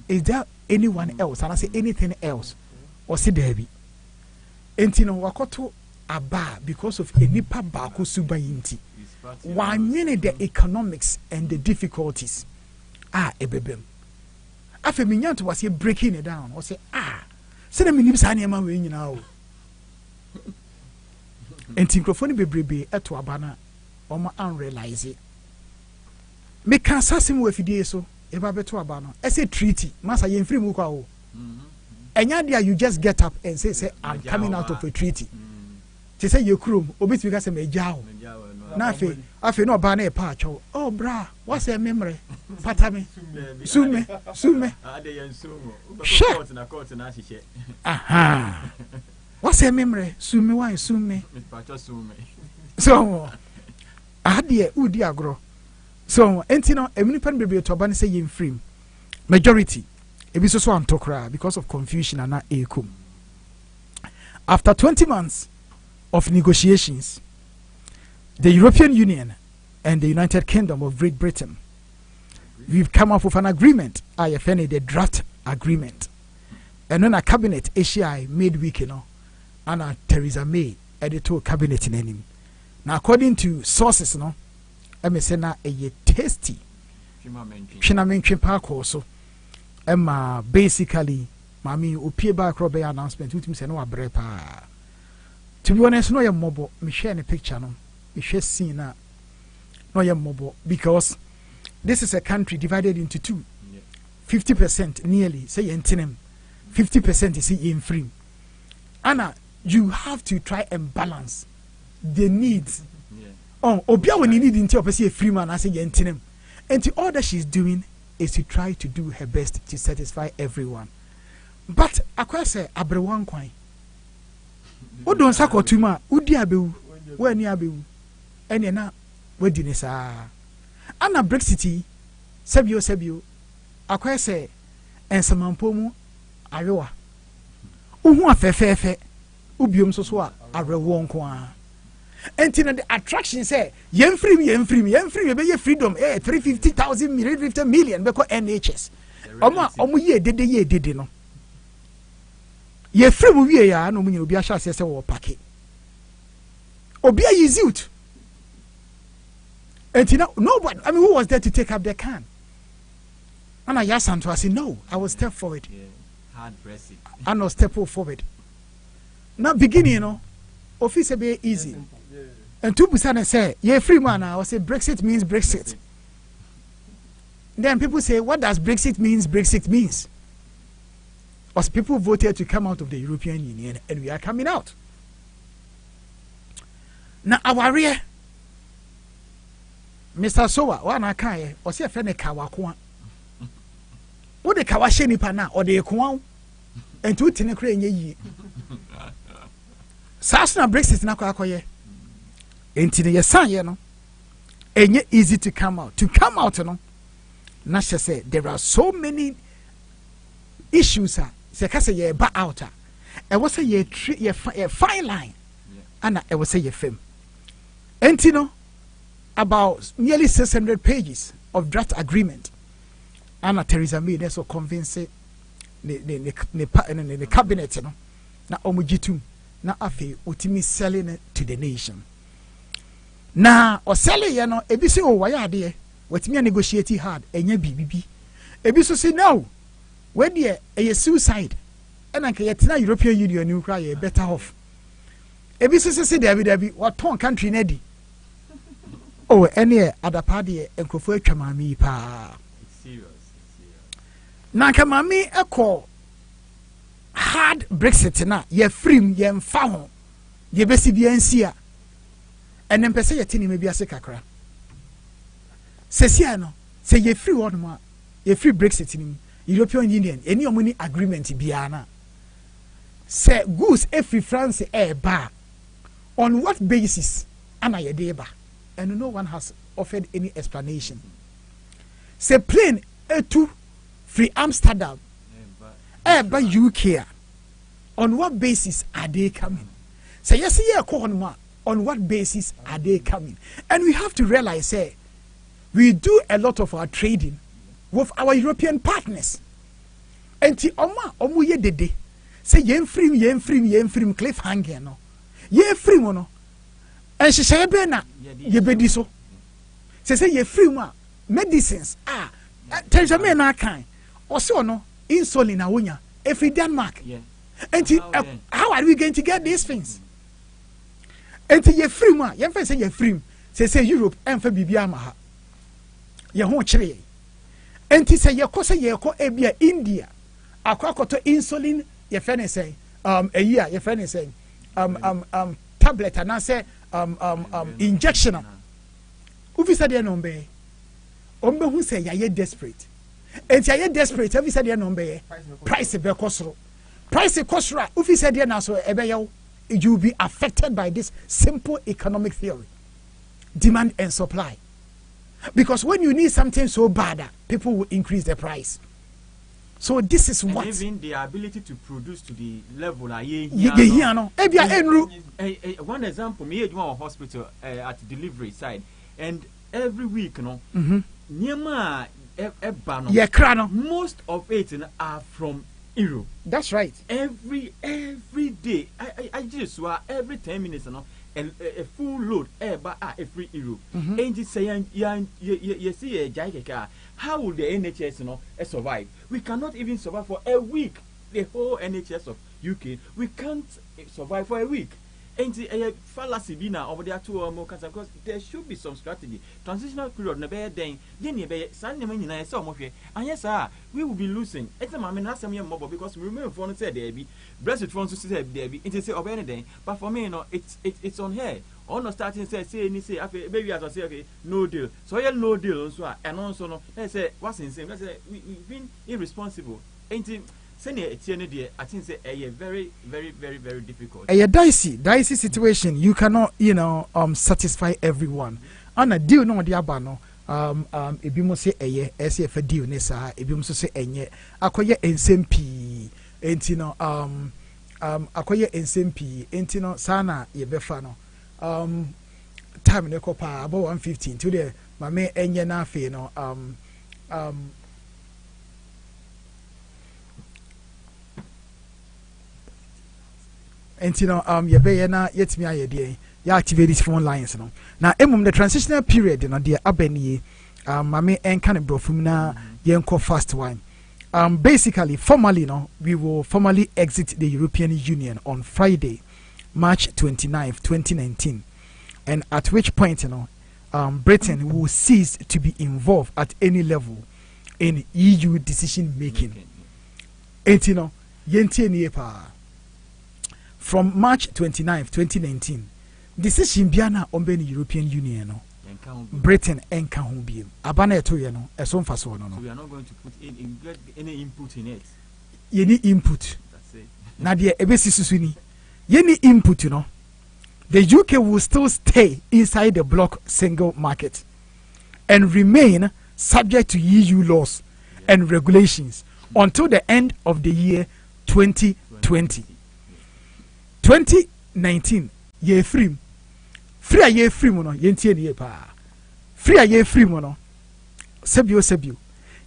Is there anyone else? And I say anything else, or say Debbie. And you know, Wakoto Aba because of a nipa baku subayinti. 1 minute the economics and the difficulties. Ebebem. After Minyanto was here breaking it down, or say, send a minibus anima wing now. And Tinkrofoni be at Wabana, or my unrealize it. Make assassin with you so, if I bet to Abana. As a treaty, Massa Yen Free Mukao. And yadia, you just get up and say, I'm coming out of a treaty. To say your crew, obit because I'm a jow. Nafi, I feel no banner patch. Oh, bra, what's a memory? Patame, sume. Sure. Aha. What's a memory? Sume, why sume? So, I dear, udia grow. So, Entino, a mini pen baby to ban say in free. Majority, it is so on tokra because of confusion and not a cum. After 20 months of negotiations, the European Union and the United Kingdom of Great Britain, we've come up with an agreement, IFNA, the draft agreement. And then a cabinet, ACI, midweek, and Theresa May, editor cabinet in him. Now, according to sources, I'm saying a tasty. Shinamen Park also. Basically, Mammy, Upia back Robert announcement, which means no abrepa. To be honest, no, you're mobile. Me share a picture, no. Me share scene, no, you're mobile. Because this is a country divided into two. 50% nearly, say, in Tinem. 50% is in free. Anna, you have to try and balance the needs. Obia when you need into a free man, I say, in Tinem. And all that she's doing is to try to do her best to satisfy everyone. But, I say, Abrewan Quine. What don't sako tuma? Udi abewu, where ni abewu? Eni na wedi ni sa. Ana Brexit, sebio. Akwa se ensamampo mu arewa. Uhu afefefe. Ubiom so a arewo nko a. Enti na the attraction say yen free be ye freedom 350,000 350 million beko NHS. Omo ye dede no. Ye free mu wie ya no munye obi ahya se wo pake. Obi ayi out. And nobody, I mean, who was there to take up the can? And I asked Santo, I said, no, I will step forward. Hard Brexit. I will step forward. Now beginning, office be easy. And two person say, "Yeah, free man." I say, "Brexit means Brexit." Then people say, "What does Brexit means?" Brexit means, as people voted to come out of the European Union, and we are coming out. Now our rear, Mr. Sowa, one I can't, or say a friend Kawakwa. What the Kawasheni pana or the Kwan, and two Tinekre ye. Sasna Brexit na kwakoye. Enti ne yesan ye no. Enye easy to come out. To come out no. Na say there are so many issues se ka say ye ba out e wo say ye fine line. Ana e wo say ye fam. Enti no about nearly 600 pages of draft agreement. Ana Theresa May so convince the cabinet no. Na omujitum na afi utimi selling it to the nation. Na o selling ye no ebi say o waya ade watimi negotiate hard enya bibibi. Ebi so say no. We dey a suicide. And anka yetena European Union ni kra ye better off. Ebi so say David what ton country na di. Oh any other party enkofo atwa mami pa. It's serious. Na ka mami ekọ hard Brexit na ye free ye mfa ho ye besi bia nsia enen pese ye tini me bia se kakra sesia no se ye free word ma ye free Brexit ni European Union eni omuni agreement bia na se goods every France ba on what basis ana ye dey ba and no one has offered any explanation. Se plane etu free Amsterdam, but UK. On what basis are they coming? So yes, on what basis are they coming? And we have to realize, we do a lot of our trading with our European partners. And ti omu ye dede. Say yen free cliffhanger no. Ye free no. And she say be na ye bedi so. Say ye free mo medicines tell me na kan. O se no insulin na wonya every Denmark. Yeah. And how are we going to get these things? And ye free mo ye fa say ye free. Say Europe en fa bibia ma ha. Ye ho kire. And say ye ko ebia India. Akwakoto insulin ye fene say a year ye fene say tablet and say injection. Ufi said nombe who say ye desperate. And ye desperate every said nombe price be kosro. Price kosra ufi said na so ebe you will be affected by this simple economic theory. Demand and supply. Because when you need something so bad, people will increase the price. So this is what even the ability to produce to the level one example, me do a hospital at delivery side, and every week, most of it are from Europe. That's right. Every day, I just every 10 minutes, a full load, every Europe. And you say, you see a giant car. How will the NHS survive? We cannot even survive for a week. The whole NHS of UK, we can't survive for a week. And a fallacy be now over there too more because there should be some strategy. Transitional period never then you be Sunday I saw more. And yes, we will be losing. It's a man ask me mobile because we remember phone said there be Brexit phone to say there be it is of anything. But for me, it's on here. On starting say baby as I say okay, no deal. So yeah, no deal also and also no let's say what's insane. Let's say we've been irresponsible. Ain't it? I think say a very, very, very, very difficult. A dicey situation. You cannot, satisfy everyone. And a deal no diabano. If you must say a year, SF a deal nessa. If you must say a year, acquire SMP. Entino acquire SMP. Entino sana ye befano. Time ne copa about 1:15 today. My me enye na fe no and you be na yet me aye ya activate these phone lines no now the transitional period no de abani mame enka ne brofum na yenko fast one basically formally we will formally exit the European Union on Friday March 29th 2019 and at which point Britain will cease to be involved at any level in EU decision making and yenti ni pa. From March 29th, 2019, decision biana on the European Union, Britain and Kahumbi. Abana to a son for so. We are not going to put any input in it. Any input. That's it. Nadia Ebesi Any input, the UK will still stay inside the bloc single market and remain subject to EU laws and regulations until the end of the year 2020. 2019 ye free a ye free mono yentie ne pa free a ye free mono sebio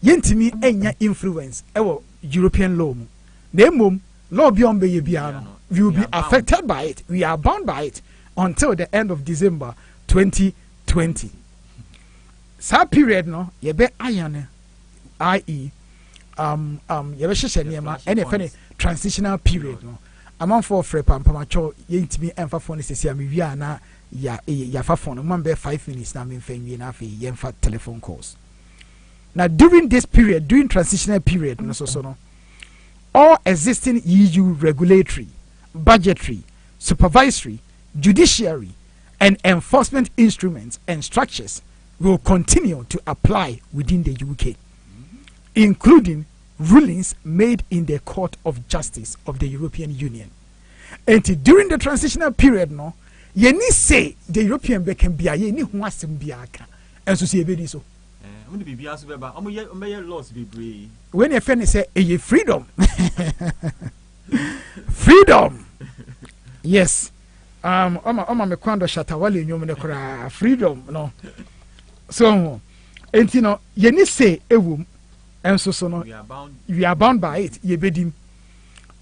yentimi enya influence ewo European law mu na emom law bi on be ye bia no we will be affected by it, we are bound by it until the end of December 2020. Sa period no ye be ayane ie ye be hye niema ene fe ne transitional period no among for free pampamacho yentimi emfa phone sesi am wi ana ya fa phone man be 5 minutes na me mfa na afi yemfa telephone calls. Now during this period, during transitional period no all existing EU regulatory, budgetary, supervisory, judiciary and enforcement instruments and structures will continue to apply within the UK, including rulings made in the Court of Justice of the European Union. And during the transitional period, no, ye ni say the European can be a ye ni huasem biaka, and so see so. I'm be bias beba. I'm lost be. When your friend say a freedom. Freedom. Yes. Oma me kwando shatawali nyom ne kra freedom no. So enti no ye ni say ewum enso so no we are bound by it ye bedim.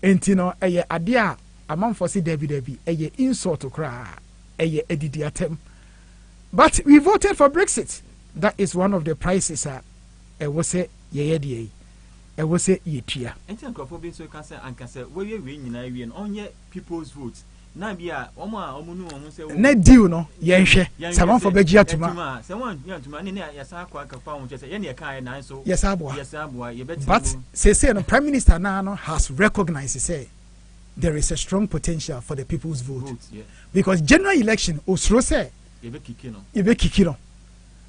Enti no eye ade a amanfo se dabi eye insult kra eye edidi atem. But we voted for Brexit. That is one of the prices I was say ye I was say ye tia. Enti nkofo bi so can say we nyina wie no onye people's vote. Na bia omu say na deal no ye nhwe someone for begia tuma. Someone ya tuma ne ya sa akwa akwa ho che say ye ne kan na so. Yes aboa. Yes aboa ye beti. But say no prime minister now has recognized say there is a strong potential for the people's vote. Yeah. Because general election osro say ye be kiki no.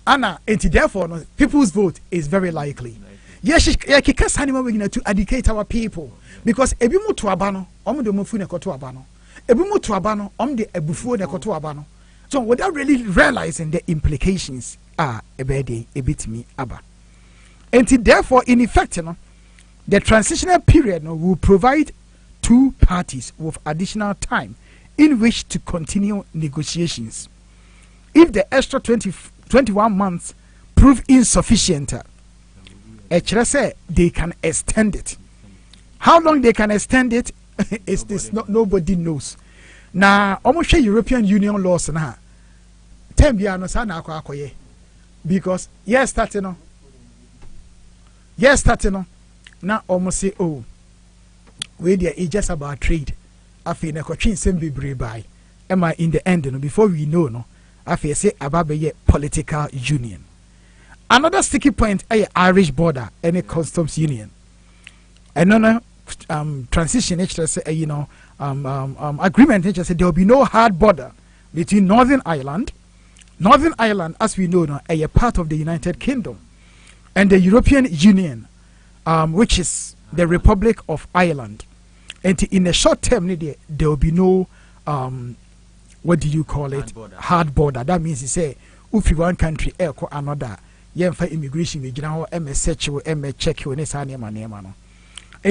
Anna, and therefore, no, people's vote is very likely. Yes, to educate our people because ebimu to abano, the mufu ne koto abano, ebimu to abano, the ebufu ne koto abano. So without really realizing the implications, a bit me abba. And therefore, in effect, the transitional period will provide two parties with additional time in which to continue negotiations. If the extra 21 months prove insufficient, they can extend it. How long they can extend it is this nobody knows. Now, almost European Union laws now. Because starting now almost say we there is just about trade. I feel by. Am I in the end before we know no. I feel say about a political union. Another sticky point is Irish border and a customs union. Another transition agreement there will be no hard border between Northern Ireland. Northern Ireland, as we know, is a part of the United Kingdom, and the European Union, which is the Republic of Ireland. And in the short term, there will be no what do you call it? Hard border. That means you say, if you one country, another, you have immigration, you know, search you, check you, and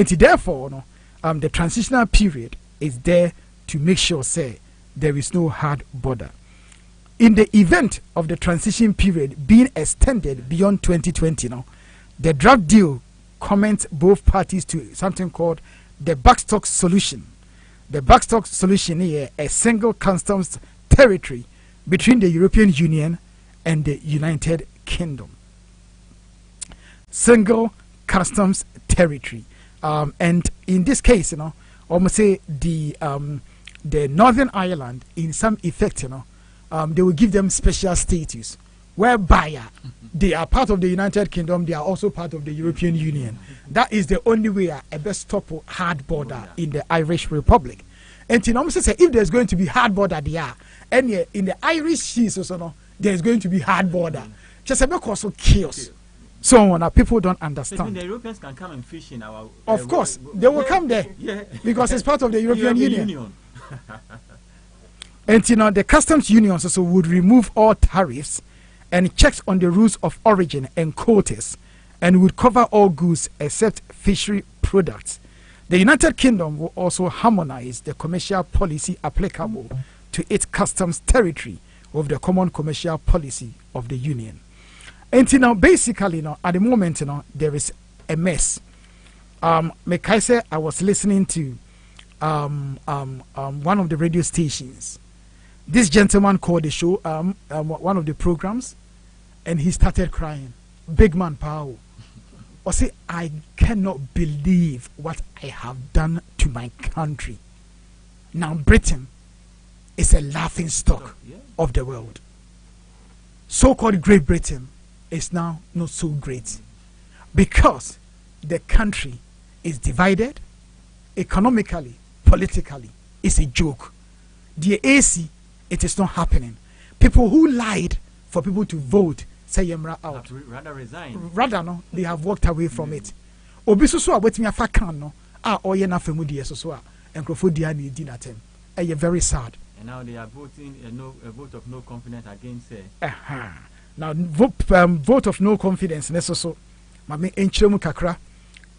therefore, the transitional period is there to make sure, say, there is no hard border. In the event of the transition period being extended beyond 2020, the draft deal comments both parties to something called the backstop solution. The backstop solution is a single customs territory between the European Union and the United Kingdom. Single customs territory. And in this case, almost say the Northern Ireland, in some effect, they will give them special status, whereby they are part of the United Kingdom, they are also part of the European Union. That is the only way a best stop hard border in the Irish Republic. And say if there's going to be hard border there, and in the Irish seas also, there's going to be hard border. Just a because of chaos. So people don't understand. The Europeans can come and fish in our. Of course, they will come there because it's part of the European Union. And the customs unions also would remove all tariffs and checks on the rules of origin and quotas, and would cover all goods except fishery products. The United Kingdom will also harmonize the commercial policy applicable to its customs territory with the common commercial policy of the Union. And basically, at the moment, there is a mess. Mekaise, I was listening to one of the radio stations. This gentleman called the show, one of the programs, and he started crying. Big man, Pao. Or say, I cannot believe what I have done to my country. Now, Britain is a laughing stock of the world. So-called Great Britain is now not so great because the country is divided economically, politically. It's a joke. The AC, it is not happening. People who lied for people to vote say Yemra out. Rather resign. Rather no, they have walked away from it. Obiso so abetimi afa kan no oye na famu die so a enkrofo dia na edi na tem. Very sad. And now they are voting a vote of no confidence against her. Now vote of no confidence necessary. Mami enchiremu kakra.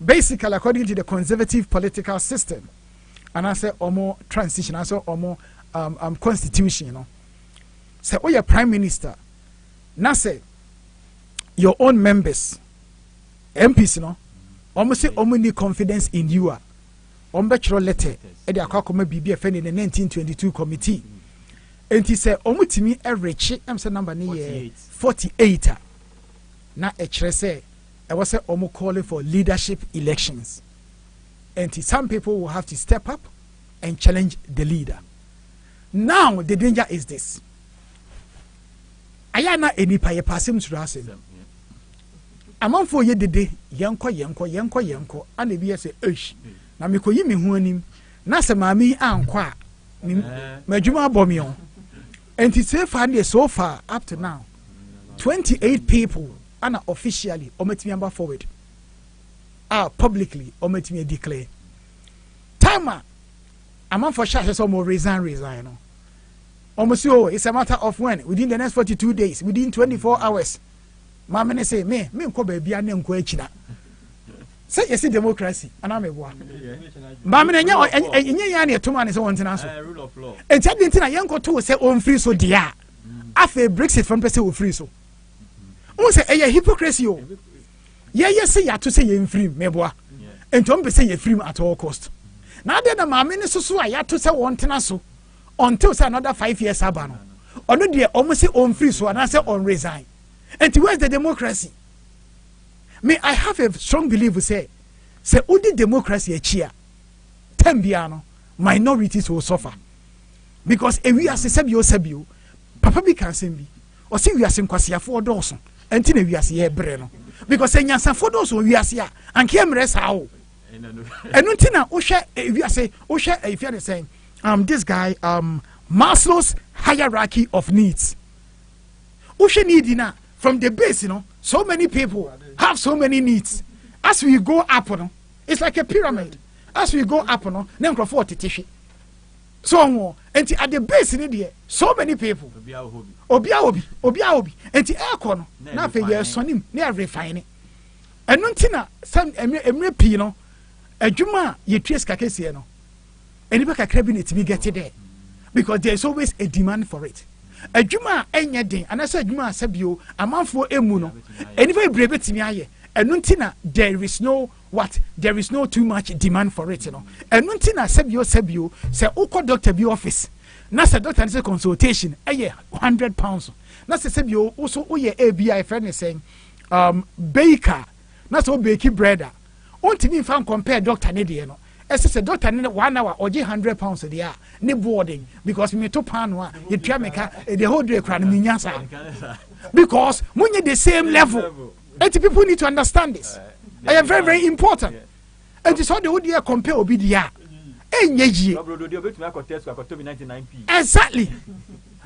Basically, according to the conservative political system, and I say omo transition, I say omo constitution, you know. Say, oh, your prime minister. Now say your own members, MPs, you know, almost say omo need confidence in you. Ombetro letter. Edi akwa bibi efe in the 1922 committee. And he said, omutimi every I'm say number ni 48. Na echere say I was say omo calling for leadership elections. And some people will have to step up and challenge the leader. Now the danger is this. Ayana enipa ye pasim surase. Amanfo ye dede yenko and ebi say esh. Na mikoyi me hu anim. Na se maami ankwa madwuma abomion. And it's so far up to now 28 people are officially ometimi forward publicly ometimi declare timer among for sure so more resign no almost it's a matter of when within the next 42 days within 24 hours mama say me nko ba bia ne nko akina say yes democracy ana me boa mama nya ya ne to man say wontina so rule of law and tell them na yanko to say on free so dia afa Brexit from person o free so who say a hypocrisy o yes say ya to say you free me boa and to say you free at all cost now then mama ne so ya to say wontina so until say another 5 years abano ono de almost say on free so and say on resign and where's the democracy? Me, I have a strong belief say udi democracy a chia tembiano minorities will suffer because if we are sabio papa bi can send be or see we are saying kwasi afo doso enti na we are say breno because enyansa fo doso we are say anke emre sa o enu ntina wo hwe we are say wo hwe if you are saying this guy Maslow's hierarchy of needs wo hwe need na from the base, you know, so many people have so many needs. As we go up, you know, it's like a pyramid. As we go up, you know, then go for titishi. So and at the base in India, so many people. Obi. And the aircon, now for years, son him, they are refining. And nontina, some emre pino, a juma ye trace kakesiano. And if a cabinet be get there. Because there's always a demand for it. A juma anything, and I said juma sabio a month for emuno and if I brave it me aye and nuntina there is no too much demand for it, you know, and nuntina sabio say oko doctor be office na say doctor say consultation £100 na say sabio also oye ABI friend saying baker na so bake bread ontimi fan compare doctor ne de no as a doctor 1 hour or £100 a day ne boarding because me to panwa you try make the whole day cran me nyasa because when you the same level and people need to understand this. I am very, very important. And it's how the whole year compare obidia exactly.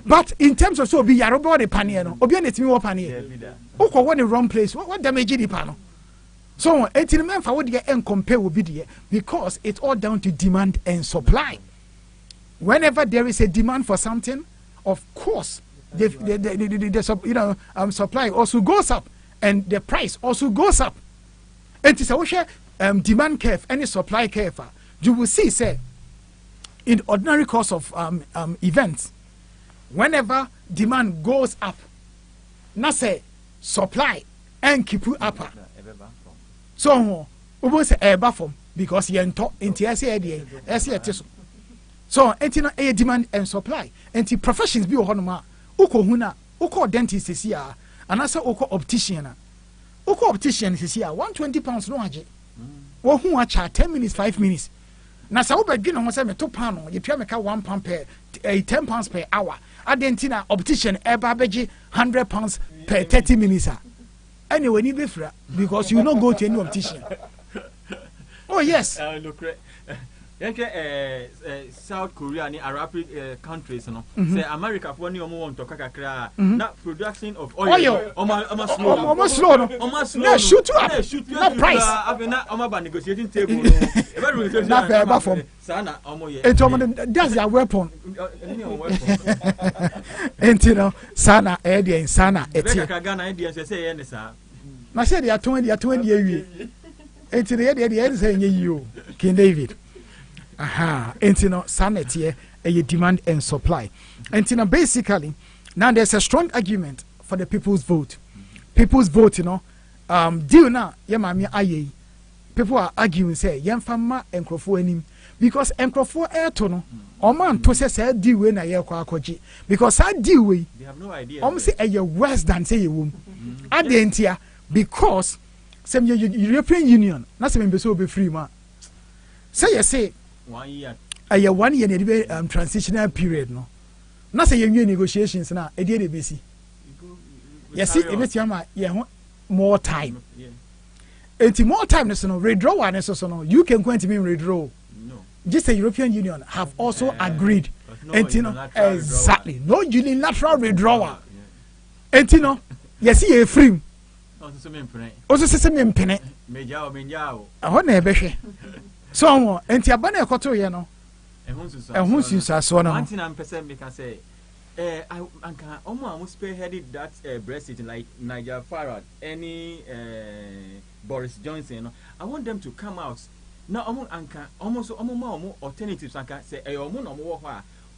But in terms of so be yarobo the panier obi na timi wo panier ukọ wo the wrong place what damage the pano. So, until men for what they and compare will be there because it's all down to demand and supply. Whenever there is a demand for something, of course, the supply also goes up and the price also goes up. And it's a demand curve, any supply curve. You will see, say, in ordinary course of events, whenever demand goes up, now say supply and keep you up. So, we will say a buffer because you enter into SCA. So, a demand and supply. And professions be honoma, Uko Huna, Uko dentist is here, and also Uko optician. Uko optician is here, £120 no aje. Wo who watch 10 minutes, 5 minutes. Now, so by dinner was a £2, you try make £1 per £10 per hour. Adentina optician, Ebabeji, £100 per 30 minutes. Anyway, you be because you not go to any optician. Oh yes. South Korea and Arab countries, you know, say America for any want to kakra, not production of oil. Almost slow. No, shoot you up. Not price. I've been negotiating table. Not fair from Sana. That's your weapon. And you know, Sana, Eddie, and Sana. It's I said, they are 20 years. It's the end saying you, King David. Aha, and you know, sanity, a demand and supply. And you know, basically, now there's a strong argument for the people's vote. People's vote, you know, deal now, Yamami Aye. People are arguing, say, Yamfama and Crofo because Encrofo Airtono, or man to say, deal when I hear Kwakoji. Because I deal with, they have no idea. Almost say, you're worse than say you womb. At the end here, because some European Union, not some so be free, man. Say, you say, 1 year. A 1 year transitional period, no. Not say you negotiations now, a dear BC. Yes, it more time. It's more time, no, withdraw and so you can go into me withdraw. No. Just the European Union have also agreed. And you know, exactly. No unilateral withdrawal. And you know, yes, you're free. Also, some penny. I want to be so, and Tiabana Coto, you know, and who's you saw no. 99% because say, I almost spearheaded that Brexit like Nigel Farage, any Boris Johnson. I want them to come out now. Almost alternatives. Say,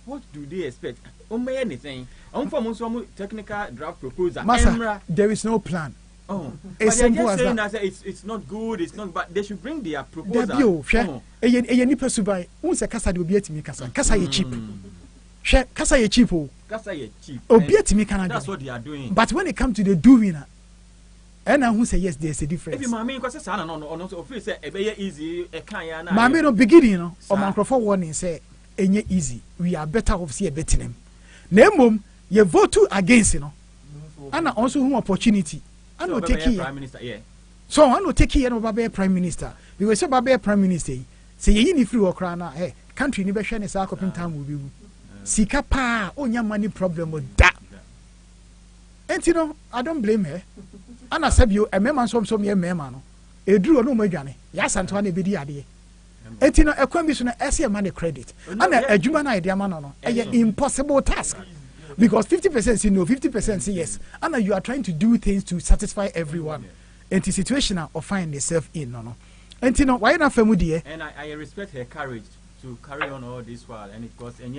what do they expect? Anything. Technical draft proposal. Masa, there is no plan. Oh, it's simple as that. It's not good. It's not, but they should bring their proposal. Any person buy. Once a casa will be at me, casa ye cheap. Casa ye cheap. Casa ye cheap. Oh, be at me, Canada. That's what they are doing. But when it comes to the doing, and I who say yes, there's a difference. If you mammy, because it's no, say a very easy. A kind of mammy, no beginning, or microphone warning say, any easy. We are better off see a betting him. Name you vote to against, you know, and also whom opportunity. I no take here. Prime Minister, yeah. So I no take here no Babe Prime Minister. Because so Babe Prime Minister, say you ni free or crana, hey, country ni be share ne sa coping time will be. Sika pa, onya money problem with that. And you know, I don't blame her. And I said you a man some ye memano. E drew no majane. Yes, Antoine be di ade. And you know, a commission essay money credit. And a human idea man no. A impossible task. Because 50% say no, 50% say yes. And you are trying to do things to satisfy everyone. And the situation of find yourself in, no. And you know, why not family? And I respect her courage to carry on all this while. And it goes, and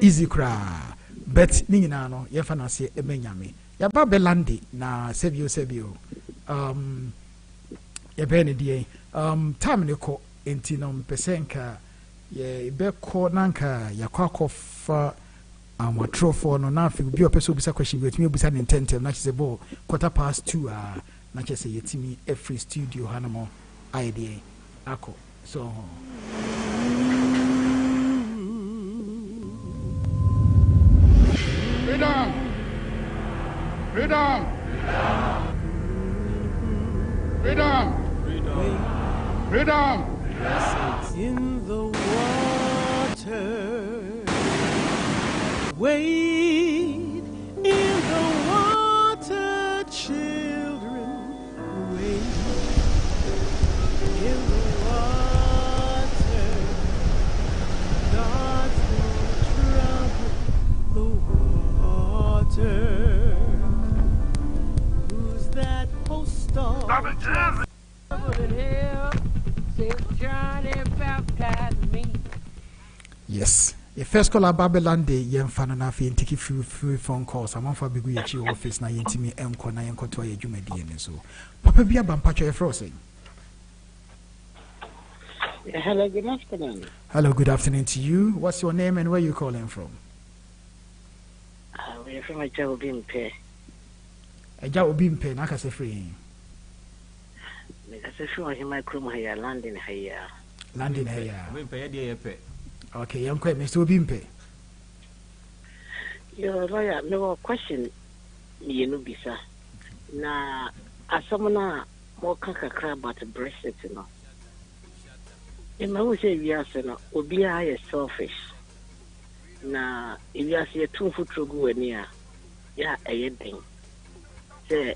easy cry. But, no, you can say, a menyame. Ya Babelandi, na Sebio. Ya Benedier. Time ko intinum pesenka. Ye be ko nanka ya kwako fa amatrofo no na fi bi opeso bisa question bi otimi bisa intentem na chese bo 2:15 na chese yetimi every studio hanamo idea ako so freedom freedom freedom freedom freedom in the water, wade in the water, children, wade in the water. God will trouble the water. Who's that post-star? Yes. The first call about Babylande, young fan and Afi, and take a few phone calls. I'm on for big office now, intimi, and corner and contour your Jumadian. So, Papa be a bampacho frozen. Hello, good afternoon. Hello, good afternoon to you. What's your name and where you calling from? We're from a job being paid. A job being paid, like I say, free. Because if you want my crew here, landing here. Landing here. Okay, young quite Mr. Bimpe. Your lawyer, no question. You know, Bisa. Na, as someone more kaka crab about Brexit, you know. In my way, we are saying, Obia is selfish. Na, if you are saying 2 foot to go near, yeah, a thing. Say,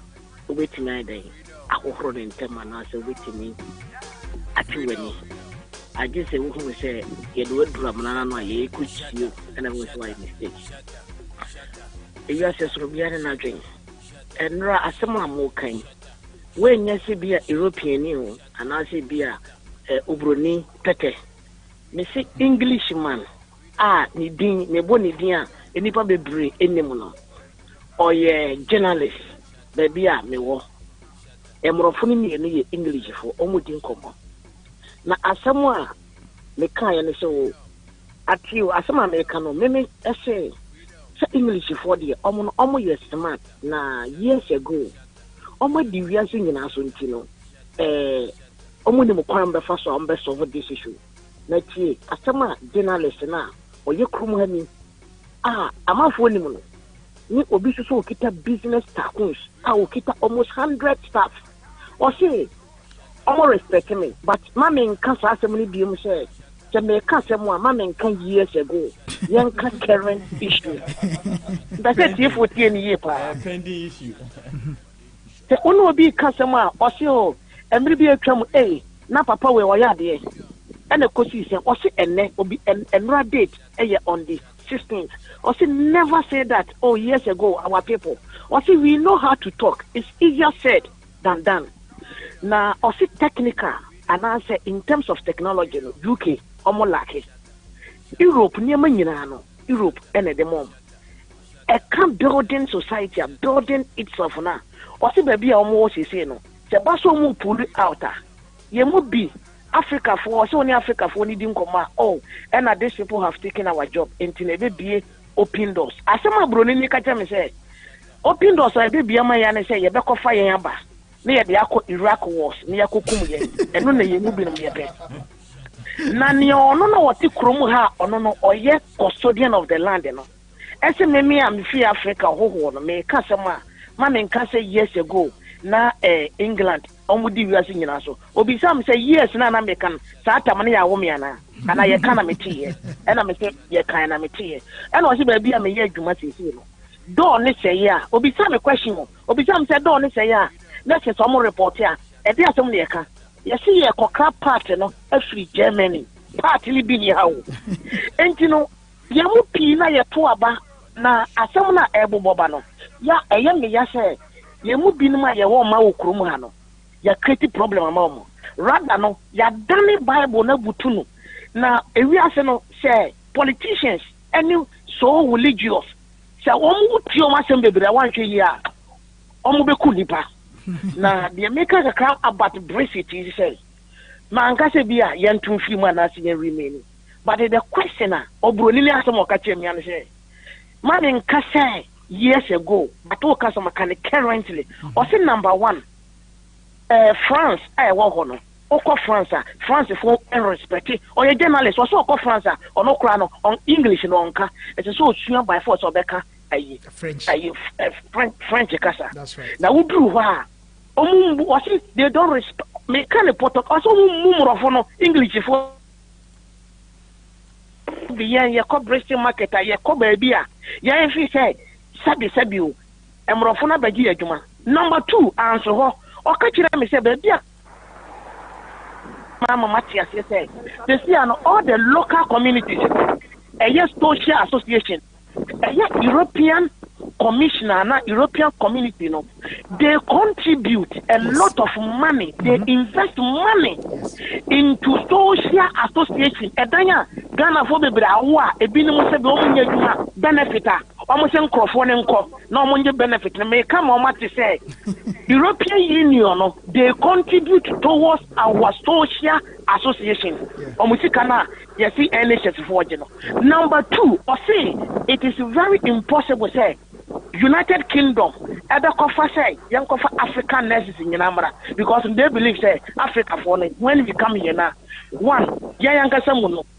waiting I day. I will hold in 10 minutes, waiting me. At 2 I just say, who say, you do it, Ramana, you could you, and I was my mistake. If you are saying, Robia and I drink, and ra someone more kind. When you see be a European new, and I see be a Ubroni Tete, me say Englishman, ni din, me boni dia, any probably bring any mono, or ye journalist, baby, me wo. Emrofuni me English for almost income. Na asamwa me kan so at you asama Americano me say English for the omo yes smart na years ago omo di wiase nyina so ntino omo ni mo kwan be fa so am be solve this issue na tie asama journalist na oye krum ha ni amafo ni mo no ni obi so okita business tycoons okita almost 100 staff o say omo respect me but mama nka sa asem ni bi mu say je me ka asem a mama nka years ago yen ka current issue that is if we tie ni pa pending issue te ono obi ka asem a o say o emri bi atwam na papa we oya de and kosi say o say enne obi enra date on the 16th o say never say that years ago our people o say we know how to talk. It's easier said than done. Na also technical and I say in terms of technology UK omo lake Europe niema nyina no Europe and the mom a can building society building itself na also baby omo say no se baso mu pull out ye mu bi Africa for so only Africa for needing come and these people have taken our job until be open doors asema broni ni ka tell me say open doors I be ma ya ne say ye be ko fa yen aba na ye de akọ Iraq wars na ye kokum ye eno na ye mu bi no ye pe na ne ono na wote krom ha ono no oye custodian of the land no ese me am free Africa hoho no me ka sema ma me nka say years ago na England omudi wiase nyina so obi sam say years na me kan sa atam na ya wo me ana ana ye kana me tie e na me say ye kan na me tie e na o se ba bia me ye adwuma sisi no do ne say ya obi sam question obi sam say do ne say ya let's say some report here e dey asem ne ka ye see ye kokra part no afri Germany part li bi ni hawo enti no ye mu pi na ye to aba na asem na eboboba no ya eye me ya say ye mu bi no ma ye wo ma wo krom ha no ya create problem amamo rather no ya dane Bible na butunu na ewi ase no say politicians any so religious say omu ti o ma sem bebre wanhwe yi a omu be ku nipa na the maker the crowd about Brexit is say man ka se bia yentum fi mu na se remain but the questioner obroni ni asem o ka chem ya no say man nka say years ago but o ka so can currently o say number 1 France wo ho no oko France for respect o ye journalist o so oko France o no kra no on English no nka it is so sua by force obeka French kasa. That's right. Now we do what? They don't respect me. Can the photo also move English for the year corporate market? Ye ko baby a ye fi say sabi o emrofo na bagi adwuma. Number 2 answer ho o ka kire me say baby a mama Matias say they see all the local communities social association European commissioner na European community no they contribute a lot of money they invest money into social association edanya Ghana for bebre awa ebinim se be omunya djuma benefit a omo se nkrofo ne nko na omo nje benefit na me come o mate say European Union no they contribute towards our social association omo sika na you see NHS for no. Number 2 or say it is very impossible say United Kingdom ever cover say young cover African nurses in Yanamara because they believe say Africa for when we come here now 1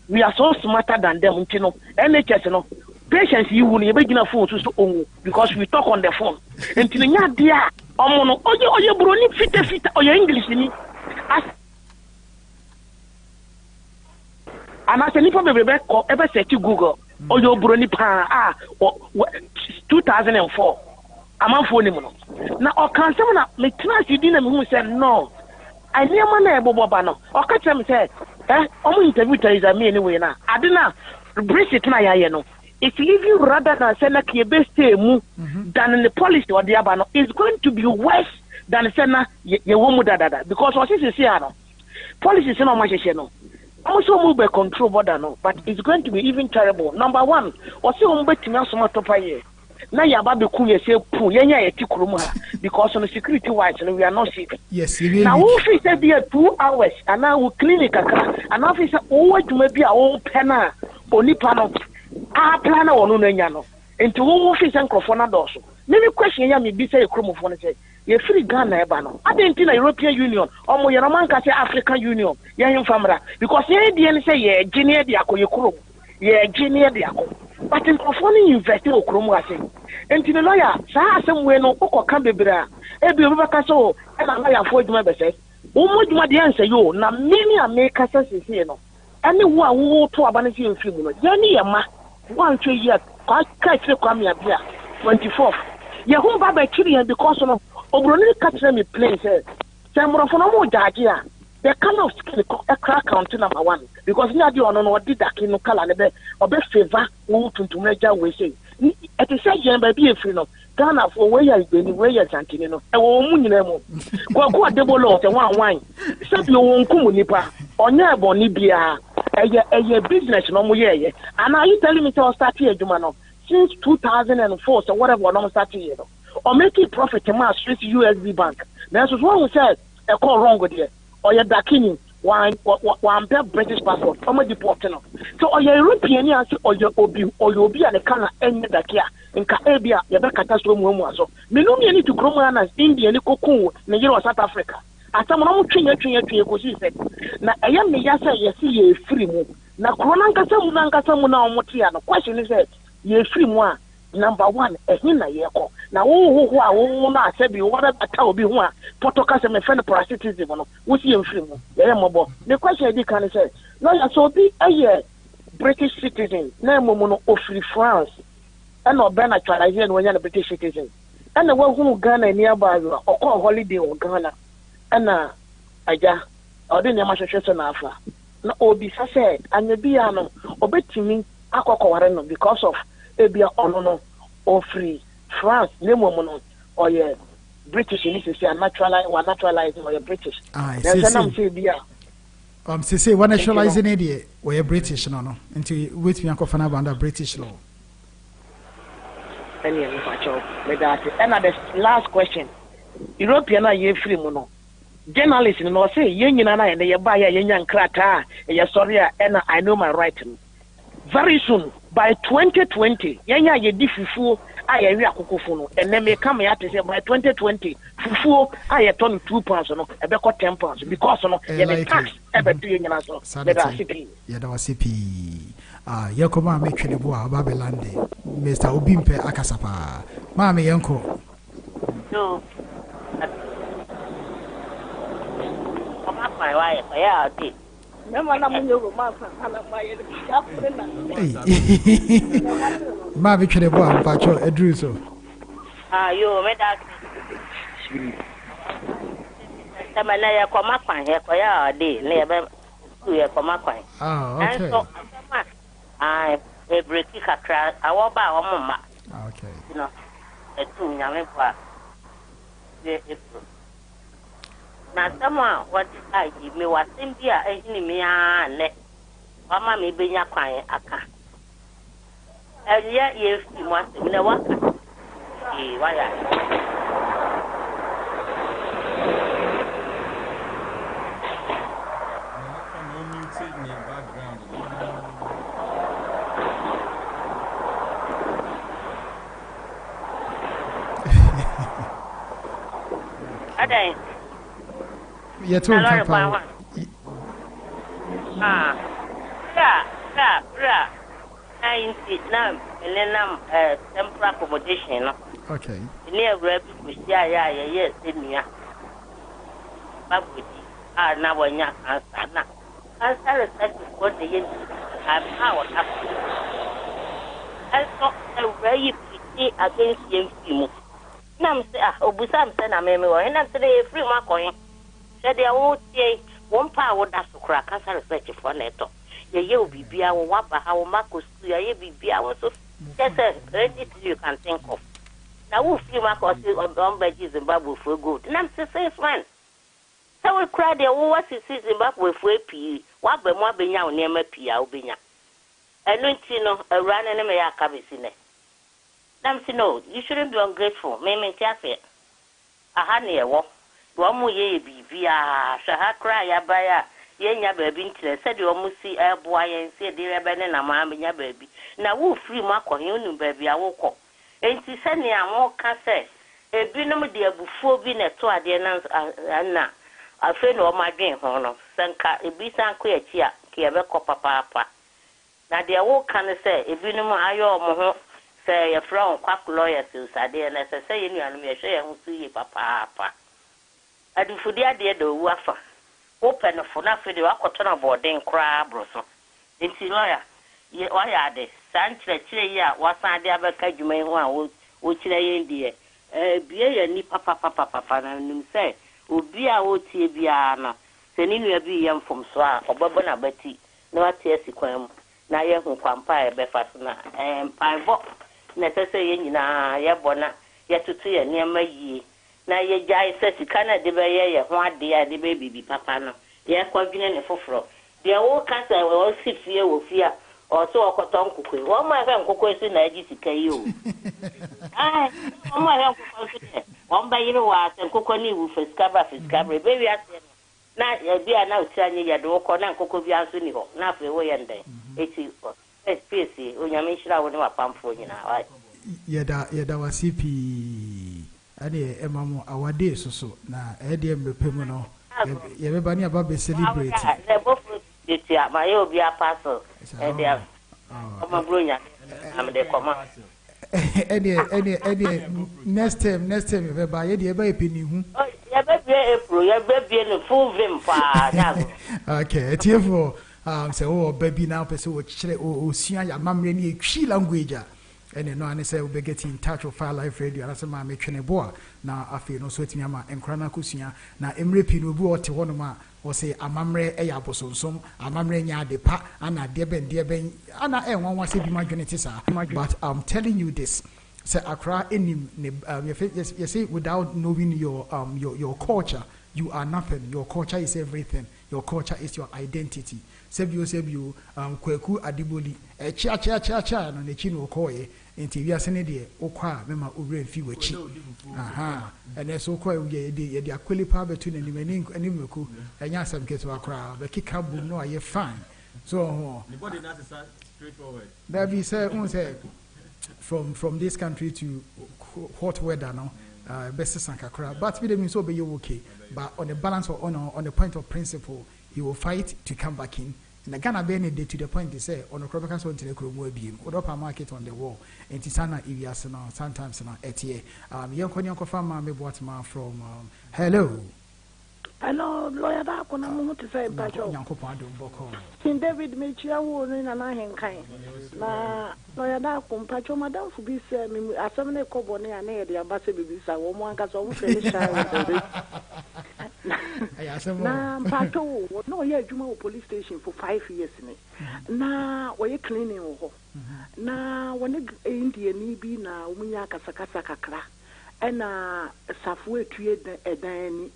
we are so smarter than them NHS no patients you will never get a phone to because we talk on the phone until nya dia omo oye broni fit oye English ni And as a nipa baby ever search Google or your brony pa 2004. I'm on phone him. Now or can someone make class you didn't who said no. I never know Bobano. Or catch him say, I'm interview is me anyway now. I didn't brace it my know. It's easy rather than send a key best than in the policy or the abano. It's going to be worse than send your woman because what is the policy is not much no. Also move by control border no, but it's going to be even terrible. Number one, what's your bet to so much to now you are about to say poo because on the security wise we are not sick. Yes, now if said there 2 hours and now we clinic and officer always to maybe our own penna only panel plan on no into office and crofona doso. Maybe question ya me be say chromophone say you free Ghana eba no. I didn't think European Union or mo Yaraman ka say African Union ya him famra because ye dey say ye engineer dia ko ye krom ye engineer dia ko but in crofona invest o krom ase enti the lawyer sa asem we no okoka bebra e bi obaka so e na lawyer for adwuma be say wo mo adwuma de answer yo na many America say no any wo a wo to abane say mfi mu no ya ni ye ma one 2 years ka kire kwa me abia 24th ye ho ba ba kiri because no obroni catch me plane say semro for no mo judge ya the color of skin a crack count number 1 because na di ono no did that no color ne be obe favor wo tuntum eja we say it is say yen ba bi efiri no Ghana for where you gbeni where you santini no e wo mu nyina mu kwa debolo te wan say bi wo nkum nipa onya ebo ni bia eye business no mo ye and are you telling me to start here adwuma no since 2004 so whatever no start here no or making profit ma straight USB bank now so what we said e call wrong with there or you dakini one British passport or my deport no so or you European or you obi and kana any dakia nka ebia ye be kata so mu aso me no me ni to kroma India ni kokun Nigeria South Africa asam no mo twenya ko si se na eya me ya say ye si ye free mu na krona nkasa mu na omote ya no question is say ye free mu a number 1 ehin na ye ko na wo a wo na asebi wo da ata obi ho a potokase me friend parasitism no wo si ye free mu ye mobo the question dey can say no ya so be a British citizen na momo no ofri France and no be naturalized when you British citizen and the one who Ghana nearby or call holiday or Ghana and aja or the name association afa na obi said and you be ano obetimi akokoware no because of ebia ono or free France name no or ye British in this say naturalized or British then I'm say bia say one naturalizing idea or you British no into wait me akofana banda British law. And the last question. European are ye free mono. Journalists no say ye nyina na ye ba ya ye nyan krata ye sorry and I know my right. Very soon by 2020 ye ye di fufu aye wi akokofo no and then me come ya to say by 2020 fufu aye turn 2 pounds no e be ko 10 pounds because no ye be tax e be do ye nyina so be da CP ye da CP yakoma metwene bo a Babylande Mr. Obimpe akasapa maame yanko no my wife yeah did maame twene bo a mpacho edru so yo me da tamana ya koma kwan he ko ya de ne be tu ya koma kwan okay so I break kakra awoba wo mama okay you know etu nyame kwa de na sama what I give me was simpia ehini me ne mama me benya kwan aka eya ye fi mo asem na waka waya Adai. Yeah, to Papa. I Vietnam and then temporary accommodation. Okay. Near Reb, we see, yes, in here. But now when you answer, cancer research is what they use. I'm power up. I saw a very pretty against young. Nam say, Obusam send a memo, and I'm today free my coin. Said they won't say one power that's to crack cancer research for Neto. You will be our wapa, how Marcus, you be our so. Just anything you can think of. Now, who feel my cause on badges in Zimbabwe for good? And I'm the same man. So we cried there, what is Zimbabwe for a P? What be more be now near my P. Albina? And no, a run and a mea cabicine. Nam say, no, you shouldn't be ungrateful. Maybe Taffy. A honey, a walk. One more ye be via Shaha cry, Abaya. Yenya baby, said you almost see a boy and say, dear Benin, a mamma, your baby. Now, who free Marco, you baby, I will call. And to send me a more cassette. A binom dear before being a two adians and now. I feel all my dream, honor. Sanka, a bisan queer chia, Kiabeco papa. Now, dear, what can I say? A binom I owe say a from quack lawyers who said, and as I say, you and me, I share who see papa. I do for the idea the wafer. Open for nothing, the aquaton boarding crab, Brosso. In lawyer, ye, why are they? Santre, Chia, what's I ever catch you may want, which they in dear. Be a ni papa, and say, be a old Tibiana, sending you a be young from Swa or Babana Betty, no tears sequem, now you can compare Befasna, and Pine Bob, necessary in Yabona, yet to see a near my ye. Now ye jay says you cannot debate one dear the baby be papa no. Ye convenient for fro. The old cancer will all sit fear with fear or so a cotton cookie. One my hand cookies in a GCKU. Ah, my hand one by you was and coconut with a scabber, baby. Now be a now telling you do corner cocoa be answering you. Now for way and day. It's PC when you mention I would know a pump for you now. Yeda was CP. Ade emamo awade so na ede mbepemu no ye beba ni aba be celebrate they both it ya my obi a parcel and they are bronya am de koma ede next time ye beba ye de eba epini hu ye bebe April ye bebe no full vim pa na okay tiefo say o baby now person wo kire o sua ya mamre ni etwi language and no and say we be getting in touch with Fire Live Radio and say ma me twene boa na afi no so etimi ama enkra na kosua na emre pi no bi o te hono ma o say amamre e ya bosonsom amamre nya de pa ana de ben ana e won wase bi ma dwene te sa but I'm telling you this say Accra enim you say without knowing your culture you are nothing. Your culture is everything. Your culture is your identity. Sebio kweku adiboli cha no nechi no koye enti wi asene de okwa mema owre mfi wachi aha ene so kwa ye de akweli pa betu na nimani animeku enya asem keto akra be kika bu no aye fine so the body not straightforward that be say from this country to hot weather now best sankakra but we dem so be okay but on the balance or on the point of principle he will fight to come back in na Ghana be any day to the point they say on Okrobeka so ntine kromo abiem odopa market on the wall enti sana iwiase na sometimes na etie yenko farmer me boatma from hello lawyer da ko na mo to say pacho yanko pado boko King David me chia wo ni na henkan na lawyer da ko pacho madam fu bi say me asem ne kobo ne ana ye de abase bibisa wo mo anka so mo fele shy na pacho no ye adwuma wo police station for 5 years ni na wo ye cleaning wo na woni India ni bi na wo nya kasakasa kakra ena safu etue edan ni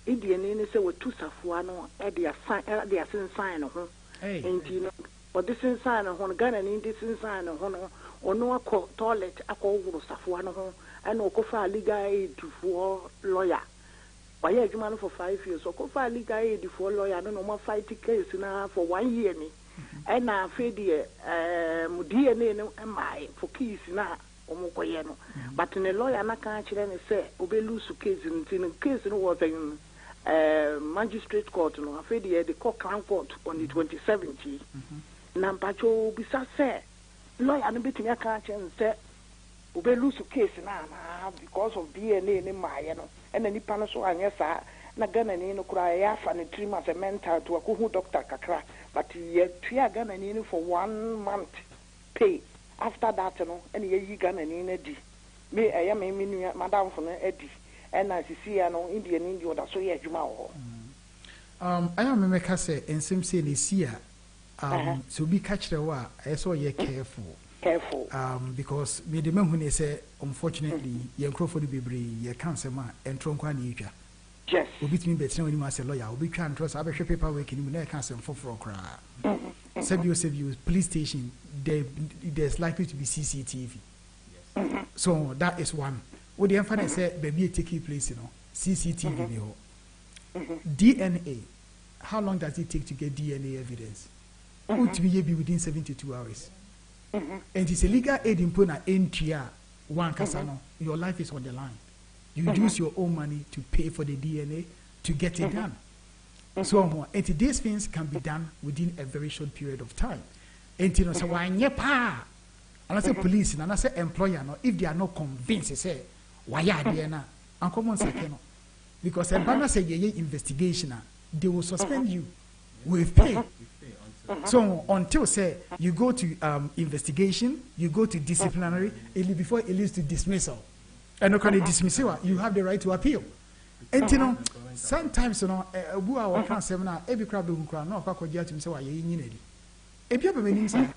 India ni say wo tu safu no e de asensan no ho enti no wo de sensan no ho Ghana ni de sensan no ho no ono akọ toilet akọ wuru safu no ho ena okofa legal aid for lawyer. Why are you man for 5 years? So, go for legal aid for lawyer. No more fight case now for 1 year. And now, Fedi, DNA no my for keys now. Omokoyeno. But in a lawyer, I can't say, obey lose case in case no was in magistrate court. No, Fedi, the court crown court on the 2017. Nampacho bisa say, lawyer, I'm betting I can't say, obey lose case now because of DNA in my, and any panel so I guess na Ghana ni no kura ya fa ne trim as a mental to who doctor kakra but ye tua Ghana ni for 1 month pay after that no and ye Ghana ni na di me me madam for no edi and as see no Indian that so ye adwuma ho I am me ka say ensem say ne sia so be catch the wa I saw ye careful because me de mehu ne say unfortunately ye nkrofo de bebre ye cancer ma entro kwa na yitwa yes obitimi betre woni ma say lawyer obitwa ntro say abehwe paperwork ni mu na cancer for kra Sebio police station there's likely to be CCTV so that is one what the emphasis say baby take place CCTV ni ho DNA how long does it take to get DNA evidence would be within 72 hours and it's a legal aid in Puna entry one casano your life is on the line you use your own money to pay for the DNA to get it done so and these things can be done within a very short period of time and you know so why nyepa and I say police and I say employer no if they are not convinced say why are they na uncommon sakeno because a banner say ye investigation they will suspend you with pay so until say you go to investigation you go to disciplinary before it leads to dismissal and no can dismissal you have the right to appeal and you know sometimes you know obu a waka seminar e bi kra be nkra na okwakogia tim say wa ye nyina di e bia be menim say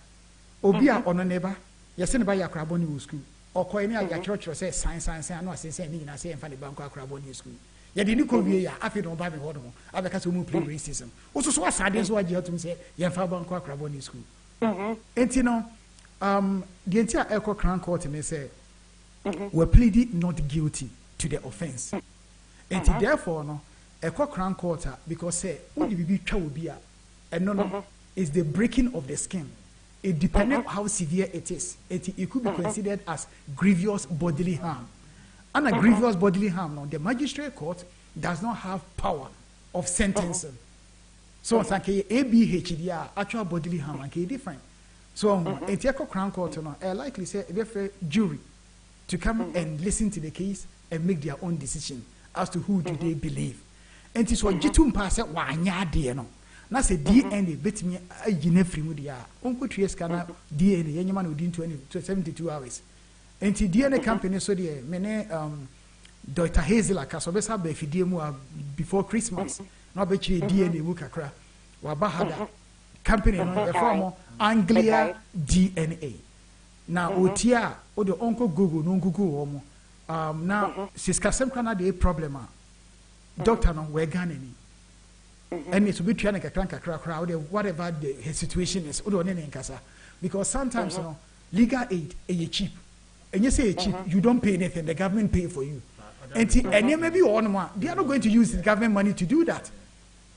obi a ono neba yese ne ba ya kra boni school okoy ne ya church say science na say ni nyina say emfa ne ba nkwa kra boni school ye di ni ko wie ya afi no ba be hodo abeka so mu play racism oso so asade so agi atum say ye emfa ba nkwa kra boni school and you know the entire Echo Crown Court may say were pleaded not guilty to the offense and therefore no Echo Crown Court because say would be twa and no is the breaking of the skin. It depends on how severe it is. It could be considered as grievous bodily harm. And a grievous bodily harm, no, the magistrate court does not have power of sentencing. So it's like ABHD, actual bodily harm, and different. So in the Crown Court, no, I likely say a jury to come and listen to the case and make their own decision as to who do they believe. And it's what Jitum pass at Wanya, no. Na say DNA betimi agina free mu dia onko tue scanner DNA yenyama no within 72 hours enti DNA company so de mene Dr. Hazel akaso be sa ba fidie mu before Christmas na be chire DNA mu kakra wa ba hada company no e form Anglia DNA na otia o de onko Google no Google wo mu na siska sem kana de problem doctor no we Ghanaian and it's be trying to crowd whatever his situation is because sometimes you know legal aid is cheap and you say cheap you don't pay anything the government pay for you and you may be on one they are not going to use the government money to do that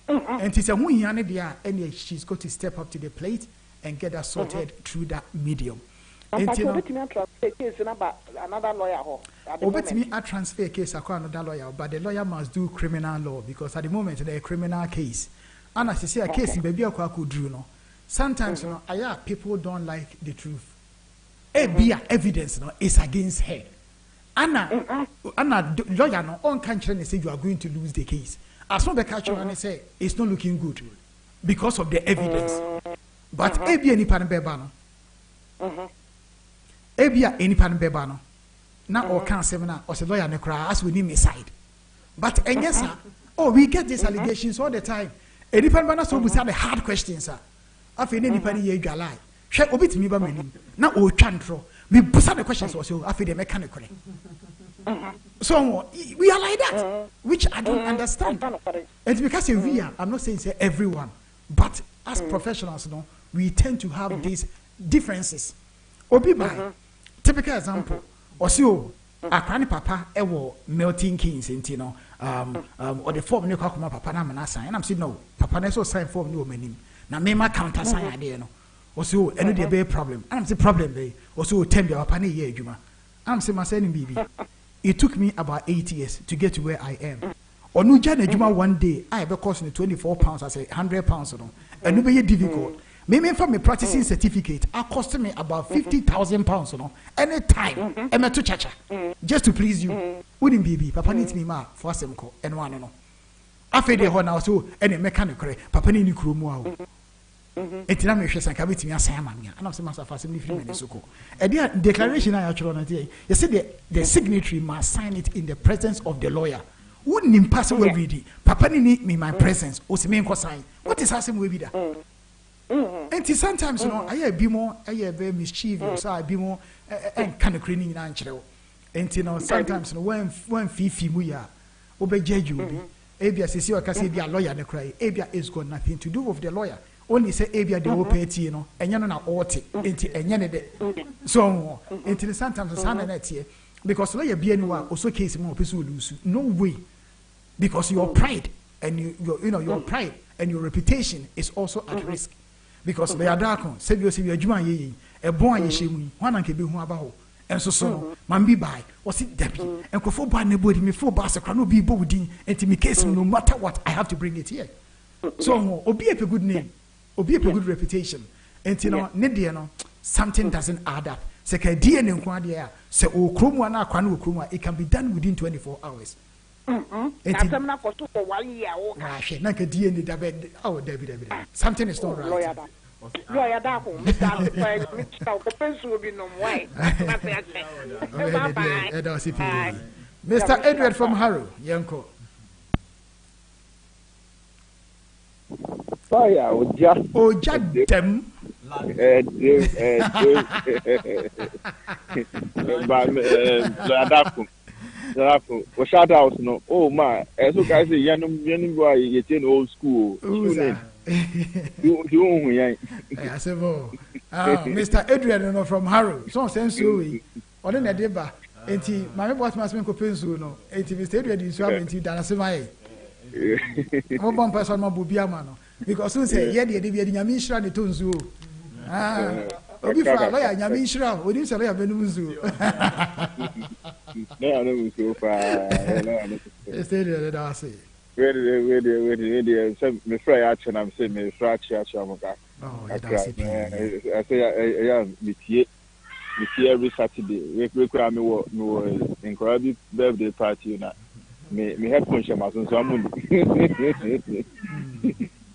and it's a and she's got to step up to the plate and get that sorted through that medium. And you know, another lawyer. I transfer case across another lawyer, but the lawyer must do criminal law because at the moment they're a criminal case. And as you say, a case in baby could do no. Sometimes you know, people don't like the truth. Evidence no is against her. Anna lawyer no on country say you are going to lose the case. As long as the catcher and say it's not looking good because of the evidence. But any pan bebano. Ebia any pan bebano. Now or can seminar or say lawyer nekra as we need me side. But and yes, sir, we get these allegations all the time. Any pan bana so we have the hard questions, sir. After any pan ye lie. Check obit me by me. Now o chantro. We bust the questions also after the mechanical. So we are like that, which I don't understand. It's because we are, I'm not saying say everyone, but as professionals, no, we tend to have these differences. Obi by typical example, also a granny papa ewo melting kings in or the form new kakuma papa na manasa, and I'm saying no, papa neso sign form no meaning. Na mema counter sign idea no. Also, any day problem. I'm the problem be also 10 year papa ye juma. I'm saying my sending baby. It took me about 8 years to get to where I am. Or no jana juma one day, I have cost me 24 pounds, I say 100 pounds on. And no be difficult. Maybe from a practicing certificate, I cost me about 50,000 pounds on any time. I'm to just to please you. Wouldn't baby, papa needs me ma for some and one no. After the one also, any mechanical, Papa ni Krumu. Eti na mehwe san ka betimi asan amamia ana se masa fa se ni firi mene soko e dia declaration I actually na dey you say the signatory must sign it in the presence of the lawyer who nim pass we read papa ni me my presence o se me nko sign what is asem we bi da enti sometimes you know aye bi mo aye be mischievous so bi mo en kan kre ni na nkyere wo enti no sometimes no when fifi mu ya obejeju obi ebia sesi o ka se bia lawyer ne cry ebia is got nothing to do with the lawyer. Only say Abia de opeti no enya no na ote enti enya ne de so enti sometimes sana na tie because lawyer bia ni wa also case mo person lose no way because your pride and your pride and your reputation is also at risk because they are dark say you adwuma ye e bon aye shemu wana nke be hu aba ho enso so man bi bai was it debi enkofo ba na body me fo ba se kra no bi bo wudin enti me case no matter what I have to bring it here so obi a good name obi a good reputation and you know something doesn't add up se ka die ne nko ade a se o kromu na akwa na o kromu it can be done within 24 hours atam na for 1 year o ka hwe na ka die ne da be oh David something is not right lawyer da ko mi ta ko pensu bi no why bye Mr. Edward from Harrow yanko Fire, Oja dem. But shout out no. Oh my, so guys say yanum boy you old school. You I say Mr. Adrian from Harrow. So sense we. Ode na deba. Enti mame boss mas men ko pensu no. Enti Mr. Adrian is so enti dana se mai. Mo bon person mo bobia ma no. Because we say ye de bia nyame nhira ne tonzu obi fra lawyer nyame nhira odi se lawyer benu nzu no no so far stay there that I say where so me fra ya chena me say me fra chia mo ka I say yeah me tie every Saturday we kura me wo encourage birthday party na me headphone shema so amundi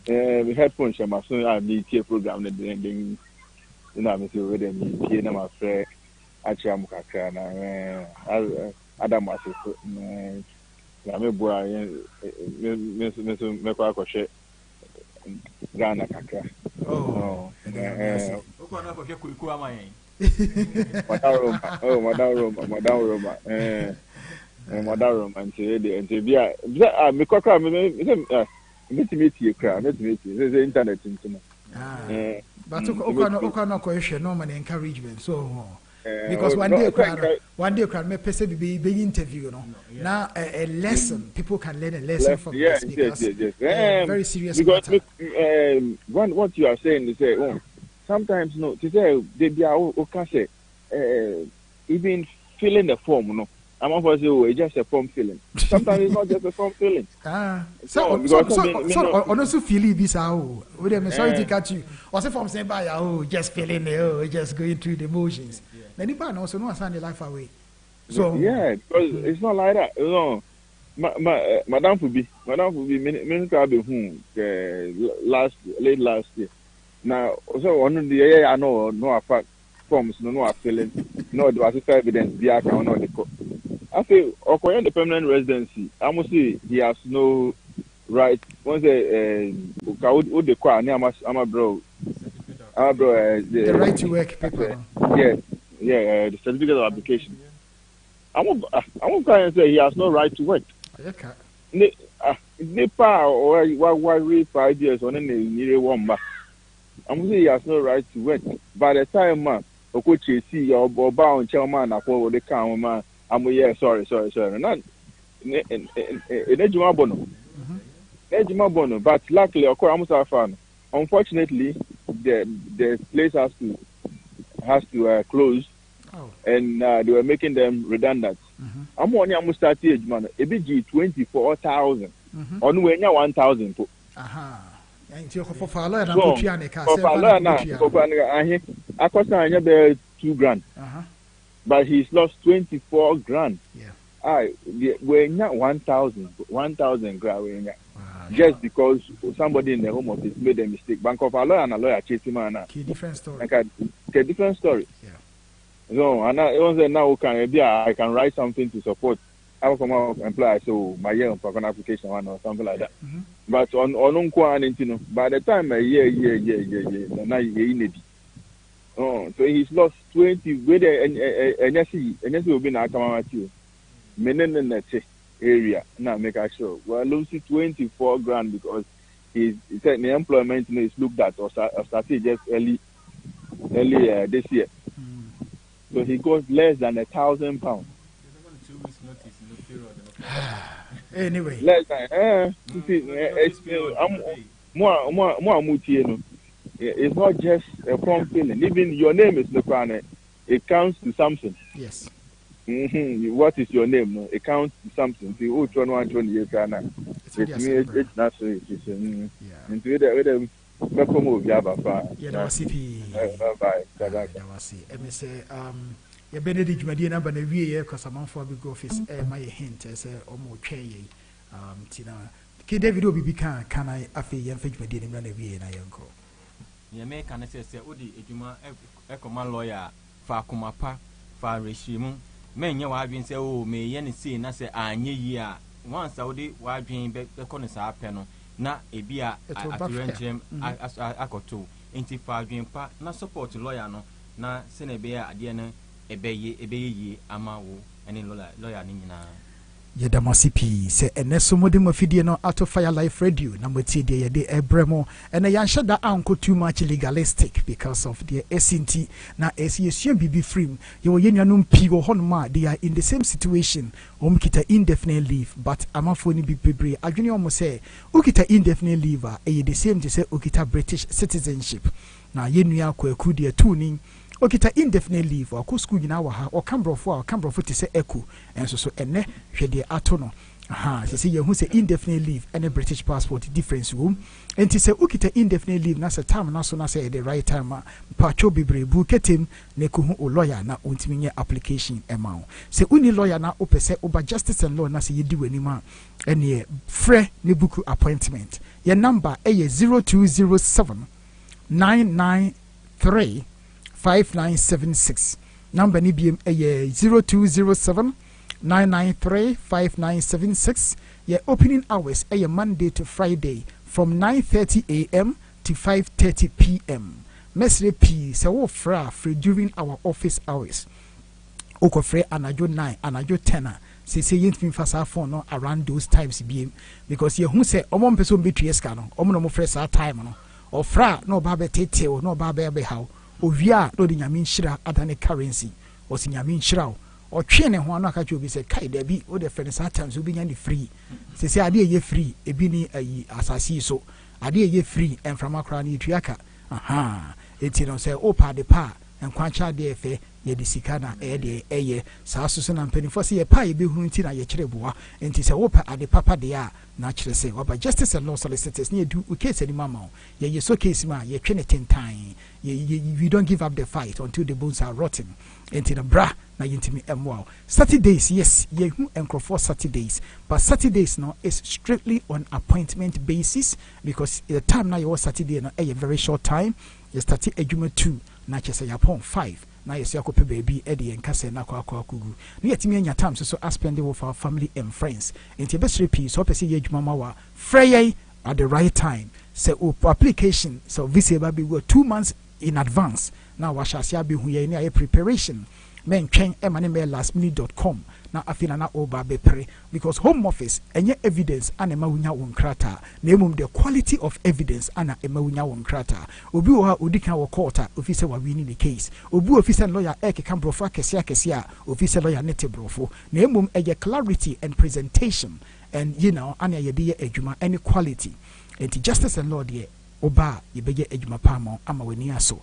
we headphone shema so I need tie program na den na me say we dem tie na ma frɛ achia mu kakra na adam asefo na me boa me kwa akɔhwɛ Ghana kakra okwa na akɔhwɛ kuiku amayen Madam Roma and bia me kwakra me meet kra me internet into but okwa no ko no man encouragement so because one day crowd me pese be interview no now a lesson people can learn a lesson from this because very serious because what you are saying is sometimes no to say they be okay say even filling the form no I'm not going to say it's just a form filling. Sometimes it's not just a form filling. So also feeling this how we dem sorry to catch you. Also from saying by just feeling just going through the motions. Then you also no send the life away. So yeah, because it's not like that. You know, Madam Fubi minister be late last year. Now also one of the I know no fact forms no filling no there was evidence be account no the I say Okoye the permanent residency I must say he has no right once would the kwa ni ama bro the right to work paper the certificate of application I'm going to say he has no right to work okay Nepal or why 5 years on any near one back I'm going to say he has no right to work by the time man Okoche see or bound chairman for the count man I'm sorry. Not Ejima Bono. But luckily, unfortunately, the place has to close, and they were making them redundant. I'm only almost started man. ABG 24,000. On when you 1,000. And you for Fala and I cost $2 grand. But he's lost 24 grand. Yeah. We're not 1,000 grand. just because somebody in the home office made a mistake. Bank of a lawyer and a lawyer chasing man. Different story. Like a different story. Yeah. So and now I can write something to support. I will come out and apply so my year for an application one or something like that. But on by the time a year, now you need. Oh, so he's lost 20 with and yes will be now come at you. Menene area now make sure we're losing 24 grand because he said the employment is looked at or started just early this year. So he got less than £1,000. Anyway, less than it's not just a form filling. Even your name is no, it counts to something. Yes. What is your name? No, it counts to something. See, which one it's not so. Into the ya benedict jumadi na ba na wie because amanfo big office my hint say omo twen tina ke David obi kan I afi yemfa jumadi na wie na yenko ye me kan say odi ejuma ekoma lawyer fa komapa fa reshimu menye wa adwen say o me ye ne sei na say anye yi a once odi wa adwen be ko ne sa apɛ no na ebi a aturenjem akoto enti fa adwen pa na support lawyer no na se na be a ade no ebeye ama wo ene lawyer ni nyina Yedamasipi se eneso mode mafidie no ato Fire Live Radio na motie de yede ebremo ene yansha da anko too much legalistic because of the SNT na SESUM bibi free ye wo yenuanum pi wo honoma they are in the same situation kita indefinite leave but amafo ni bibebre adwene omo se ukita indefinite leave the same to say ukita British citizenship na yenua kwaku de tuning okita indefinite leave or school nyina wa ha or cambrofo te say echo enso so ene hwede ato no say ye hu say indefinite leave and British passport difference room enti say okita indefinite leave na say time na so na say the right time pacho bibrebu ketem na ko hu lawyer na ontimi nye application ema say uni lawyer na opese oba justice and law na say yedi wani ma ene frɛ ne book appointment your number 0207 993 5976 number ni biem 0207 993 5976 your opening hours Monday to Friday from 9:30 a.m. to 5:30 p.m. Mesre P so wo fra during our office hours oko free anajo 9 anajo 10 say yentimi fasa phone no around those times biem because ye hu say omo mpeso mbetue ska no omo no mo frɛ sa time no o fra no ba betete no ba be how ovia no di nyame nhyira adane currency o si nyame nhyira o twe ne ho ano aka obi se kai da bi o de friend sometimes obi nya ni free se ade ye free ebi ni ayi asasi so ade ye free enframa kra ni tuaka eti no se o pa de pa enkwancha de efe ye de sika na de eye saa so na mpanifo se ye pa ye behuru nti na ye kyere boa enti se wo pa ade papa de a na kyere se oba justice and law solicitors ni edu case ni mama ye so case ma ye twe ne tentan you don't give up the fight until the bones are rotten enti na bra na yintimi emwa Saturdays yes ye hu enkrofo Saturdays but Saturdays no is strictly on appointment basis because the time na your Saturday no a very short time you start adwuma 2 na chese yapon 5 na yesi akope baby e de enkase na kwa kugu na yetimi anya time so spend with our family and friends enti be peace so pese ye adwuma ma wa frey at the right time say application so visa ba be 2 months in advance now washasi abi hu ye ni preparation men twen lastminute.com na afina na oba bepre because home office enye evidence ana mawunya wonkrata na emum the quality of evidence ana emawunya wonkrata obi wo ha odika wo court officer wa wini the case obi officer lawyer ekeka brofo akese a officer lawyer nete brofo na emum eye clarity and presentation and ana ye de adwuma any quality and justice and law there oba yebeye adwuma pamo ama wani aso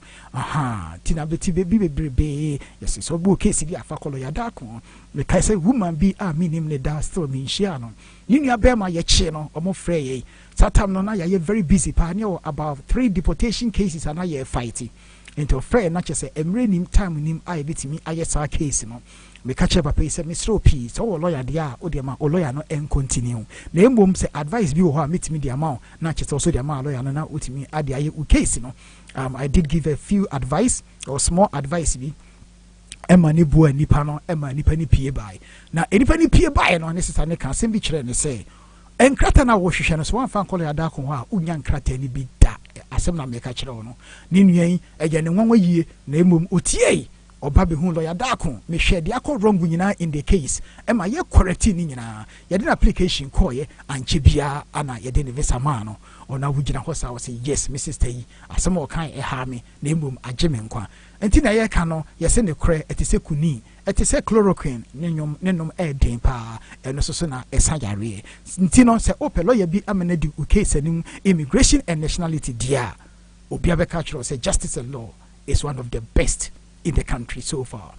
tina beti bebrebe yes so bu case bi afakolo ya dako me kai say woman bi minim ne da still me nhia no yinu abema ye che no omo frɛ ye satam no na ye very busy pa ne about 3 deportation cases ana ye fighting into frɛ na che say emre nim time nim ai bitimi aye sa case no me catch papa yi say Mr. P so lawyer dia o de ma o lawyer no en continue na embom say advice bi wo ha metimi de ama na chete also de ama lawyer no na utimi ade aye u case no I did give a few advice or small advice bi Emma ni bua nipa no Emma nipa ni pie bai na nipa ni pie bai no ne sesa ne kan sem bi kire ne say enkrata na wo hwehwe no so wan fan kole ada ko ho a unya nkrata ni bi da asem na me ka kire wo no ni nuan eje ne nwanwa yie na emom otie oba be hu lawyer dako me hwe de akọ wrong nyina in the case Emma ye correct ni nyina ye den application call ye anche bia ana ye den visa ma no ona wugina ho sa wo say yes Mrs. Tayi asem o kan e ha me na emom agye me nkwa enti na ye ka no ye se ne kre etise kuni etise chloroquine nenom den pa eno so na esayare enti no se opelo ye bi amena di case anim immigration and nationality dia obi abeka kiro say justice and law is one of the best in the country so far.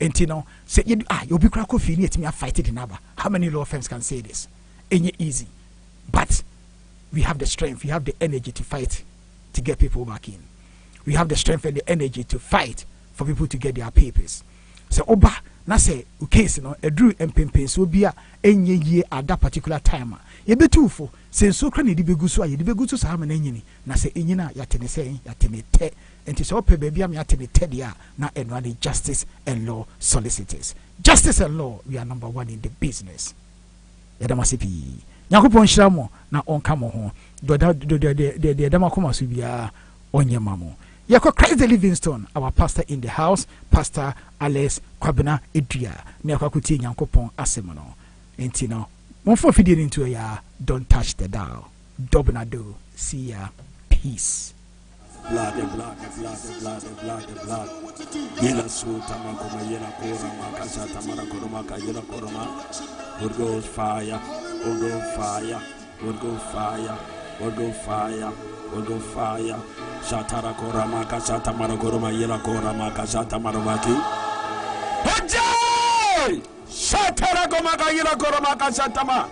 And you know, say you'll be crack off in it me fight it in Aba. How many law firms can say this? Ain't easy. But we have the strength, we have the energy to fight to get people back in. We have the strength and the energy to fight for people to get their papers. So Oba na say case no edru empempen so bia enye ye at that particular time. Ye betufo say so kra ne di beguso aye di beguso sa ma na nyini na say enyina ya tene say ya tene te enti so pe baby am ya tene te dia na enwale justice and law solicitors. Justice and law, we are number one in the business. Yadamasipi Yakupon Shamo na onka mo ho de dama koma so bia onye mamo. Yako Christ the Livingstone, our pastor in the house, Pastor Alex Kwabena Edria, Nyakakuti Yankopon Asemono. Enti no, one for feeding into ya, don't touch the dial. Dobnado, see ya, peace. Blood, the blood, the blood, the blood, the blood, the blood. Yela suta makoma yela koroma kasata marakoroma kayela koroma. Would go fire, would go fire, would go fire, would go fire. We'll go fire. Shatara korama kasata marakoroma yela korama kasata maramaki. Hojay! Shatara komaka yela koroma kasata ma.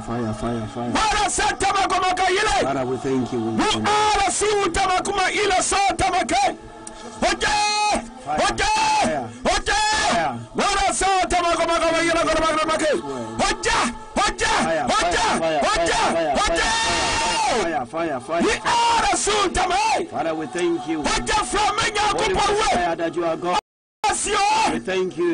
Fire. Father, we thank you. We are Sutama Kuma Ila Satamake. Fire. We are Sutama. Father, we thank you. That you are God. We thank you.